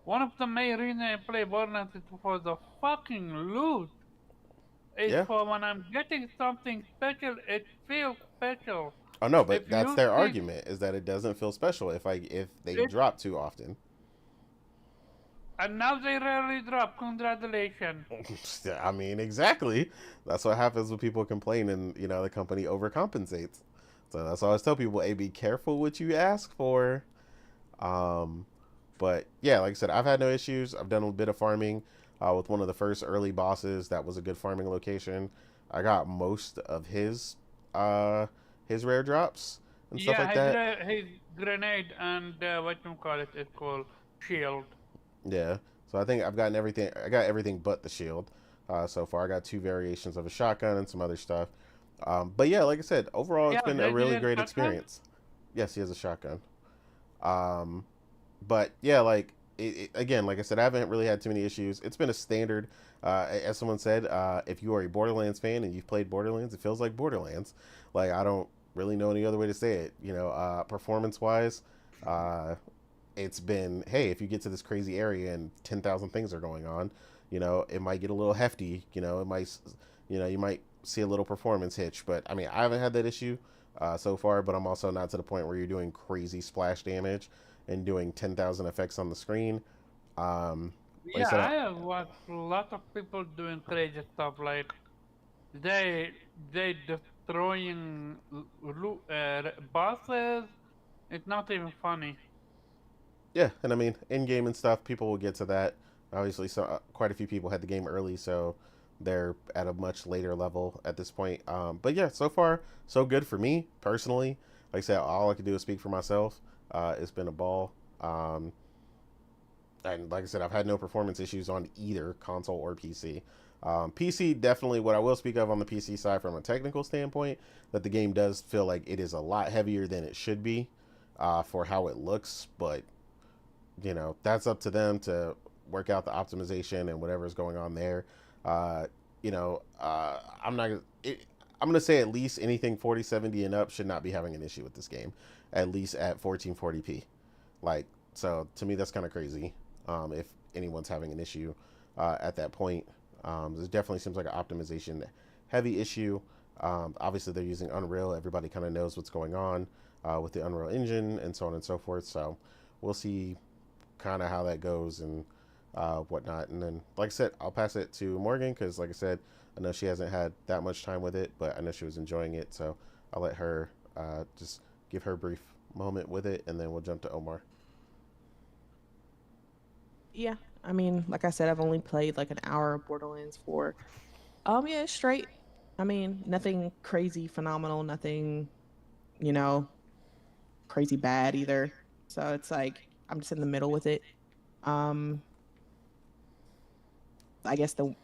one of the main reasons I play Borderlands is for the fucking loot. It's Yeah. for when I'm getting something special, it feels special. Oh no, but If that's you their think- argument is that it doesn't feel special if they drop too often. And now they rarely drop. Congratulations. I mean, exactly. That's what happens when people complain and the company overcompensates. So that's why I always tell people, hey, be careful what you ask for. But yeah, like I said, I've had no issues. I've done a bit of farming with one of the first early bosses. That was a good farming location. I got most of his rare drops and stuff like that. His grenade and it's called shield. Yeah, so I think I've gotten everything. I got everything but the shield so far. I got 2 variations of a shotgun and some other stuff. But yeah, like I said, overall it's been a really great experience. Yes, he has a shotgun. But yeah, like again, like I said, I haven't really had too many issues. It's been a standard. As someone said, if you are a Borderlands fan and you've played Borderlands, it feels like Borderlands. Like, I don't really know any other way to say it. Performance wise, it's been, hey, if you get to this crazy area and 10,000 things are going on, it might get a little hefty. It might, you might see a little performance hitch. But I mean, I haven't had that issue so far. But I'm also not to the point where you're doing crazy splash damage and doing 10,000 effects on the screen. I have watched a lot of people doing crazy stuff, like they destroying bosses. It's not even funny. Yeah, and I mean, in-game and stuff, people will get to that. Obviously, quite a few people had the game early, so they're at a much later level at this point. But yeah, so far, so good for me, personally. Like I said, all I can do is speak for myself. It's been a ball. And like I said, I've had no performance issues on either console or PC. PC, definitely what I will speak of on the PC side from a technical standpoint, that the game does feel like it is a lot heavier than it should be for how it looks. But, that's up to them to work out the optimization and whatever's going on there. I'm going to say at least anything 4070 and up should not be having an issue with this game, at least at 1440p. Like, so to me, that's kind of crazy. If anyone's having an issue at that point, this definitely seems like an optimization heavy issue. Obviously, they're using Unreal. Everybody kind of knows what's going on with the Unreal Engine and so on and so forth. So we'll see kind of how that goes and whatnot. And then, like I said, I'll pass it to Morgan because, like I said, I know she hasn't had that much time with it, but I know she was enjoying it. So I'll let her just give her a brief moment with it, and then we'll jump to Omar. Yeah, I mean, like I said, I've only played like an hour of Borderlands 4. Yeah, it's straight. I mean, nothing crazy phenomenal, nothing, crazy bad either. So it's like I'm just in the middle with it. I guess the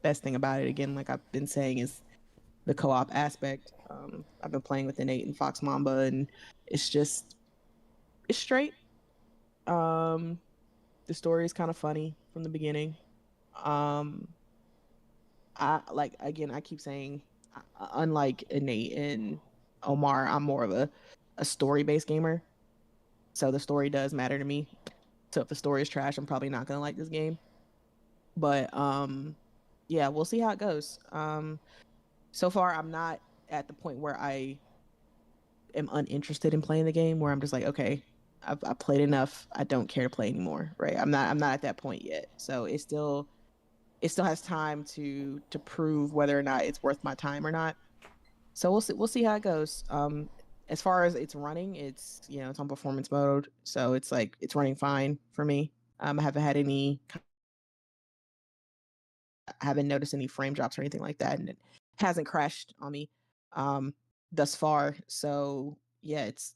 best thing about it, again, like I've been saying, is the co-op aspect. I've been playing with Innate and Fox Mamba, and it's straight. The story is kind of funny from the beginning. I keep saying, unlike Innate and Omar, I'm more of a story-based gamer. So the story does matter to me. So if the story is trash, I'm probably not gonna like this game. But yeah, we'll see how it goes. So far, I'm not at the point where I am uninterested in playing the game, where I'm just like, okay, I've played enough. I don't care to play anymore, right? I'm not at that point yet. So it still has time to prove whether or not it's worth my time or not. So we'll see how it goes. as far as it's running, it's it's on performance mode, so it's like it's running fine for me. I haven't had any, I haven't noticed any frame drops or anything like that, and it hasn't crashed on me thus far. So yeah, it's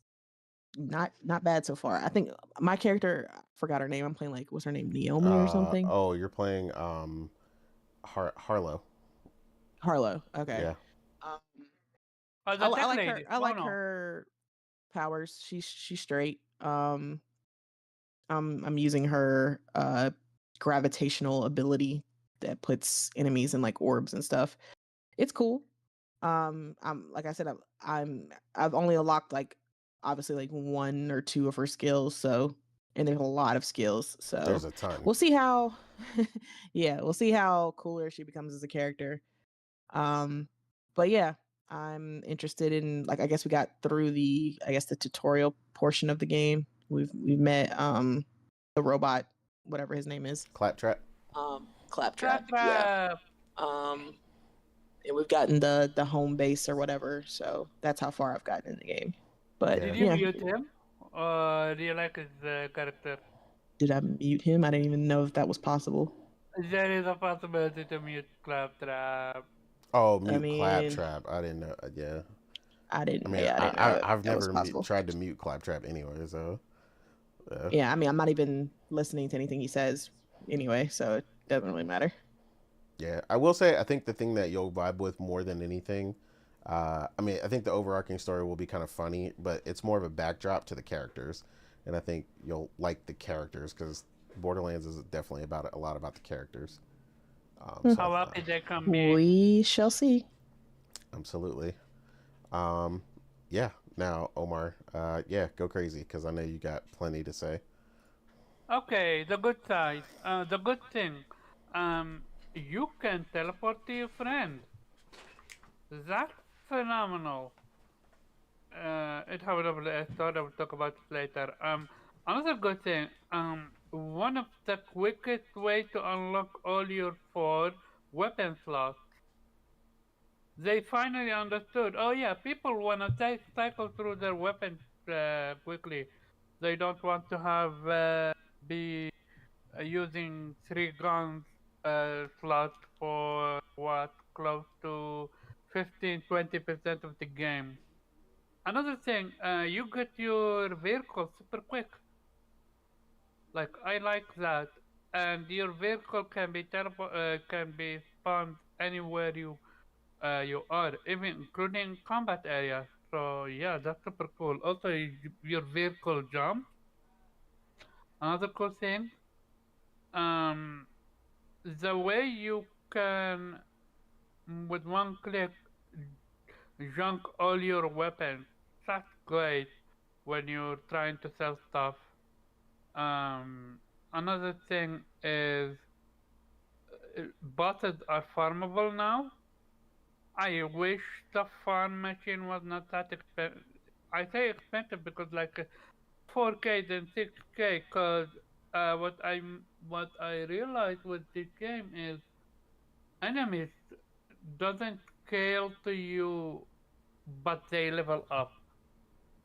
not bad so far. I think my character, I forgot her name. I'm playing like, what's her name, Naomi or something? Oh, you're playing Harlow. Harlow. Okay. Yeah. Um, Oh, the I tech like lady. her. I like her powers. She's straight. I'm using her gravitational ability that puts enemies in like orbs and stuff. It's cool. I'm like I said, I've only unlocked like obviously like one or two of her skills, so, and there's a lot of skills, so There's a ton. we'll see how yeah, we'll see how cooler she becomes as a character. But yeah, I'm interested in, like, I guess we got through the tutorial portion of the game. We've met the robot, whatever his name is. Claptrap. Claptrap. Yeah. And we've gotten the home base or whatever, so that's how far I've gotten in the game. But Did Yeah. you yeah. mute him? Or do you like his character? Did I mute him? I didn't even know if that was possible. There is a possibility to mute Claptrap. Oh, I mute mean, Claptrap. I didn't know. Yeah. I didn't. I mean, Yeah, I didn't know I've that was never possible. tried to mute Claptrap anyway, so. Yeah. Yeah, I mean, I'm not even listening to anything he says anyway, so it doesn't really matter. Yeah, I will say I think the thing that you'll vibe with more than anything, I mean, I think the overarching story will be kind of funny, but it's more of a backdrop to the characters, and I think you'll like the characters because Borderlands is definitely a lot about the characters. How happy they can be. We shall see. Absolutely. Yeah. Now, Omar, yeah, go crazy because I know you got plenty to say. Okay, the good side. The good thing. You can teleport to your friend. That's phenomenal. However, I thought I would talk about it later. Another good thing. One of the quickest way to unlock all your 4 weapon slots. They finally understood. Oh yeah, people wanna cycle through their weapons quickly. They don't want to have be using 3 guns slots for what, close to 15-20% of the game. Another thing, you get your vehicle super quick. Like, I like that, and your vehicle can be spawned anywhere you are, even including combat areas. So yeah, that's super cool. Also, your vehicle jump. Another cool thing, the way you can, with one click, junk all your weapons. That's great when you're trying to sell stuff. Another thing is bosses are farmable now. I wish the farm machine was not that expensive. I say expensive because like 4K than 6K. Cause what I realized with this game is enemies doesn't scale to you, but they level up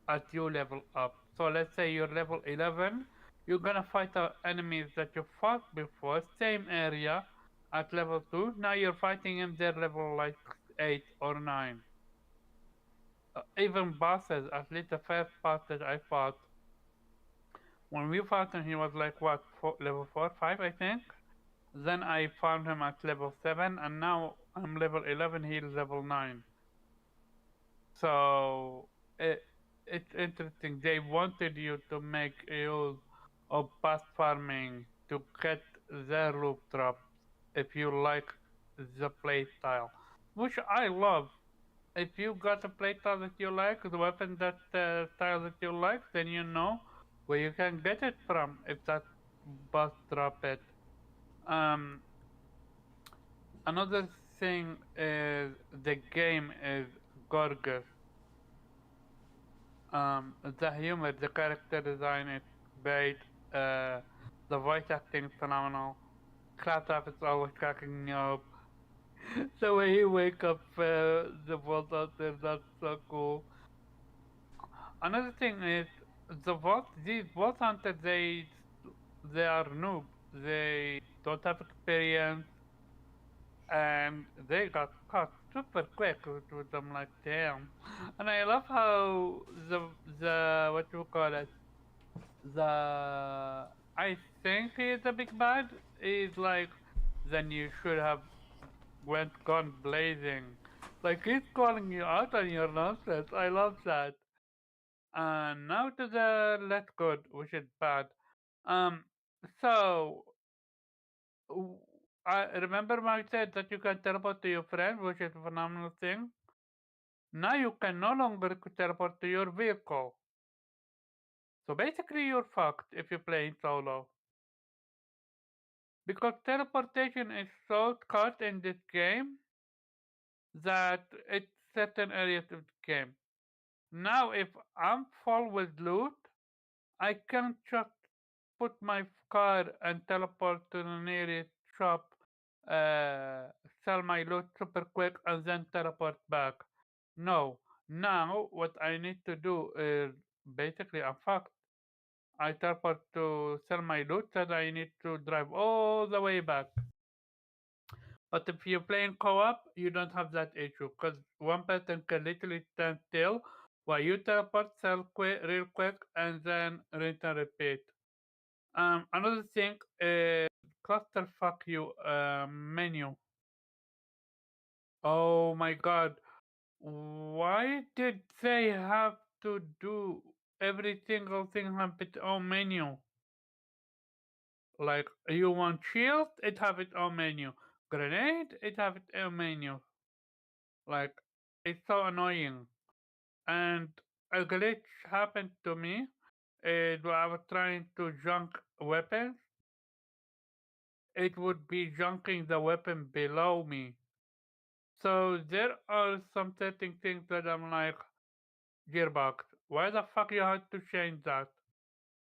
as you level up. So let's say you're level 11, you're gonna fight enemies that you fought before, same area, at level 2. Now you're fighting in their level like 8 or 9. Even bosses, at least the first boss that I fought, when we fought him, he was like what, level 4, 5, I think. Then I found him at level 7, and now I'm level 11, he's level 9. So it's interesting. They wanted you to make use of past farming to get their roof drops if you like the playstyle, which I love. If you got a playstyle that you like, the weapon that style that you like, then you know where you can get it from if that boss drop it. Another thing is the game is gorgeous. The humor, the character design is great. The voice acting is phenomenal. Claptrap is always cracking me up. The way he wake up the world out there, that's so cool. Another thing is these vault hunters, they are noob. They don't have experience, and they got caught super quick. With them, like, damn. And I love how the what you call it, the I think he is a big bad is like, then you should have went gone blazing. Like, he's calling you out on your nonsense. I love that. And now to the let good, which is bad. Um, so w- I remember Mike said that you can teleport to your friend, which is a phenomenal thing. Now you can no longer teleport to your vehicle. So basically, you're fucked if you're playing solo. Because teleportation is so cut in this game that it's certain areas of the game. Now, if I'm full with loot, I can just put my car and teleport to the nearest shop, uh, sell my loot super quick, and then teleport back. No, now what I need to do is basically I'm fucked. I teleport to sell my loot, and I need to drive all the way back. But if you're playing co-op, you don't have that issue because one person can literally stand still while you teleport, sell quick, real quick, and then rinse and repeat. Another thing is clusterfuck you menu. Oh my god, why did they have to do every single thing have its own menu? Like, you want shield, it have its own menu. Grenade, it have its own menu. Like, it's so annoying. And a glitch happened to me while I was trying to junk weapons. It would be junking the weapon below me. So there are some setting things that I'm like, Gearbox, why the fuck you had to change that?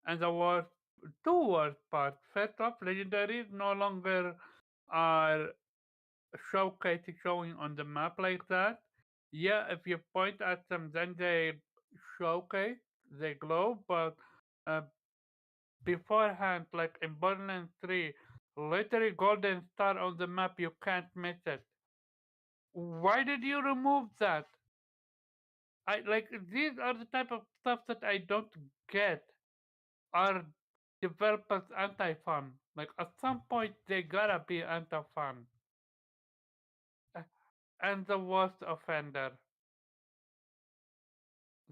And the worst, two worst parts. First off, legendaries no longer are showing on the map like that. Yeah, if you point at them, then they showcase, they glow, but uh, beforehand, like in Borderlands 3, literally golden star on the map, you can't miss it. Why did you remove that? I like these are the type of stuff that I don't get. Are developers anti-fun? Like, at some point they gotta be anti-fun. And the worst offender,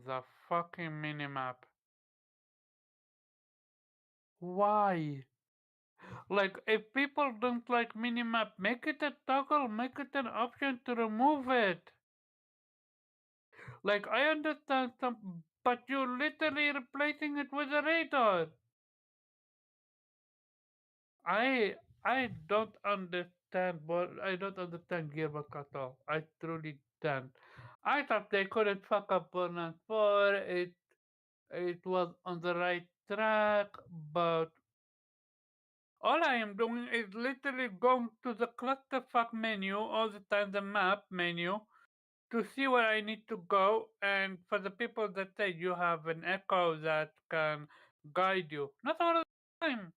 the fucking minimap. Why? Like, if people don't like minimap, make it a toggle, make it an option to remove it. Like, I understand some, but you're literally replacing it with a radar. I I don't understand, but I don't understand Gearbox at all. I truly don't. I thought they couldn't fuck up Borderlands 4. It was on the right track, but all I am doing is literally going to the clusterfuck menu all the time, the map menu, to see where I need to go. And for the people that say you have an echo that can guide you, not all the time.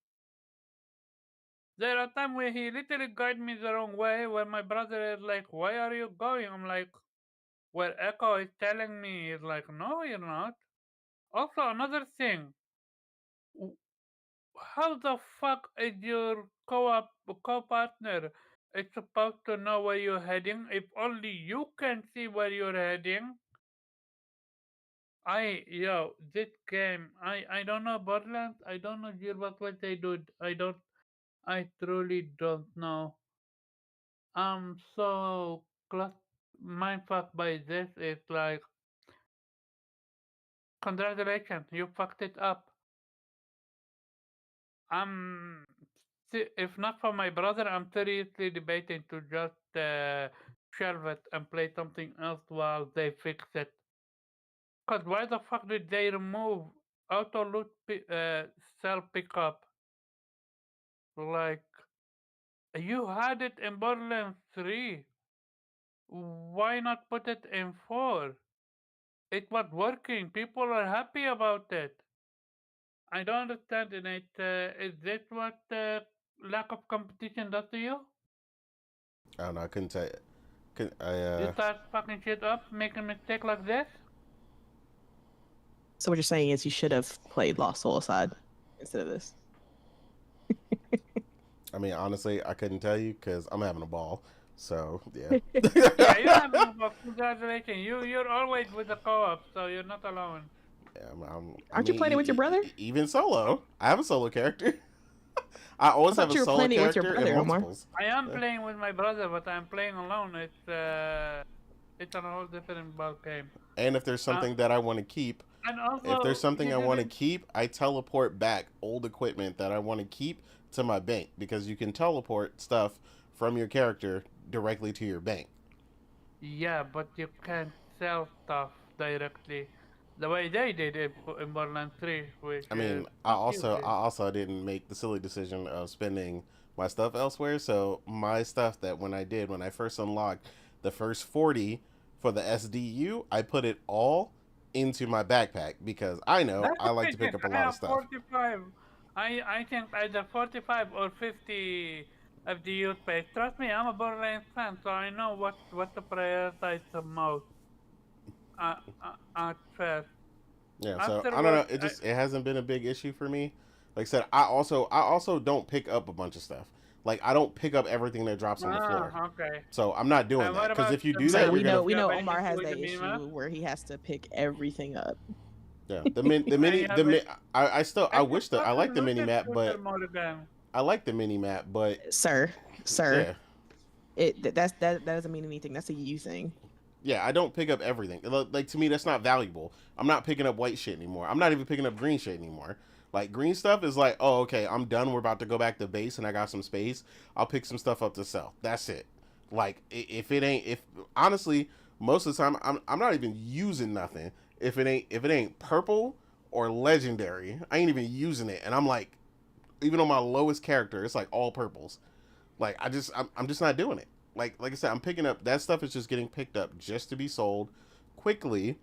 There are times where he literally guide me the wrong way, where my brother is like, "Why are you going?" I'm like, "Where Echo is telling me." He's like, "No, you're not." Also, another thing, how the fuck is your co-partner is supposed to know where you're heading if only you can see where you're heading? This game, I don't know Borderlands, I don't know Gearbox what they do. I truly don't know. I'm so mindfucked by this. It's like, congratulations, you fucked it up. I'm if not for my brother, I'm seriously debating to just shelve it and play something else while they fix it. Cause why the fuck did they remove auto loot cell pickup? Like, you had it in Borderlands 3. Why not put it in 4? it was working. People are happy about it. I don't understand it. Is this what lack of competition does to you? I don't know. I couldn't tell you. You start fucking shit up, making mistake like this? So what you're saying is you should have played Lost Soul Aside instead of this. I mean, honestly, I couldn't tell you because I'm having a ball. So yeah. Yeah, you're having a ball. Congratulations. You're always with the co-op, so you're not alone. Yeah, Aren't you playing it with your brother? Even solo. I have a solo character. I always I have thought a you were solo playing it with character your brother, and Omar. multiples. I am playing with my brother, but I'm playing alone. It's a whole different ball game. And if there's something that I want to keep, And also, if there's something you I want to didn't- keep, I teleport back old equipment that I want to keep to my bank because you can teleport stuff from your character directly to your bank. Yeah, but you can't sell stuff directly the way they did it in Borderlands 3. Which I mean, is I also confusing. didn't make the silly decision of spending my stuff elsewhere. So my stuff that when I first unlocked the first 40 for the SDU, I put it all into my backpack because I know That's I like okay, to pick Jake. up a I lot of have stuff. 45. I think either 45 or 50 of the youth space. Trust me, I'm a Borderlands fan, so I know what to prioritize the most at first. Yeah, so I don't know. Afterwards, It hasn't been a big issue for me. Like I said, I also don't pick up a bunch of stuff. Like I don't pick up everything that drops on the floor. okay. So I'm not doing And that what because about if you the do So that, map? we you're know gonna we You know have Omar anything has with that the minimap? issue where he has to pick everything up. yeah the mini And you have it. I And wish just that I like fucking the look mini at map, shooter but mode again. I like the mini map, but Sir, yeah. that doesn't mean anything. That's a you thing. Yeah, I don't pick up everything. Like to me, that's not valuable. I'm not picking up white shit anymore. I'm not even picking up green shit anymore. Like green stuff is like, oh, okay, I'm done. We're about to go back to base, and I got some space. I'll pick some stuff up to sell. That's it. Like if honestly, most of the time I'm not even using nothing. If it ain't purple or legendary, I ain't even using it. And I'm like, even on my lowest character, it's like all purples. Like I'm just not doing it. Like I said, I'm picking up that stuff is just getting picked up just to be sold quickly.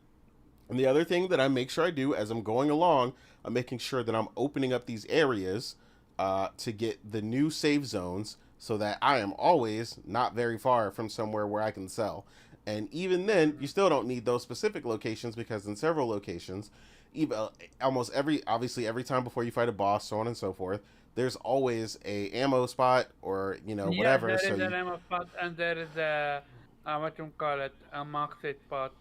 And the other thing that I make sure I do as I'm going along, I'm making sure that I'm opening up these areas to get the new save zones so that I am always not very far from somewhere where I can sell. And even then, you still don't need those specific locations because in several locations, even obviously every time before you fight a boss, so on and so forth, there's always a ammo spot or Yeah, whatever. there So is you, an ammo spot and there is a what you call it, a moxie spot.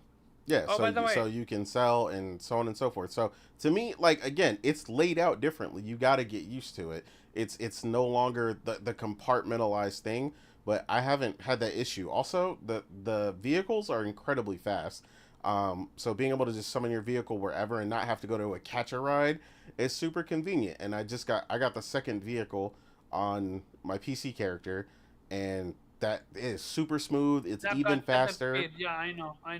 yeah, Oh, by the way, so you can sell and so on and so forth. So to me, like again, it's laid out differently. You got to get used to it. It's no longer the compartmentalized thing, but I haven't had that issue. Also, the vehicles are incredibly fast. So being able to just summon your vehicle wherever and not have to go to a catcher ride is super convenient. And I got the second vehicle on my PC character, and that is super smooth. It's I've even got better faster. speed. Yeah, I know. A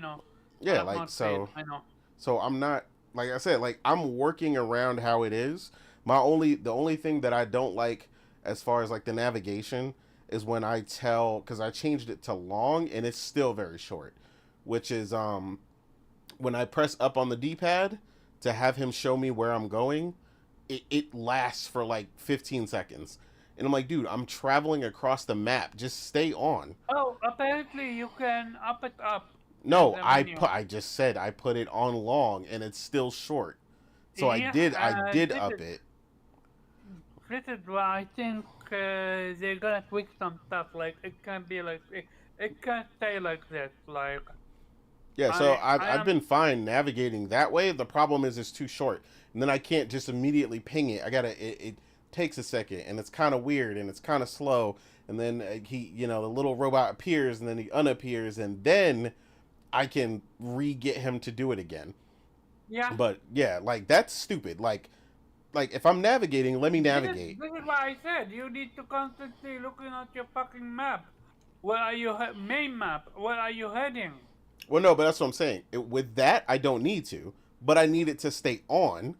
Yeah, lot more like speed. I know. so I'm not, like I said, like I'm working around how it is. The only thing that I don't like as far as like the navigation is when because I changed it to long and it's still very short, which is when I press up on the D-pad to have him show me where I'm going, it lasts for like 15 seconds. And I'm like, dude, I'm traveling across the map. Just stay on. Oh, apparently you can up it up in No, the menu. I just said I put it on long and it's still short. So Yeah, I did up it. This is why I think they're gonna tweak some stuff. Like it can't be like it can't stay like this. Like Yeah, so I I've am. been fine navigating that way. The problem is it's too short. And then I can't just immediately ping it. It takes a second and it's kind of weird and it's kind of slow. And then the little robot appears and then he unappears and then I can re-get him to do it again. Yeah. But yeah, like that's stupid. Like if I'm navigating, let me navigate. This is why I said you need to constantly looking at your fucking map. Where are you main map? Where are you heading? Well, no, but that's what I'm saying. With that, I don't need to, but I need it to stay on,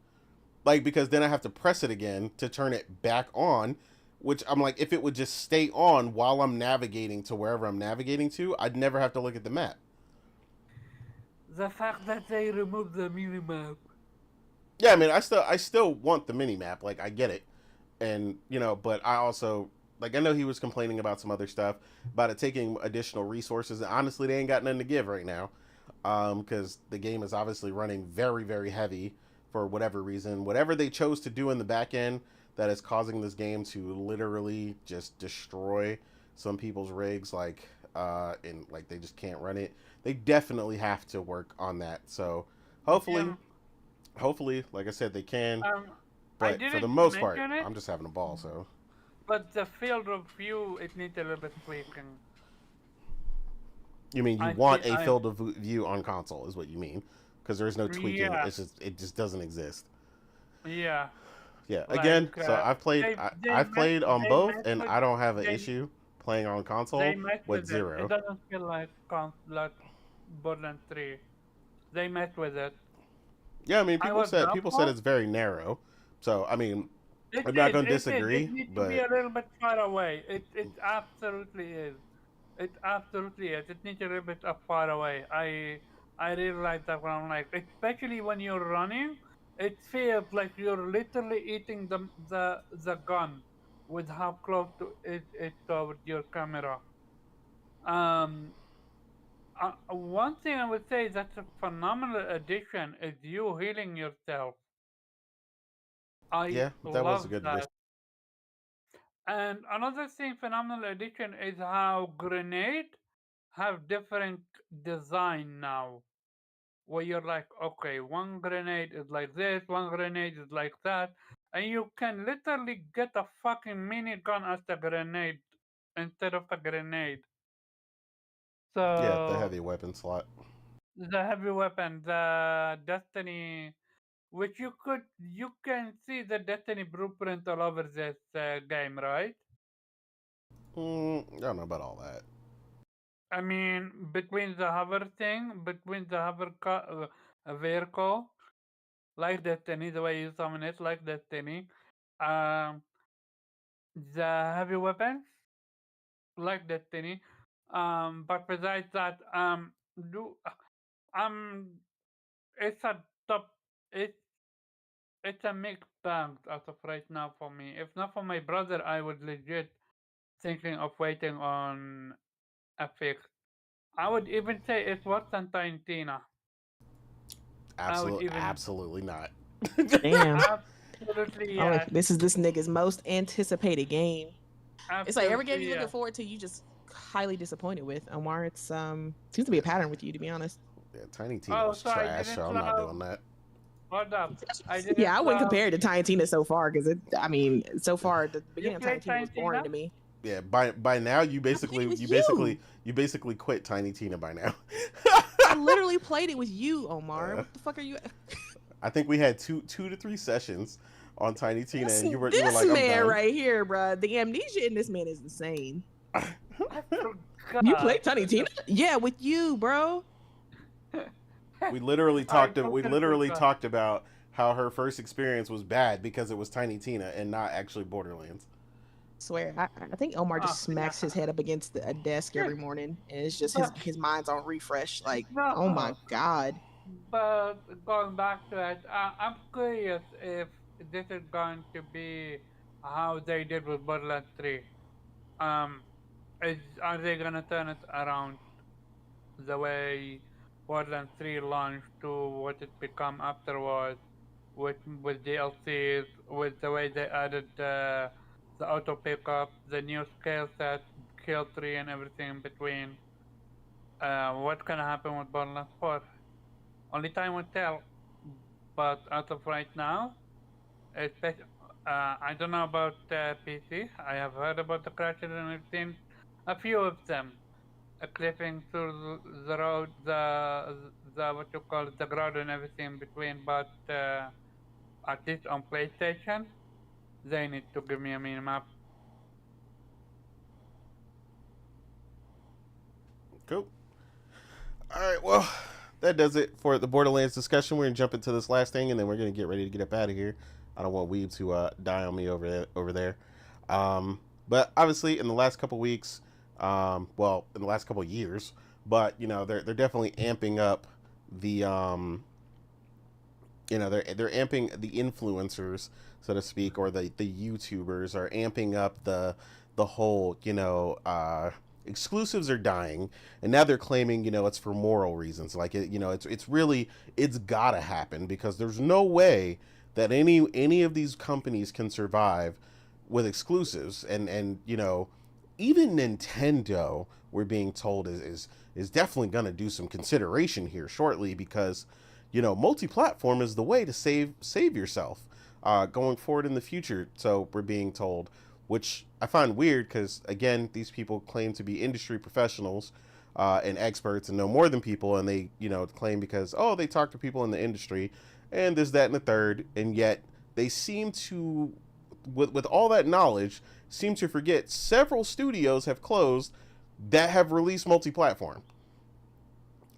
like because then I have to press it again to turn it back on. Which I'm like, if it would just stay on while I'm navigating to wherever I'm navigating to, I'd never have to look at the map. the fact that they removed the minimap. Yeah, I mean, I still want the mini map. Like, I get it, and but I also I know he was complaining about some other stuff about it taking additional resources. And honestly, they ain't got nothing to give right now, because the game is obviously running very, very heavy for whatever reason. Whatever they chose to do in the back end that is causing this game to literally just destroy some people's rigs, and they just can't run it. They definitely have to work on that. So hopefully. Yeah. Hopefully, like I said, they can. I But for didn't the most part, mention it, I'm just having a ball. So but the field of view, it needs a little bit tweaking. you mean you I want think a field of view on console? Is what you mean? Because there's no tweaking. Yeah. It just doesn't exist. Yeah. Yeah. Again, Like, so I've played. I've played on they both, messed and with- I don't have an they- issue playing on console They messed with with zero. it. It doesn't feel like Borderlands 3. They messed with it. Yeah, I mean, I people was said doubtful. it's very narrow. So I mean, It I'm not is, gonna it is. disagree, It needs but to be a little bit far away. It absolutely is. It absolutely is. It needs a little bit of far away. I really like that when I'm like, especially when you're running, it feels like you're literally eating the gun with how close to it toward your camera. Um, one thing I would say that's a phenomenal addition is you healing yourself. I yeah, that was a love good that. addition. And another thing, phenomenal addition is how grenade have different design now. Where you're like, okay, one grenade is like this, one grenade is like that, and you can literally get a fucking minigun as a grenade instead of a grenade. Yeah, the So heavy weapon slot. the heavy weapon, the Destiny, which you can see the Destiny blueprint all over this game, right? I don't know about all that. I mean, between the hover thing, between the vehicle, like Destiny, the way you summon it, like Destiny, um, the heavy weapons, like Destiny, but besides that, do um, it's a top, it's it's a mixed bag as of right now for me. If not for my brother, I would legit thinking of waiting on a fix. I would even say it's worse than Tiny Tina. I would even Absolutely not. Damn. absolutely Oh, yes. this is this nigga's most anticipated game. It's like every game Absolutely you're looking yes. forward to, you just highly disappointed with. Omar, it's seems to be a pattern with you, to be honest. Yeah, Tiny Tina Oh, was so I trash, didn't so I'm not love- doing that. Hold up. I didn't Yeah, I wouldn't love- compare it to Tiny Tina so far because I mean, so far the beginning of Tiny played Tina was Tiny boring Tina? to me. Yeah, by now you basically with you basically quit Tiny Tina by now. I literally played it with you, Omar. What the fuck are you? I think we had two to three sessions on Tiny Tina, and you were this like, I'm man done. right here, bruh. The amnesia in this man is insane. I forgot. You played Tiny Tina? Yeah, with you, bro. We literally I talked. We fucking literally forgot. talked about how her first experience was bad because it was Tiny Tina and not actually Borderlands. Swear, I think Omar just Oh, smacks yeah. his head up against a desk every morning, and it's just his mind's on refresh. Like, No. oh my god. But going back to it, I'm curious if this is going to be how they did with Borderlands 3. Are they gonna turn it around the way Borderlands 3 launched to what it become afterwards, with DLCs, with the way they added the auto pickup, the new skill set, kill tree, and everything in between? What's gonna happen with Borderlands 4? Only time will tell. But as of right now, I don't know about PC. I have heard about the crashes and I've seen a few of them clipping through the road, the what you call it, the ground and everything in between. But at least on PlayStation, they need to give me a minimap. Cool. All right, well, that does it for the Borderlands discussion. We're gonna jump into this last thing, and then we're gonna get ready to get up out of here. I don't want Weeb to die on me over there. But obviously, in the last couple weeks, well, in the last couple years, but they're definitely amping up the they're amping the influencers, so to speak, or the YouTubers are amping up the whole, exclusives are dying, and now they're claiming, it's for moral reasons. Like, it's really, it's gotta happen, because there's no way that any of these companies can survive with exclusives. And even Nintendo, we're being told, is definitely gonna do some consideration here shortly, because multi-platform is the way to save yourself going forward in the future. So we're being told, which I find weird, because again, these people claim to be industry professionals and experts and know more than people, and they claim because they talk to people in the industry and this, that, and the third, and yet they seem to, with all that knowledge, seem to forget several studios have closed that have released multi-platform.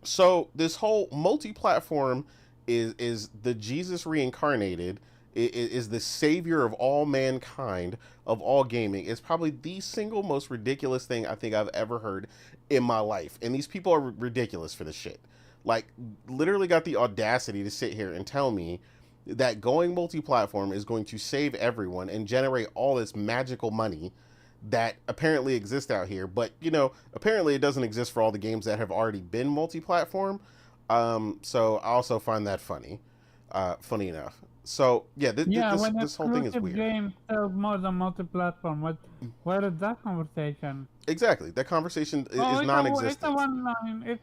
So this whole multi-platform is the Jesus reincarnated, is the savior of all mankind, of all gaming. It's probably the single most ridiculous thing I think I've ever heard in my life. And these people are ridiculous for this shit. Like, literally got the audacity to sit here and tell me that going multi-platform is going to save everyone and generate all this magical money that apparently exists out here. But, apparently it doesn't exist for all the games that have already been multi-platform. So I also find that funny enough. So, yeah, this whole thing is weird. Games sell more than multi-platform. Where is that conversation? Exactly. That conversation is non-existent. It's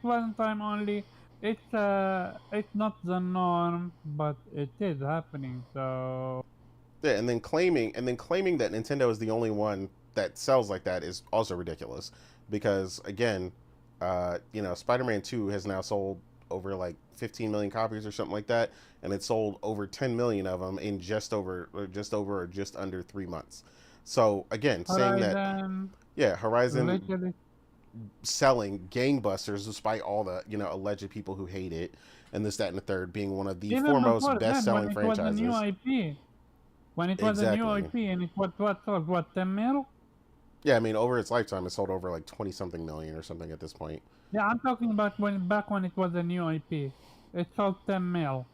a one time only. It's not the norm, but it is happening. So yeah, and then claiming that Nintendo is the only one that sells like that is also ridiculous, because again, Spider-Man 2 has now sold over like 15 million copies or something like that, and it sold over 10 million of them in just under 3 months. So again, saying that Horizon literally selling gangbusters despite all the alleged people who hate it, and this, that, and the third, being one of the foremost best-selling franchises. When it was a new IP, and it was 10 mil? Yeah, I mean, over its lifetime, it sold over like 20-something million or something at this point. Yeah, I'm talking about back when it was a new IP. It sold 10 mil.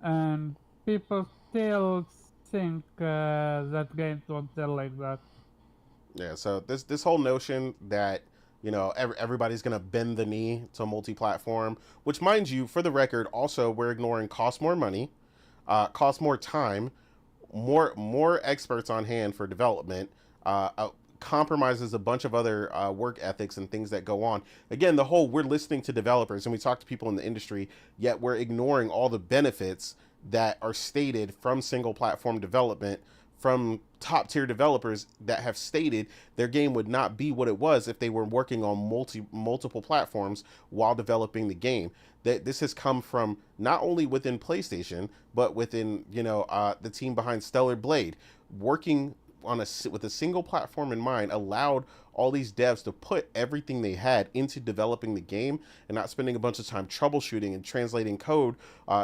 And people still think that games don't sell like that. Yeah, so this whole notion that, everybody's going to bend the knee to multi-platform, which, mind you, for the record, also, we're ignoring costs more money, costs more time, more experts on hand for development, compromises a bunch of other work ethics and things that go on. Again, the whole, we're listening to developers and we talk to people in the industry, yet we're ignoring all the benefits that are stated from single platform development from top tier developers that have stated their game would not be what it was if they were working on multiple platforms while developing the game. That this has come from not only within PlayStation, but within the team behind Stellar Blade, working with a single platform in mind, allowed all these devs to put everything they had into developing the game and not spending a bunch of time troubleshooting and translating code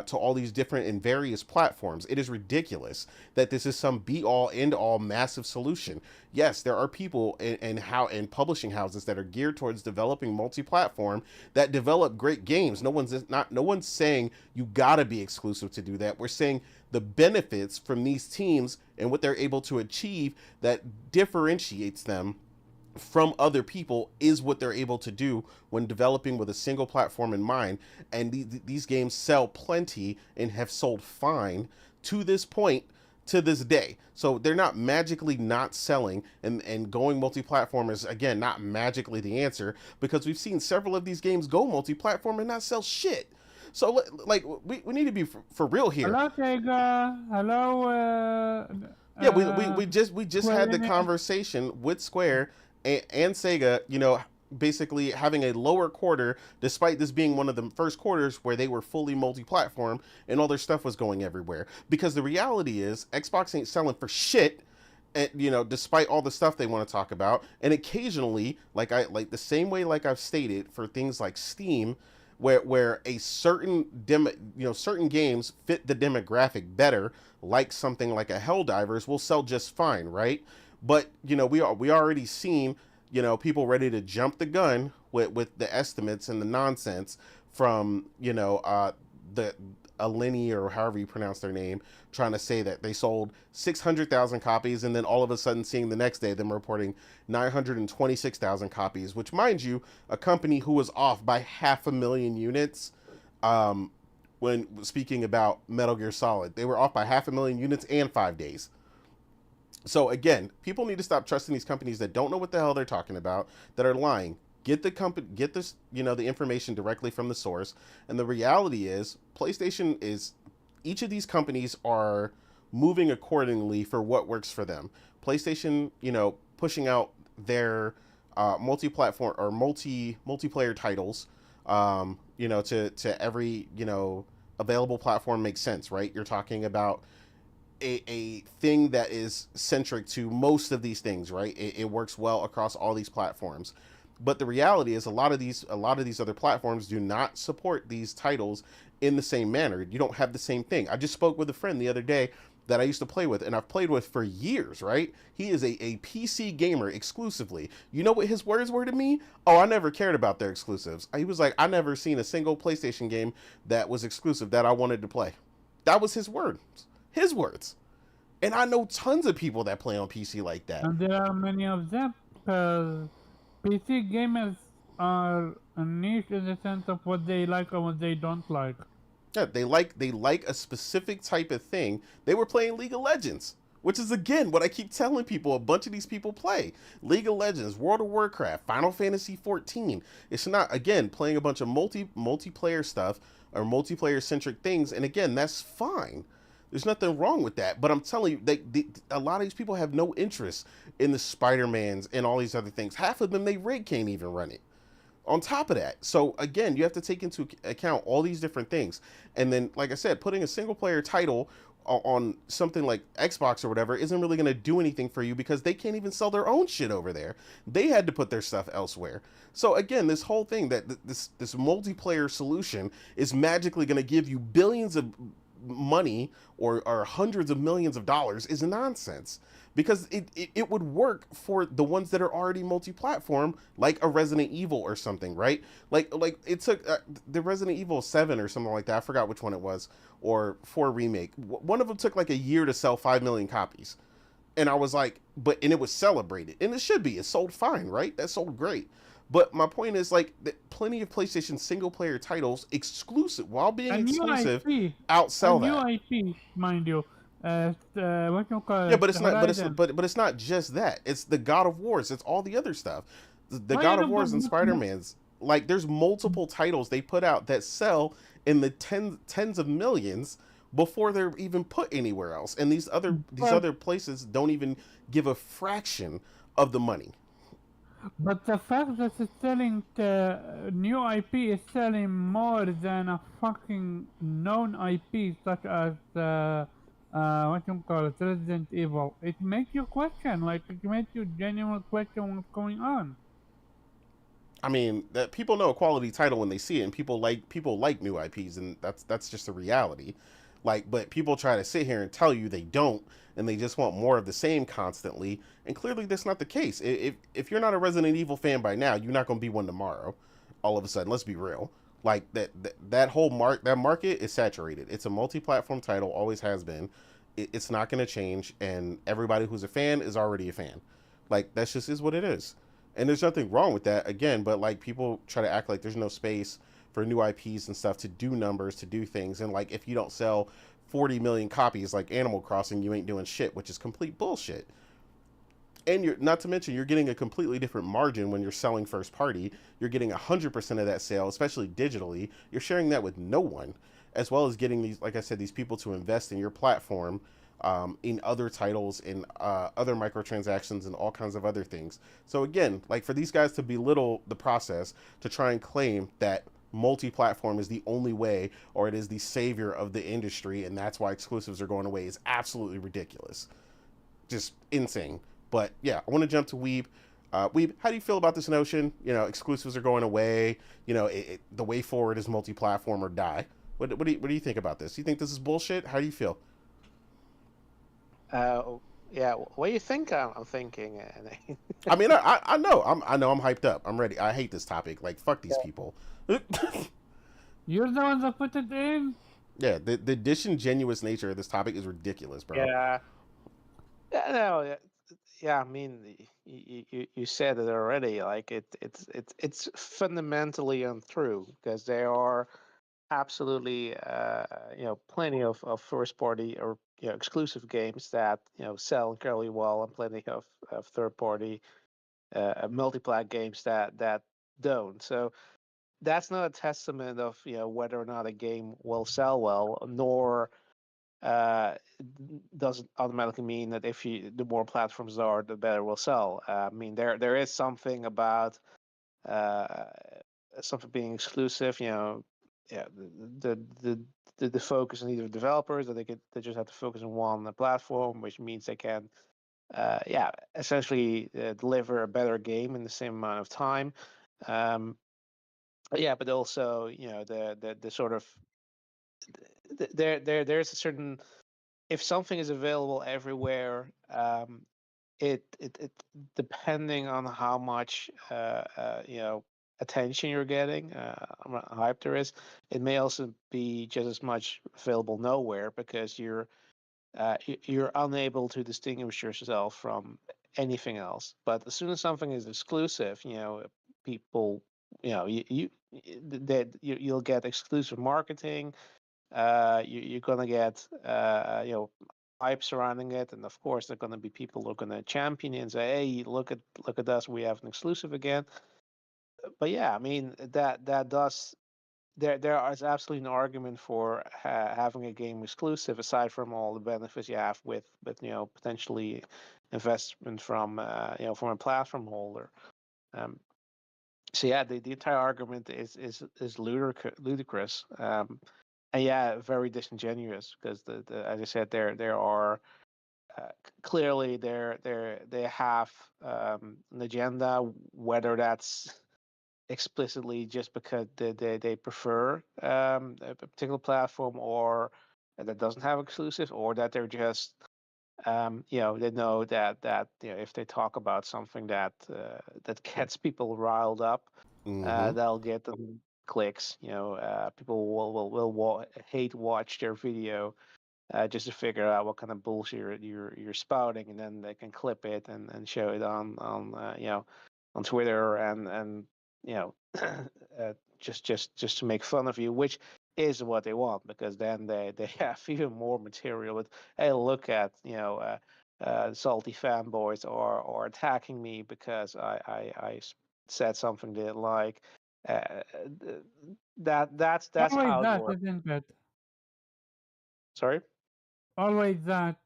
to all these different and various platforms. It is ridiculous that this is some be-all, end-all massive solution. Yes, there are people and publishing houses that are geared towards developing multi-platform that develop great games. No one's saying you gotta be exclusive to do that. We're saying the benefits from these teams and what they're able to achieve that differentiates them from other people is what they're able to do when developing with a single platform in mind. And these games sell plenty and have sold fine to this point, to this day. So they're not magically not selling, and going multi-platform is, again, not magically the answer, because we've seen several of these games go multi-platform and not sell shit. So, like, we need to be for real here. Hello, Sega. Hello. Yeah, we just had the conversation with Square and Sega, basically having a lower quarter, despite this being one of the first quarters where they were fully multi-platform and all their stuff was going everywhere. Because the reality is, Xbox ain't selling for shit, and, despite all the stuff they want to talk about. And occasionally, like the same way, like I've stated, for things like Steam, where a certain certain games fit the demographic better, like something like a Helldivers will sell just fine, right? But we already seen people ready to jump the gun with the estimates and the nonsense from the Alini, or however you pronounce their name, trying to say that they sold 600,000 copies, and then all of a sudden seeing the next day them reporting 926,000 copies, which, mind you, a company who was off by 500,000 units. When speaking about Metal Gear Solid, they were off by 500,000 units and 5 days. So again, people need to stop trusting these companies that don't know what the hell they're talking about, that are lying. Get this, the information directly from the source. And the reality is, each of these companies are moving accordingly for what works for them. PlayStation, pushing out their multi-platform or multiplayer titles, to every, available platform makes sense, right? You're talking about a thing that is centric to most of these things, right? It works well across all these platforms. But the reality is, a lot of these other platforms do not support these titles in the same manner. You don't have the same thing. I just spoke with a friend the other day that I used to play with, and I've played with for years, right? He is a PC gamer exclusively. You know what his words were to me? Oh, I never cared about their exclusives. He was like, I never seen a single PlayStation game that was exclusive that I wanted to play. That was his words. His words. And I know tons of people that play on PC like that. And there are many of them, because PC gamers are a niche in the sense of what they like and what they don't like. Yeah, they like a specific type of thing. They were playing League of Legends, which is, again, what I keep telling people. A bunch of these people play League of Legends, World of Warcraft, Final Fantasy 14. It's not, again, playing a bunch of multiplayer stuff or multiplayer centric things. And again, that's fine. There's nothing wrong with that. But I'm telling you, a lot of these people have no interest in the Spider-Mans and all these other things. Half of them, they rig can't even run it. On top of that, so again, you have to take into account all these different things. And then, like I said, putting a single player title on something like Xbox or whatever isn't really going to do anything for you, because they can't even sell their own shit over there. They had to put their stuff elsewhere. So again, this whole thing that this multiplayer solution is magically going to give you billions of money or hundreds of millions of dollars is nonsense. Because it would work for the ones that are already multi-platform, like a Resident Evil or something, right? Like it took the Resident Evil 7 or something like that. I forgot which one it was, or 4 remake. One of them took like a year to sell 5 million copies. And I was like, and it was celebrated. And it should be. It sold fine, right? That sold great. But my point is, like, plenty of PlayStation single-player titles, exclusive, while being exclusive, outsell that. New IP, mind you. What you call it? Yeah, but it's not just that. It's the God of Wars. It's all the other stuff. The God of Wars and Spider-Man's. Like, there's multiple titles they put out that sell in the tens of millions before they're even put anywhere else. And these other places don't even give a fraction of the money. But the fact that it's selling new IP is selling more than a fucking known IP such as what you call it, Resident Evil. It makes you question, like, it makes you genuinely question what's going on. I mean, that people know a quality title when they see it, and people like new IPs, and that's just a reality. Like, but people try to sit here and tell you they don't, and they just want more of the same constantly, and clearly that's not the case. If you're not a Resident Evil fan by now, you're not going to be one tomorrow. All of a sudden, let's be real. Like, that whole market is saturated. It's a multi-platform title, always has been. It's not going to change, and everybody who's a fan is already a fan. Like, that's just is what it is. And there's nothing wrong with that, again, but, like, people try to act like there's no space for new IPs and stuff to do numbers, to do things, and, like, if you don't sell 40 million copies like Animal Crossing, you ain't doing shit, which is complete bullshit. And you're not to mention, you're getting a completely different margin when you're selling first party. You're getting 100% of that sale, especially digitally. You're sharing that with no one, as well as getting these, like I said, these people to invest in your platform, in other titles, in other microtransactions, and all kinds of other things. So again, like, for these guys to belittle the process, to try and claim that multi-platform is the only way, or it is the savior of the industry, and that's why exclusives are going away, is absolutely ridiculous. Just insane. But yeah, I want to jump to Weeb. Weeb, how do you feel about this notion? You know, exclusives are going away. You know, the way forward is multi-platform or die. What do you think about this? You think this is bullshit? How do you feel? Yeah, what do you think I'm thinking? I mean, I know I'm hyped up. I'm ready. I hate this topic. Like, fuck these people. You're the one that put it in? Yeah, the disingenuous nature of this topic is ridiculous, bro. Yeah. Yeah, no, yeah. I mean, you said it already. Like it's fundamentally untrue because there are absolutely plenty of first party or exclusive games that sell incredibly well, and plenty of third party multiplayer games that don't. So that's not a testament of whether or not a game will sell well, nor doesn't automatically mean that if the more platforms are, the better will sell. I mean, there is something about uh, something being exclusive. Yeah, the focus on either developers that they just have to focus on one platform, which means they can essentially deliver a better game in the same amount of time. Um, but also the sort of there's a certain, if something is available everywhere, it depending on how much attention you're getting, how hype there is, it may also be just as much available nowhere because you're unable to distinguish yourself from anything else. But as soon as something is exclusive, people, you'll get exclusive marketing. You're gonna get hype surrounding it, and of course, there are gonna be people who are gonna champion it and say, "Hey, look at us, we have an exclusive again." But yeah, I mean that does there is absolutely an argument for having a game exclusive, aside from all the benefits you have with potentially investment from from a platform holder. Um, so yeah, the entire argument is ludicrous. And yeah, very disingenuous because the as I said, there are clearly they have an agenda, whether that's explicitly just because they prefer a particular platform, or that doesn't have exclusive, or that they're just they know that if they talk about something that gets people riled up, Mm-hmm. they'll get them clicks. People will hate watch their video just to figure out what kind of bullshit you're spouting, and then they can clip it and show it on on Twitter and you know just to make fun of you, which is what they want, because then they have even more material with, hey, look at salty fanboys or attacking me because I said something they didn't like. Uh, that's Always how it that, works. isn't it? Sorry. Always that.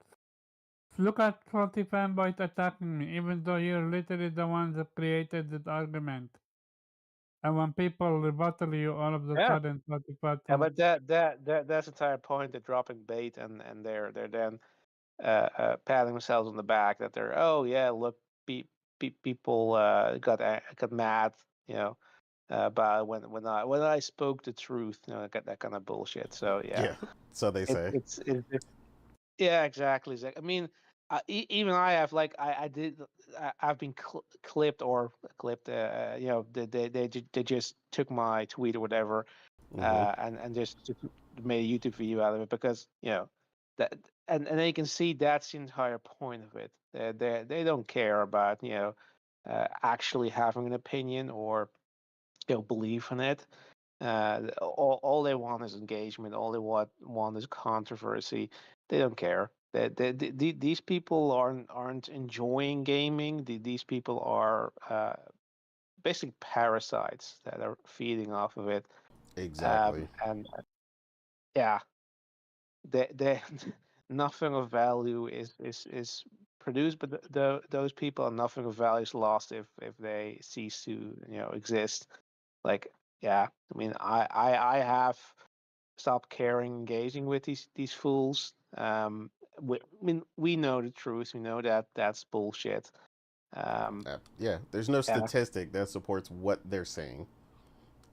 Look at 40 fanboys attacking me, even though you're literally the one that created that argument. And when people rebuttal you, all of a Yeah. sudden 40 Yeah, don't. but that's the entire point. They're dropping bait, and they're then patting themselves on the back that they're, oh yeah, look, people got mad, about when I spoke the truth, that kind of bullshit. So yeah, Yeah, so they say. yeah, exactly. I mean, even I have, like, I've been clipped. They just took my tweet or whatever, Mm-hmm. and just made a YouTube video out of it, because that, and then you can see that's the entire point of it. They don't care about actually having an opinion or belief in it. All they want is engagement. All they want is controversy. They don't care. These people aren't enjoying gaming. These people are basically parasites that are feeding off of it. Exactly. And yeah, they nothing of value is produced, but those people, and nothing of value is lost if they cease to exist. Like, yeah, I mean, I have stopped caring, engaging with these fools. I mean, we know the truth. We know that that's bullshit. Um, Yeah, there's no yeah. statistic that supports what they're saying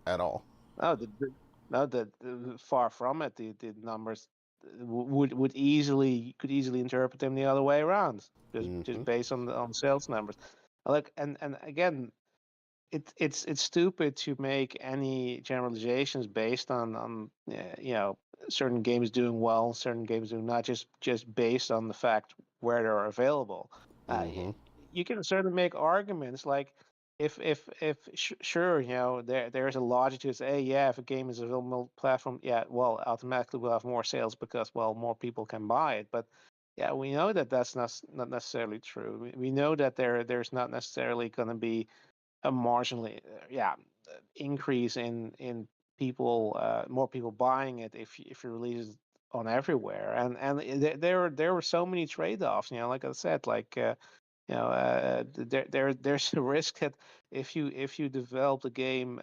at all. No, no, far from it. The numbers would easily could easily interpret them the other way around, just Mm-hmm. based on the sales numbers. Look, and again, it's stupid to make any generalizations based on certain games doing well, certain games doing not, just based on the fact where they're available. Mm-hmm. You can certainly make arguments like if sure, there's a logic to say, yeah, if a game is available multi-platform, yeah, well, automatically we'll have more sales because, well, more people can buy it. But yeah, we know that that's not necessarily true. We know that there's not necessarily going to be a marginally increase in people, more people buying it if you release it on everywhere. And there were so many trade-offs. Like I said, like there's a risk that if you develop the game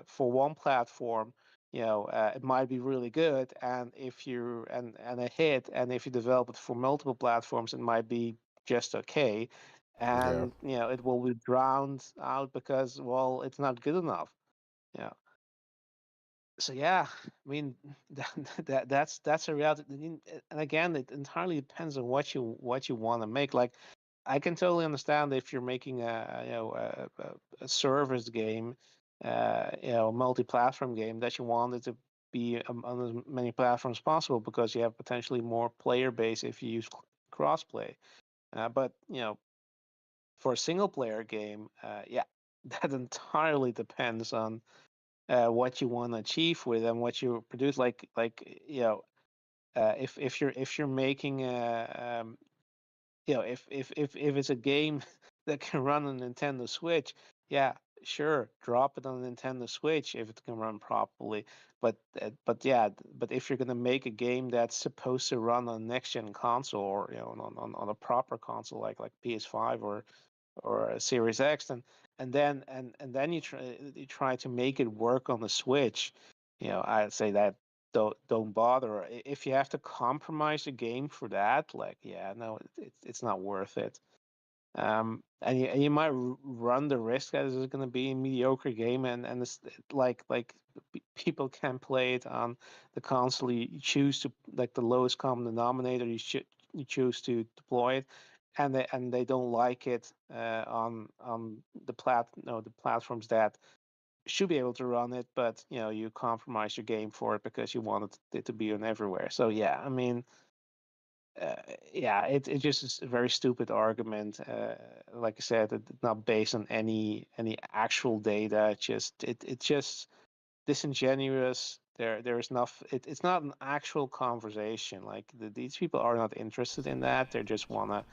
for one platform, it might be really good, and if you and a hit, and if you develop it for multiple platforms, it might be just okay, Yeah. and it will be drowned out because, well, it's not good enough. Yeah. So yeah, I mean that's a reality. And again, it entirely depends on what you want to make. Like, I can totally understand if you're making a service game, a multi-platform game, that you want it to be on as many platforms possible because you have potentially more player base if you use crossplay. But for a single player game, yeah, that entirely depends on what you want to achieve with and what you produce. Like if you're making if it's a game that can run on Nintendo Switch, yeah, sure, drop it on Nintendo Switch if it can run properly. But if you're gonna make a game that's supposed to run on next gen console, or on a proper console like PS5 or a Series X, and then you try to make it work on the Switch, I'd say that don't bother. If you have to compromise the game for that, like, yeah, no, it's not worth it. And you might run the risk that it's going to be a mediocre game, and it's like people can play it on the console. You choose to, like, the lowest common denominator. You choose to deploy it, and they don't like it on the platforms that should be able to run it, but you compromise your game for it because you wanted it to be on everywhere. So yeah, I mean, uh, yeah, it just is a very stupid argument. Like I said, it's not based on any actual data. It's just disingenuous. There's enough. It's not an actual conversation. Like, these people are not interested in that. They just wanna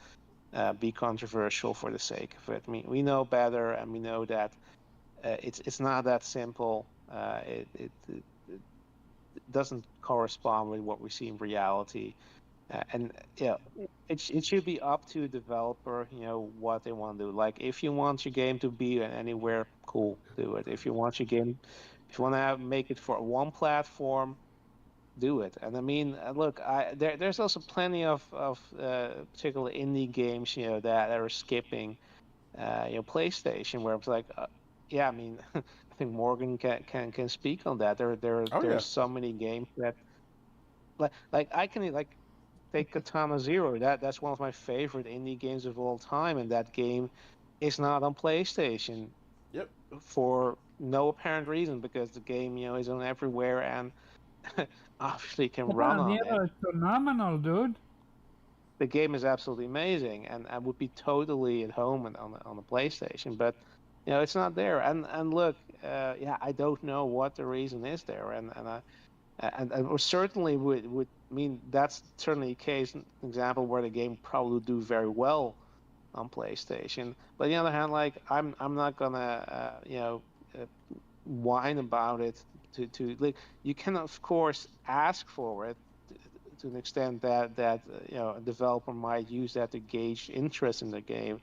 be controversial for the sake of it. I mean, we know better, and we know that it's not that simple. It doesn't correspond with what we see in reality. And it should be up to a developer, what they want to do. Like, if you want your game to be anywhere, cool, do it. If you want to make it for one platform, do it. And I mean, look, there's also plenty of particularly indie games, that are skipping, PlayStation, where it's like, yeah, I mean, I think Morgan can speak on that. Oh yeah. There's so many games that, like I can, like, take Katana Zero. That's one of my favorite indie games of all time, and that game is not on PlayStation Yep. for no apparent reason, because the game, is on everywhere and obviously can run Katana on it. Zero is phenomenal, dude. The game is absolutely amazing, and would be totally at home on the PlayStation, but it's not there. And look, yeah, I don't know what the reason is there, and certainly would mean that's certainly a case, an example where the game probably would do very well on PlayStation. But on the other hand, like, I'm not gonna whine about it. To like, you can of course ask for it to an extent that a developer might use that to gauge interest in the game.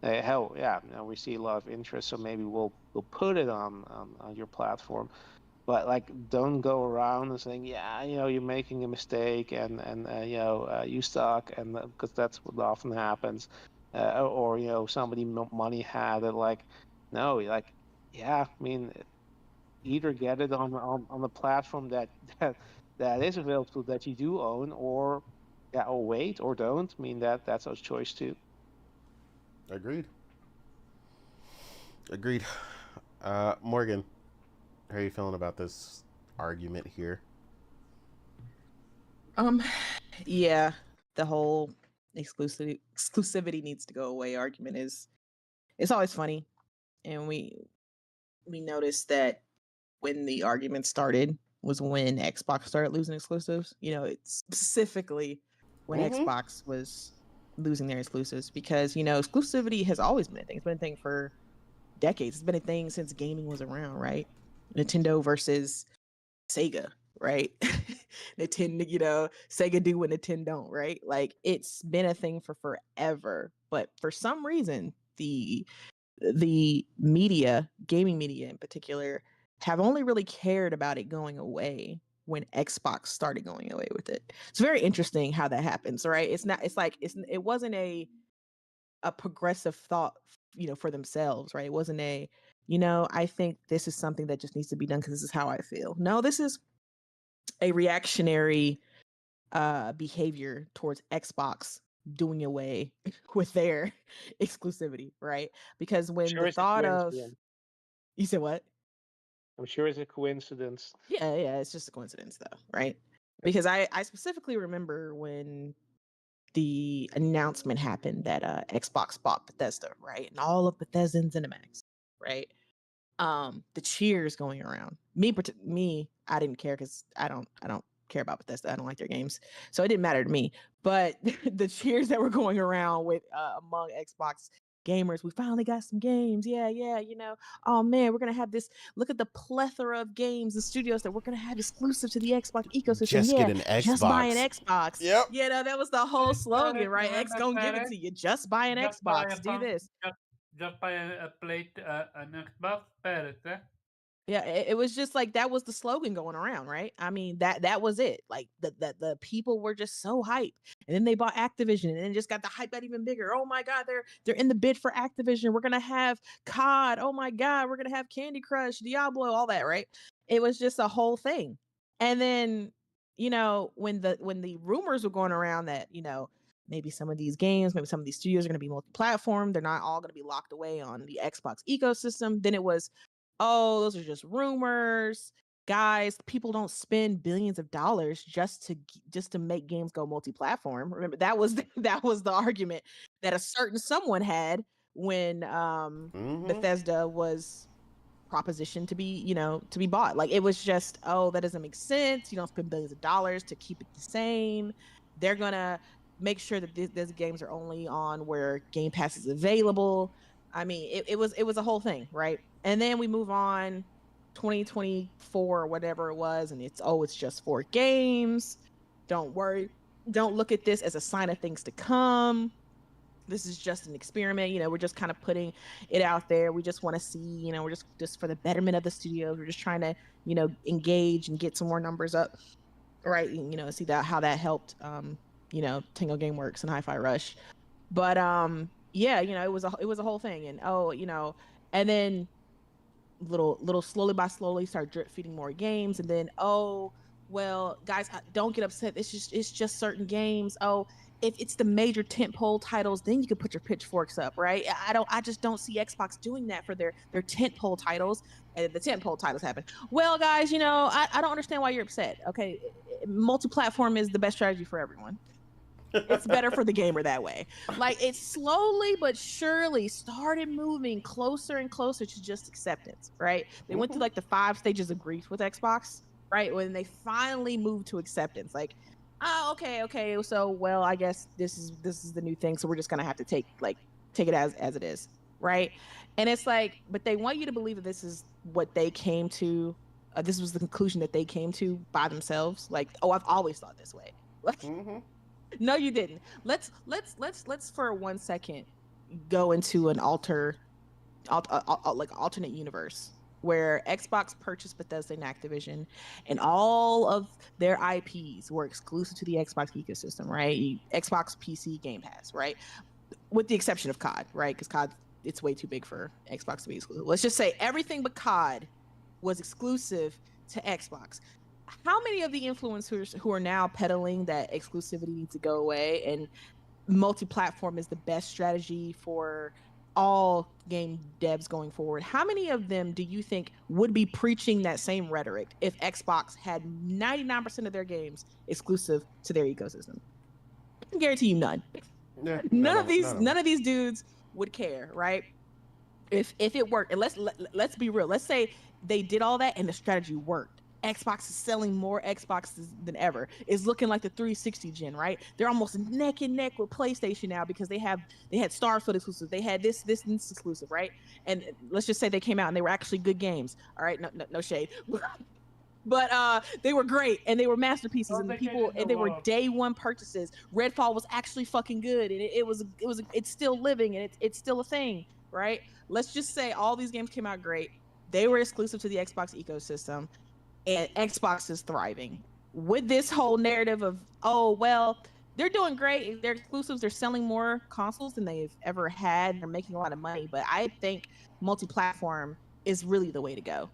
Hell, yeah, we see a lot of interest, so maybe we'll put it on your platform. But, like, don't go around and saying, yeah, you're making a mistake, and you suck, and because that's what often happens, or somebody money had it. Like, no, like, yeah, I mean, either get it on the platform that is available, that you do own, or yeah, or wait, or don't. I mean, that's our choice too. Agreed. Agreed. Morgan, how are you feeling about this argument here? Yeah, the whole exclusivity needs to go away argument is it's always funny, and we noticed that when the argument started was when Xbox started losing exclusives. You know, it's specifically when Xbox was losing their exclusives because exclusivity has always been a thing. It's been a thing for decades. It's been a thing since gaming was around, right? Nintendo versus Sega, right? Nintendo, Sega do what Nintendo don't, right? Like it's been a thing for forever. But for some reason, the media, gaming media in particular, have only really cared about it going away when Xbox started going away with it. It's very interesting how that happens, right? It wasn't a progressive thought, for themselves, right? It wasn't I think this is something that just needs to be done because this is how I feel. No, this is a reactionary behavior towards Xbox doing away with their exclusivity, right? Because when Sure the it's a thought of coincidence. you said what? I'm sure it's a coincidence. Yeah, it's just a coincidence though, right? Because I specifically remember when the announcement happened that Xbox bought Bethesda, right? And all of Bethesda and ZeniMax, right? The cheers going around. Me, I didn't care because I don't care about Bethesda. I don't like their games, so it didn't matter to me. But the cheers that were going around with among Xbox gamers, we finally got some games. Yeah. Oh man, we're gonna have this. Look at the plethora of games and studios that we're gonna have exclusive to the Xbox ecosystem. Just get an Xbox. Just buy an Xbox. Yep. That was the whole slogan, right? X gonna give it Derek? to you. Just buy an Just buy Xbox. a Do phone- this. Just buy a plate, an Xbox, Paris, eh? Yeah, it was just like that was the slogan going around, right? I mean, that was it. Like the people were just so hyped, and then they bought Activision, and then just got the hype got even bigger. Oh my God, they're in the bid for Activision. We're gonna have COD. Oh my God, we're gonna have Candy Crush, Diablo, all that, right? It was just a whole thing. And then when the rumors were going around that maybe some of these games, maybe some of these studios are going to be multi-platform. They're not all going to be locked away on the Xbox ecosystem. Then it was, oh, those are just rumors. Guys, people don't spend billions of dollars just to make games go multi-platform. Remember, that was the argument that a certain someone had when Bethesda was propositioned to be bought. Like it was just, oh, that doesn't make sense. You don't spend billions of dollars to keep it the same. They're gonna make sure that these games are only on where Game Pass is available. I mean, it was a whole thing, right? And then we move on 2024 or whatever it was, and it's just 4 games. Don't worry. Don't look at this as a sign of things to come. This is just an experiment. We're just kind of putting it out there. We just want to see, we're just for the betterment of the studios. We're just trying to, engage and get some more numbers up, right? And see how that helped, Tango Gameworks and Hi-Fi Rush. But yeah, it was a whole thing, and and then little slowly by slowly start drip feeding more games, and then well, guys, don't get upset. It's just certain games. If it's the major tentpole titles, then you can put your pitchforks up, right? I just don't see Xbox doing that for their tentpole titles, and the tentpole titles happen. Well, guys, I don't understand why you're upset. Okay, multi-platform is the best strategy for everyone. It's better for the gamer that way. Like it slowly but surely started moving closer and closer to just acceptance, right? They went through like the 5 stages of grief with Xbox, right? When they finally moved to acceptance, like, oh, okay, so well, I guess this is the new thing, so we're just gonna have to take it as it is, right? And it's like, but they want you to believe that this is what they came to. This was the conclusion that they came to by themselves. Like, oh, I've always thought this way. No, you didn't. Let's for 1 second go into an alternate universe where Xbox purchased Bethesda and Activision, and all of their IPs were exclusive to the Xbox ecosystem, right? Xbox PC Game Pass, right? With the exception of COD, right? Because COD, it's way too big for Xbox to be exclusive. Let's just say everything but COD was exclusive to Xbox. How many of the influencers who are now peddling that exclusivity needs to go away and multi-platform is the best strategy for all game devs going forward, how many of them do you think would be preaching that same rhetoric if Xbox had 99% of their games exclusive to their ecosystem? I can guarantee you none. Yeah, None of these dudes would care, right? If it worked, and let's be real. Let's say they did all that and the strategy worked. Xbox is selling more Xboxes than ever. It's looking like the 360 gen, right? They're almost neck and neck with PlayStation now because they had Starfield exclusive. They had this exclusive, right? And let's just say they came out and they were actually good games. All right, no shade. But they were great and they were masterpieces and they were day one purchases. Redfall was actually fucking good and it's still living and it's still a thing, right? Let's just say all these games came out great. They were exclusive to the Xbox ecosystem and Xbox is thriving. With this whole narrative of, oh, well, they're doing great. They're exclusives. They're selling more consoles than they've ever had. They're making a lot of money. But I think multi-platform is really the way to go.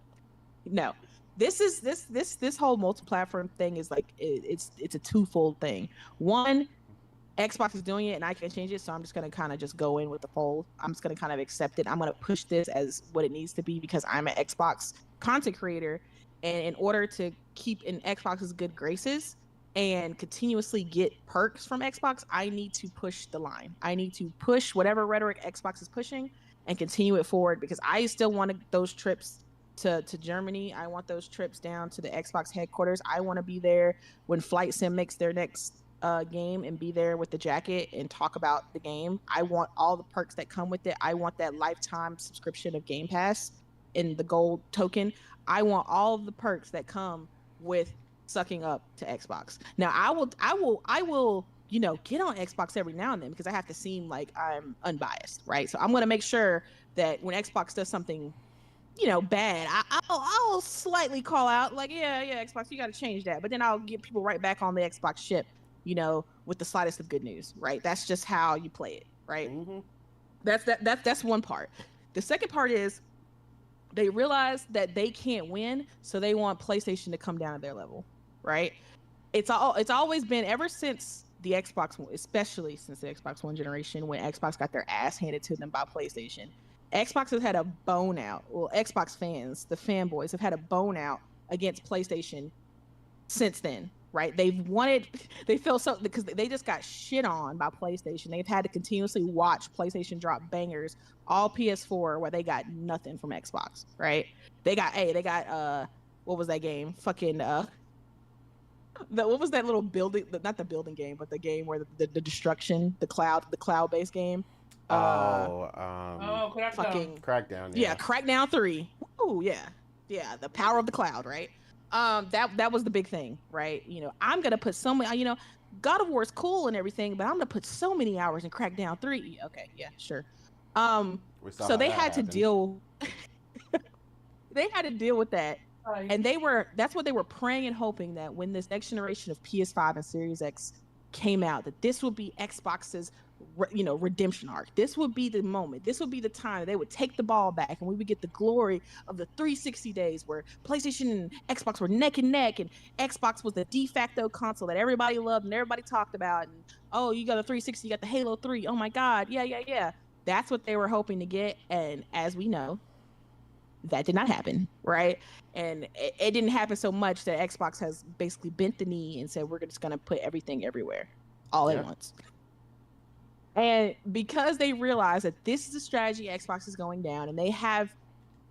No. This whole multi-platform thing is like it's a twofold thing. One, Xbox is doing it and I can't change it, so I'm just gonna kind of just go in with the fold. I'm just gonna kind of accept it. I'm gonna push this as what it needs to be because I'm an Xbox content creator, and in order to keep in Xbox's good graces and continuously get perks from Xbox, I need to push the line. I need to push whatever rhetoric Xbox is pushing and continue it forward because I still want those trips to Germany. I want those trips down to the Xbox headquarters. I want to be there when Flight Sim makes their next game and be there with the jacket and talk about the game. I want all the perks that come with it. I want that lifetime subscription of Game Pass in the gold token. I want all of the perks that come with sucking up to Xbox. Now I will get on Xbox every now and then because I have to seem like I'm unbiased, right? So I'm going to make sure that when Xbox does something bad, I'll slightly call out like, yeah, Xbox, you got to change that. But then I'll get people right back on the Xbox ship, with the slightest of good news, right? That's just how you play it, right? Mm-hmm. That's one part. The second part is they realize that they can't win, so they want PlayStation to come down to their level, right? It's always been ever since the Xbox One, especially since the Xbox One generation, when Xbox got their ass handed to them by PlayStation. Xbox has had a bone out. Well, Xbox fans, the fanboys, have had a bone out against PlayStation since then, right? They felt so because they just got shit on by PlayStation. They've had to continuously watch PlayStation drop bangers all PS4 where they got nothing from Xbox, right? They got what was that game? Fucking what was that little building? Not the building game, but the game where the destruction, the cloud-based game. Crackdown. Fucking Crackdown. Yeah, Crackdown 3. Oh yeah, the power of the cloud, right? That was the big thing, right? I'm gonna put so many. God of War is cool and everything, but I'm gonna put so many hours in Crackdown 3. Okay, yeah, sure. So they had to deal. They had to deal with that. And that's what they were praying and hoping that when this next generation of PS5 and Series X came out, that this would be Xbox's, redemption arc. This would be the moment. This would be the time that they would take the ball back and we would get the glory of the 360 days where PlayStation and Xbox were neck and neck and Xbox was the de facto console that everybody loved and everybody talked about. And, oh, you got a 360, you got the Halo 3. Oh my God. Yeah. That's what they were hoping to get. And as we know, that did not happen, right? And it didn't happen so much that Xbox has basically bent the knee and said, we're just going to put everything everywhere all at once. And because they realize that this is the strategy Xbox is going down and they have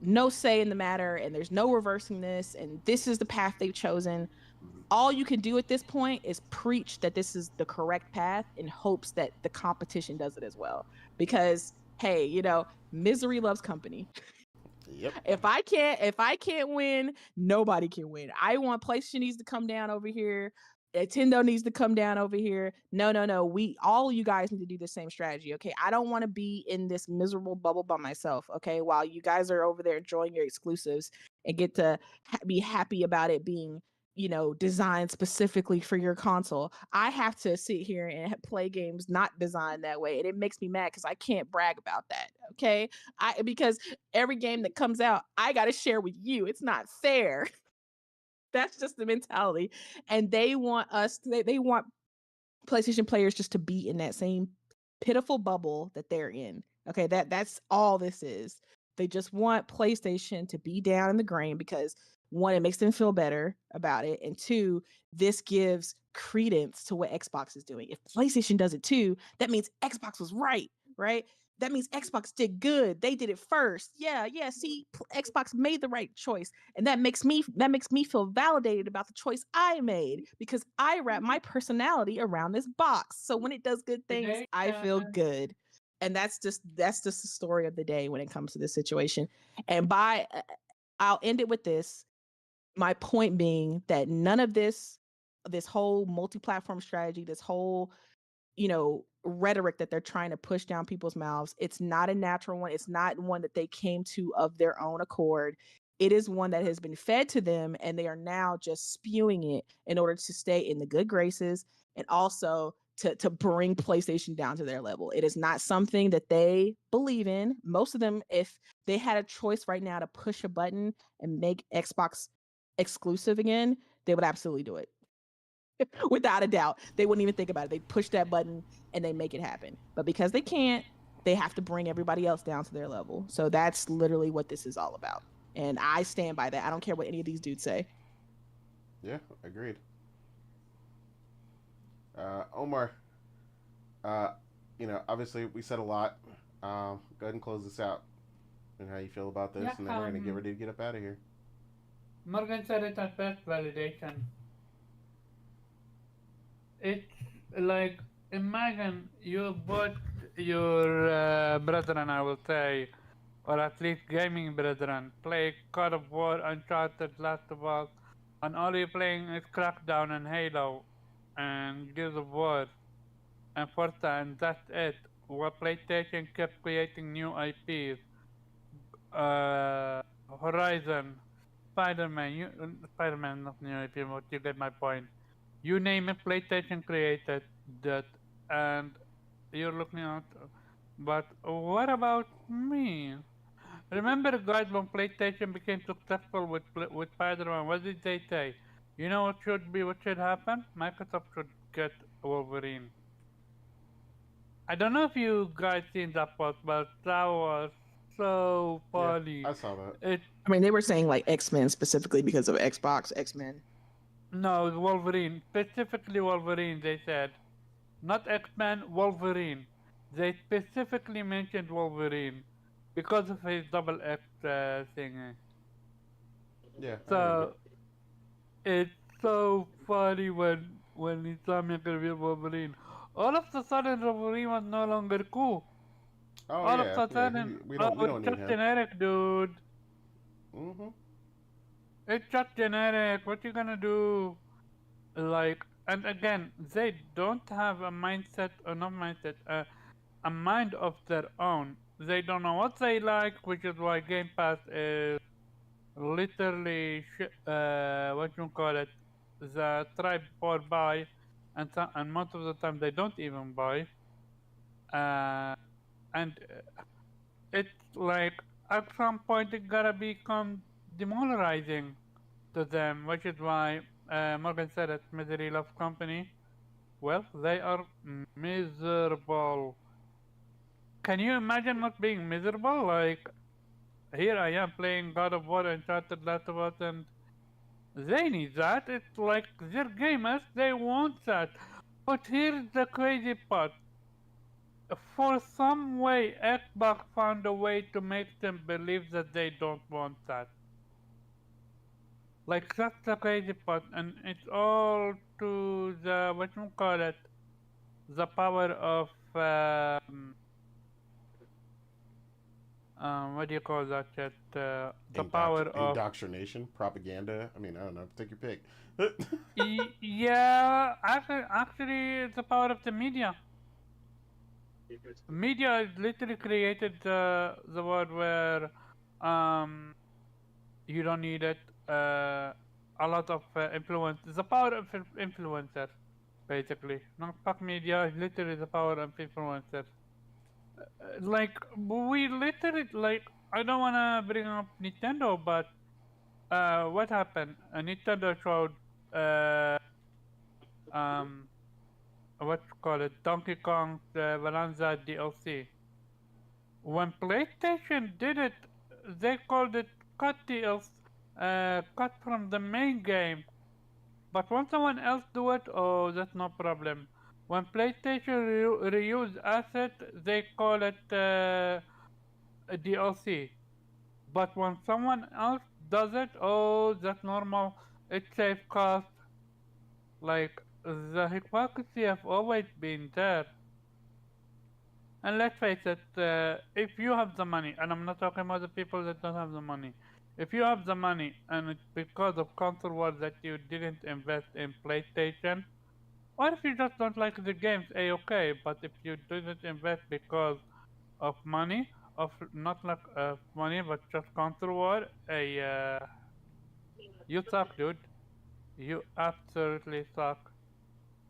no say in the matter and there's no reversing this and this is the path they've chosen, all you can do at this point is preach that this is the correct path in hopes that the competition does it as well. Because, hey, misery loves company. Yep. If I can't win, nobody can win. I want PlayStation needs to come down over here. Nintendo needs to come down over here. No. All you guys need to do the same strategy. Okay. I don't want to be in this miserable bubble by myself. Okay. While you guys are over there enjoying your exclusives and get to be happy about it being, designed specifically for your console. I have to sit here and play games not designed that way. And it makes me mad because I can't brag about that. Okay. Because every game that comes out, I got to share with you. It's not fair. That's just the mentality. And they want they want PlayStation players just to be in that same pitiful bubble that they're in. Okay, that's all this is. They just want PlayStation to be down in the grain because one, it makes them feel better about it, and two, this gives credence to what Xbox is doing. If PlayStation does it too, that means Xbox was right, right? That means Xbox did good. They did it first. Yeah, yeah. See, Xbox made the right choice, and that makes me feel validated about the choice I made because I wrap my personality around this box. So when it does good things, I feel good. And that's just the story of the day when it comes to this situation. And I'll end it with this. My point being that none of this whole multi-platform strategy, this whole rhetoric that they're trying to push down people's mouths, it's not a natural one. It's not one that they came to of their own accord. It is one that has been fed to them, and they are now just spewing it in order to stay in the good graces and also to bring PlayStation down to their level. It is not something that they believe in. Most of them, if they had a choice right now to push a button and make Xbox exclusive again, they would absolutely do it. Without a doubt. They wouldn't even think about it. They push that button and they make it happen. But because they can't, they have to bring everybody else down to their level. So that's literally what this is all about. And I stand by that. I don't care what any of these dudes say. Yeah, agreed. Omar, obviously we said a lot. Go ahead and close this out and how you feel about this, and then we're going to get ready to get up out of here. Morgan said it at best, validation. It's like, imagine you bought your brethren, I will say, or at least gaming brethren, play God of War, Uncharted, Last of Us, and all you're playing is Crackdown and Halo and Gears of War and Forza, and that's it. While PlayStation kept creating new IPs, Horizon, Spider-Man, not new IP, but you get my point. You name it, PlayStation created that, and you're looking at. But what about me? Remember, guys, when PlayStation became successful with Spider-Man, what did they say? You know what should happen? Microsoft should get Wolverine. I don't know if you guys seen that post, but that was so funny. Yeah, I saw that. I mean, they were saying like X-Men specifically because of Xbox X-Men. No, Wolverine. Specifically Wolverine, they said. Not X-Men, Wolverine. They specifically mentioned Wolverine because of his double X thing. Yeah. So it's so funny when he saw me reveal Wolverine. All of a sudden, Wolverine was no longer cool. Oh, all yeah. of a sudden, We don't it's need just him. generic, dude. Mm-hmm. It's just generic. What you gonna do? Like, and again, they don't have a mindset, or not mindset, a mind of their own. They don't know what they like, which is why Game Pass is literally what you call it, the try before buy, and most of the time they don't even buy. And it's like at some point it gotta become demoralizing to them, which is why Morgan said it, misery loves company. Well, they are miserable. Can you imagine not being miserable? Like, here I am playing God of War, Uncharted, Last of Us, and they need that. It's like, they're gamers, they want that. But here's the crazy part. For some way, Xbox found a way to make them believe that they don't want that. Like, that's the crazy part, and it's all to the, what you call it, the power of, what do you call that shit? The power of... Indoctrination, propaganda. I mean, I don't know. Take your pick. Yeah, actually, it's the power of the media. Media literally created the world where you don't need it. A lot of influence. The power of influencers, basically. Not fuck media, literally the power of influencers. Like, we literally, like, I don't wanna bring up Nintendo, but what happened? Nintendo showed what you call it, Donkey Kong Bonanza DLC. when PlayStation did it, they called it cut DLC, cut from the main game. But when someone else do it, oh, that's no problem. When PlayStation reuse asset, they call it a DLC. But when someone else does it, oh, that's normal. It saves cost. Like, the hypocrisy have always been there. And let's face it, if you have the money, and I'm not talking about the people that don't have the money, if you have the money and it's because of console wars that you didn't invest in PlayStation, or if you just don't like the games, okay, but if you didn't invest because of money, of not like money, but just console war, you suck, dude. You absolutely suck.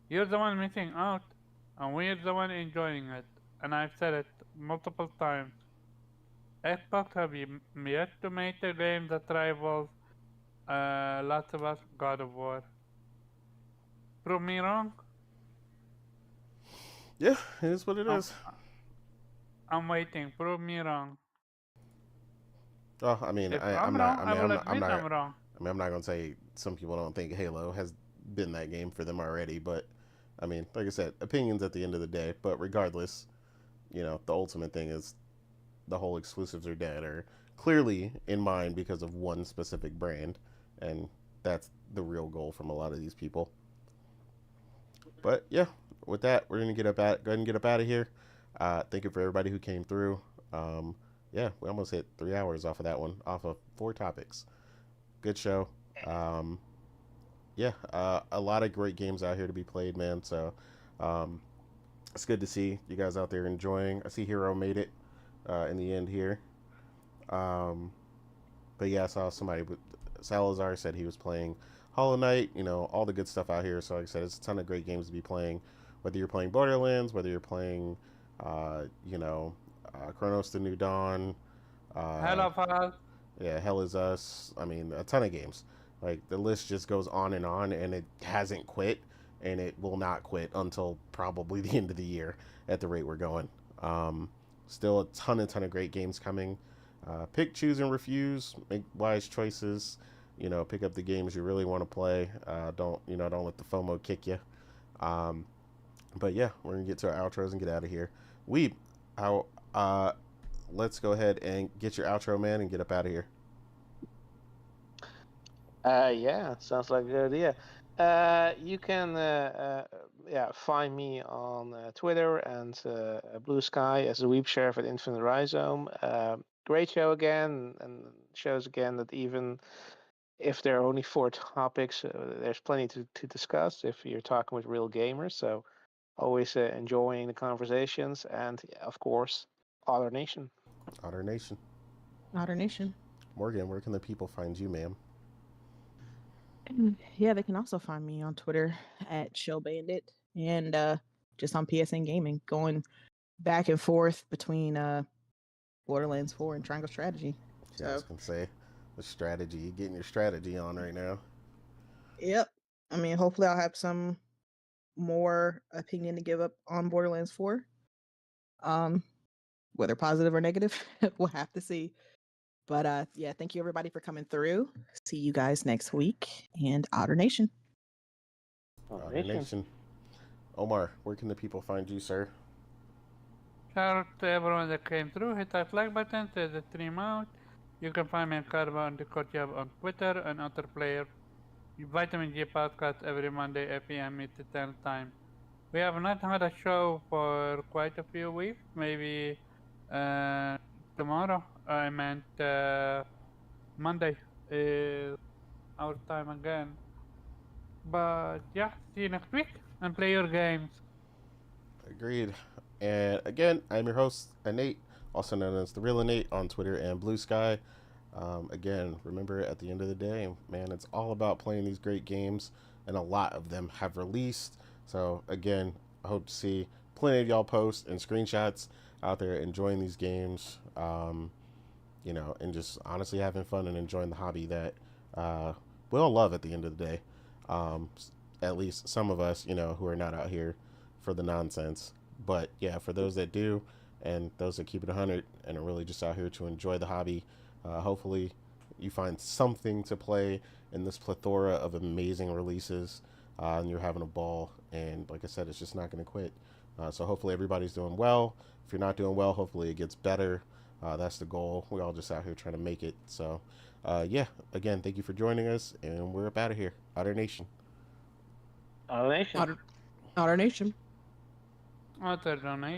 You're the one missing out, and we're the one enjoying it. And I've said it multiple times. Xbox have yet to make a game that rivals Last of Us, God of War. Prove me wrong. Yeah, it is what it is. I'm waiting. Prove me wrong. Oh, I mean, If I'm I'm not. wrong, I I mean, will I'm admit not. I'm wrong. I mean, I'm not gonna say some people don't think Halo has been that game for them already, but I mean, like I said, opinions at the end of the day. But regardless, the ultimate thing is the whole exclusives are dead, or clearly in mind because of one specific brand, and that's the real goal from a lot of these people. But yeah, with that, we're gonna go ahead and get up out of here. Thank you for everybody who came through. Yeah, we almost hit 3 hours off of that one, off of 4 topics. Good show. Yeah, a lot of great games out here to be played, man. So um, it's good to see you guys out there enjoying. I see Hero made it in the end here. Um, but yeah, I saw somebody with Salazar said he was playing Hollow Knight. All the good stuff out here. So like I said, it's a ton of great games to be playing. Whether you're playing Borderlands, whether you're playing, Chronos: The New Dawn, Hello, uh, fellas. yeah, Hell Is Us. I mean, a ton of games. Like the list just goes on, and it hasn't quit, and it will not quit until probably the end of the year at the rate we're going. Um, Still a ton of great games coming. Pick, choose, and refuse. Make wise choices. Pick up the games you really want to play. Don't let the FOMO kick you. Um, but yeah, we're gonna get to our outros and get out of here. Weeb, how? Let's go ahead and get your outro, man, and get up out of here. Yeah, sounds like a good idea. You can find me on Twitter and Blue Sky as the Weep Sheriff at Infinite Rhizome. Great show again, and shows again that even if there are only 4 topics, there's plenty to discuss if you're talking with real gamers. So always enjoying the conversations, and of course, Otter Nation. Otter Nation. Otter Nation. Morgan, where can the people find you, ma'am? Yeah, they can also find me on Twitter at Chill Bandit and just on PSN Gaming, going back and forth between Borderlands 4 and Triangle Strategy. Yeah, I was gonna say the strategy. You're getting your strategy on right now. Yep. I mean, hopefully I'll have some more opinion to give up on Borderlands 4. Whether positive or negative, we'll have to see. But yeah, thank you everybody for coming through. See you guys next week, and Otter Nation. Otter Nation. Omar, where can the people find you, sir? Shout out to everyone that came through. Hit that like button, say the stream out. You can find me on Carva and Discord on Twitter and Otter Player. Vitamin G podcast every Monday 8 p.m. Eastern time. We have not had a show for quite a few weeks. Maybe tomorrow. I meant Monday is our time again. But yeah, see you next week and play your games. Agreed. And again, I'm your host, Nate, also known as The Real Nate on Twitter and Blue Sky. Again, remember at the end of the day, man, it's all about playing these great games, and a lot of them have released. So again, I hope to see plenty of y'all posts and screenshots out there enjoying these games, and just honestly having fun and enjoying the hobby that we all love at the end of the day. At least some of us, who are not out here for the nonsense. But yeah, for those that do and those that keep it 100 and are really just out here to enjoy the hobby. Hopefully you find something to play in this plethora of amazing releases, and you're having a ball. And like I said, it's just not going to quit. So hopefully everybody's doing well. If you're not doing well, hopefully it gets better. That's the goal. We're all just out here trying to make it. So yeah, again, thank you for joining us, and we're up out of here. Otter Nation. Otter Nation. Otter Nation. Otter donate.